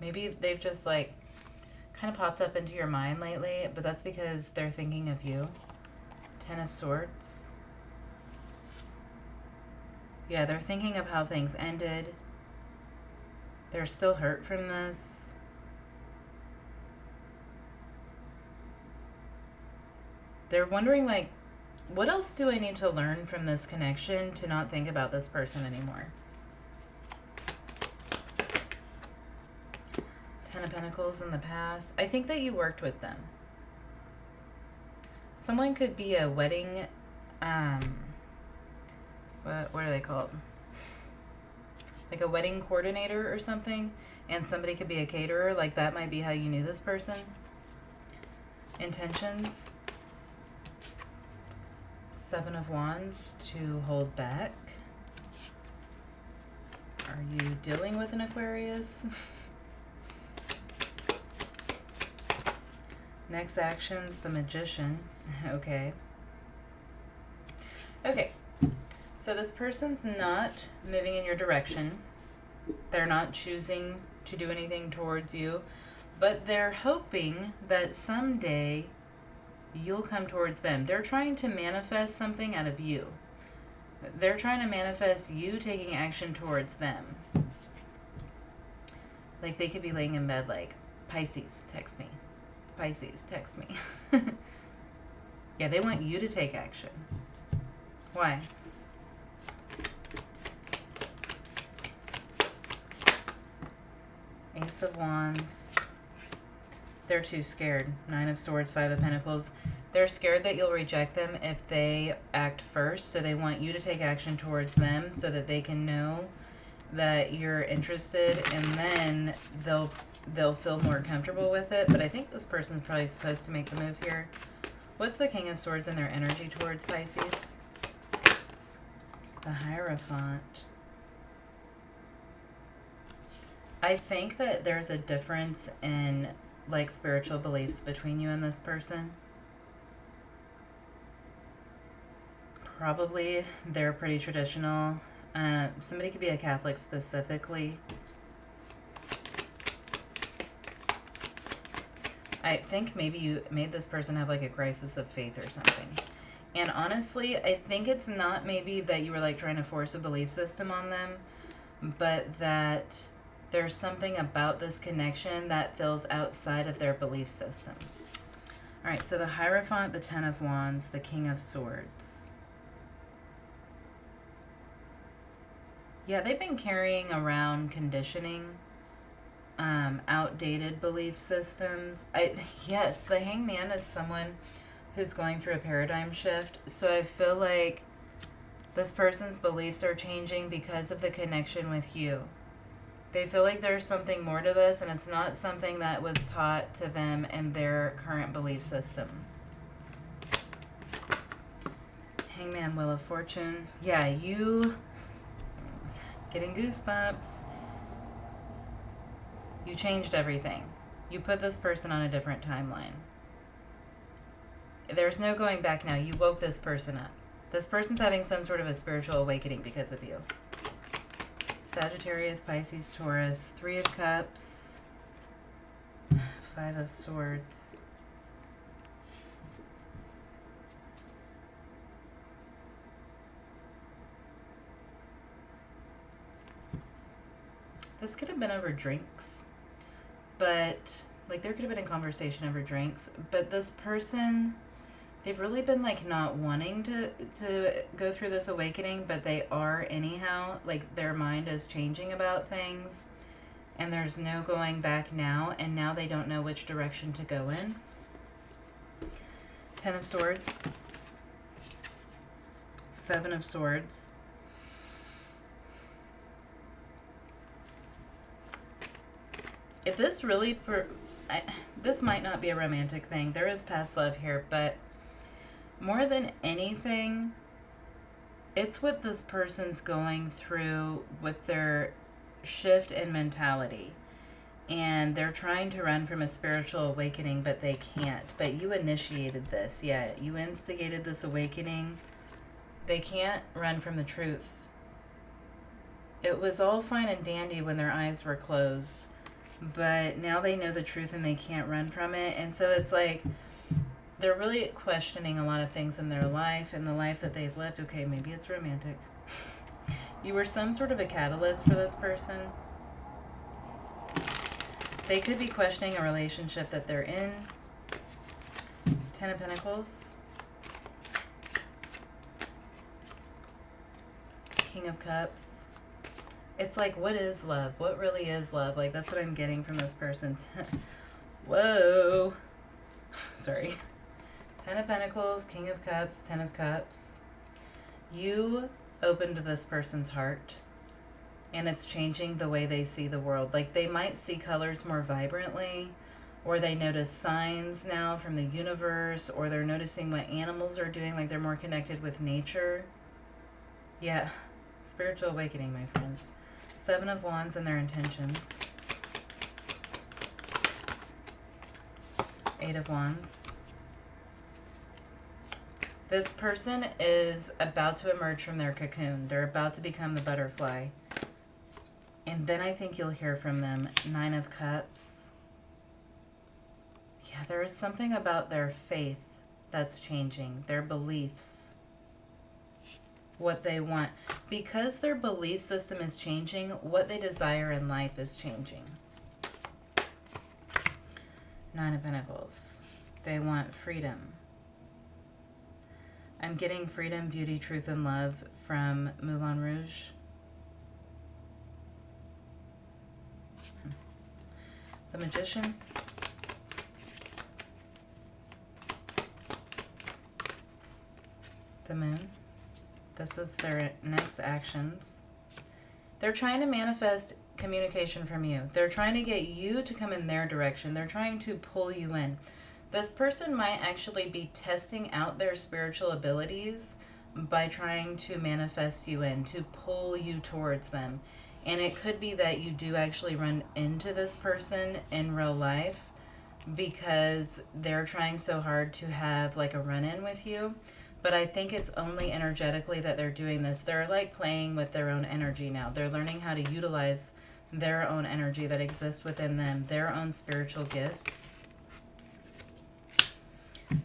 Maybe they've just like kind of popped up into your mind lately, but that's because they're thinking of you. Ten of Swords. Yeah, they're thinking of how things ended. They're still hurt from this. They're wondering, like, what else do I need to learn from this connection to not think about this person anymore? Ten of Pentacles in the past. I think that you worked with them. Someone could be a wedding, what are they called? Like a wedding coordinator or something, and somebody could be a caterer. Like that might be how you knew this person. Intentions. Seven of Wands, to hold back. Are you dealing with an Aquarius? Next actions, the Magician. Okay. Okay. So this person's not moving in your direction. They're not choosing to do anything towards you, but they're hoping that someday you'll come towards them. They're trying to manifest something out of you. They're trying to manifest you taking action towards them. Like they could be laying in bed like, Pisces, text me. Pisces, text me. Yeah, they want you to take action. Why? Ace of Wands. They're too scared. Nine of Swords, Five of Pentacles. They're scared that you'll reject them if they act first, so they want you to take action towards them so that they can know that you're interested, and then they'll feel more comfortable with it. But I think this person's probably supposed to make the move here. What's the King of Swords and their energy towards Pisces? The Hierophant. I think that there's a difference in like spiritual beliefs between you and this person. Probably they're pretty traditional. Somebody could be a Catholic specifically. I think maybe you made this person have like a crisis of faith or something. And honestly, I think it's not maybe that you were like trying to force a belief system on them, but that there's something about this connection that feels outside of their belief system. All right, so the Hierophant, the Ten of Wands, the King of Swords. Yeah, they've been carrying around conditioning, outdated belief systems. Yes, the Hangman is someone who's going through a paradigm shift. So I feel like this person's beliefs are changing because of the connection with you. They feel like there's something more to this, and it's not something that was taught to them in their current belief system. Hangman, Wheel of Fortune. Yeah, you... Getting goosebumps. You changed everything. You put this person on a different timeline. There's no going back now. You woke this person up. This person's having some sort of a spiritual awakening because of you. Sagittarius, Pisces, Taurus, 3 of Cups, 5 of Swords. This could have been over drinks, but like there could have been a conversation over drinks, but this person, they've really been like not wanting to go through this awakening, but they are anyhow. Like their mind is changing about things and there's no going back now, and now they don't know which direction to go in. 10 of Swords, 7 of Swords. If this really this might not be a romantic thing. There is past love here, but more than anything, it's what this person's going through with their shift in mentality. And they're trying to run from a spiritual awakening, but they can't. But you initiated this. Yeah, you instigated this awakening. They can't run from the truth. It was all fine and dandy when their eyes were closed, but now they know the truth and they can't run from it. And so it's like they're really questioning a lot of things in their life and the life that they've lived. Okay, maybe it's romantic. You were some sort of a catalyst for this person. They could be questioning a relationship that they're in. 10 of Pentacles. King of Cups. It's like, what is love? What really is love? Like, that's what I'm getting from this person. Whoa. Sorry. 10 of Pentacles, King of Cups, 10 of Cups. You opened this person's heart, and it's changing the way they see the world. Like, they might see colors more vibrantly, or they notice signs now from the universe, or they're noticing what animals are doing. Like, they're more connected with nature. Yeah. Spiritual awakening, my friends. 7 of Wands and their intentions. 8 of Wands. This person is about to emerge from their cocoon. They're about to become the butterfly. And then I think you'll hear from them. 9 of Cups. Yeah, there is something about their faith that's changing. Their beliefs. What they want. Because their belief system is changing, what they desire in life is changing. 9 of Pentacles. They want freedom. I'm getting freedom, beauty, truth, and love from Moulin Rouge. The Magician. The Moon. This is their next actions. They're trying to manifest communication from you. They're trying to get you to come in their direction. They're trying to pull you in. This person might actually be testing out their spiritual abilities by trying to manifest you in, to pull you towards them. And it could be that you do actually run into this person in real life because they're trying so hard to have like a run-in with you. But I think it's only energetically that they're doing this. They're like playing with their own energy now. They're learning how to utilize their own energy that exists within them, their own spiritual gifts.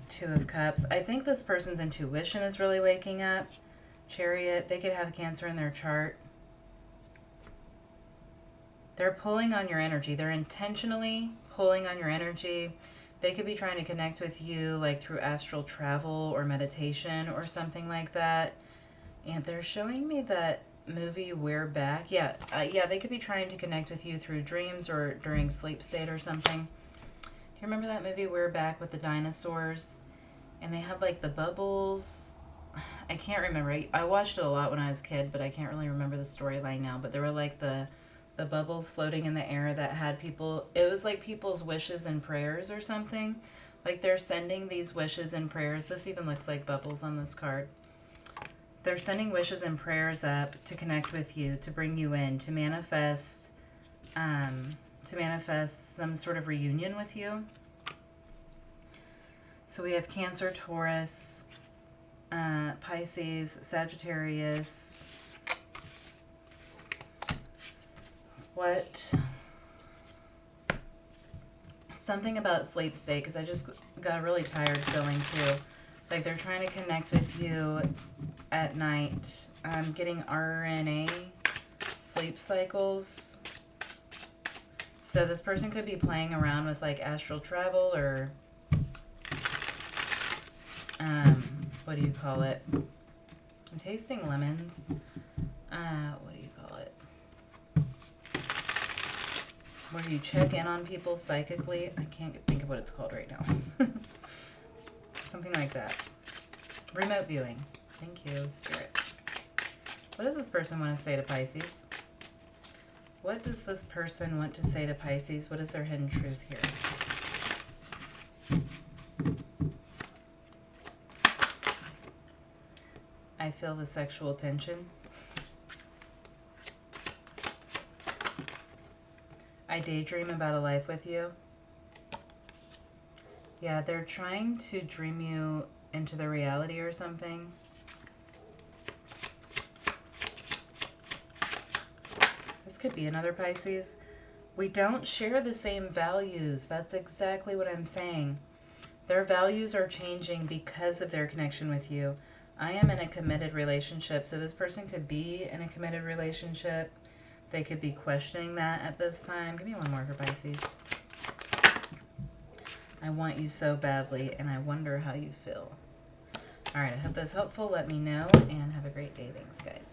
2 of Cups. I think this person's intuition is really waking up. Chariot. They could have Cancer in their chart. They're pulling on your energy. They're intentionally pulling on your energy. They could be trying to connect with you like through astral travel or meditation or something like that. And they're showing me that movie We're Back. Yeah, they could be trying to connect with you through dreams or during sleep state or something. Do you remember that movie We're Back with the dinosaurs? And they had like the bubbles. I can't remember. I watched it a lot when I was a kid, but I can't really remember the storyline now. But there were like the bubbles floating in the air that had people, it was like people's wishes and prayers or something. Like they're sending these wishes and prayers. This even looks like bubbles on this card. They're sending wishes and prayers up to connect with you, to bring you in, to manifest some sort of reunion with you. So we have Cancer, Taurus, Pisces, Sagittarius. What? Something about sleep state, because I just got a really tired feeling too. Like they're trying to connect with you at night. I'm getting RNA, sleep cycles. So this person could be playing around with like astral travel or what do you call it? I'm tasting lemons. What do you call it? Where you check in on people psychically. I can't think of what it's called right now. Something like that. Remote viewing. Thank you, Spirit. What does this person want to say to Pisces? What does this person want to say to Pisces? What is their hidden truth here? I feel the sexual tension. I daydream about a life with you. Yeah, they're trying to dream you into the reality or something. This could be another Pisces. We don't share the same values. That's exactly what I'm saying. Their values are changing because of their connection with you. I am in a committed relationship, so this person could be in a committed relationship. They could be questioning that at this time. Give me one more for Pisces. I want you so badly, and I wonder how you feel. All right, I hope that's helpful. Let me know, and have a great day. Thanks, guys.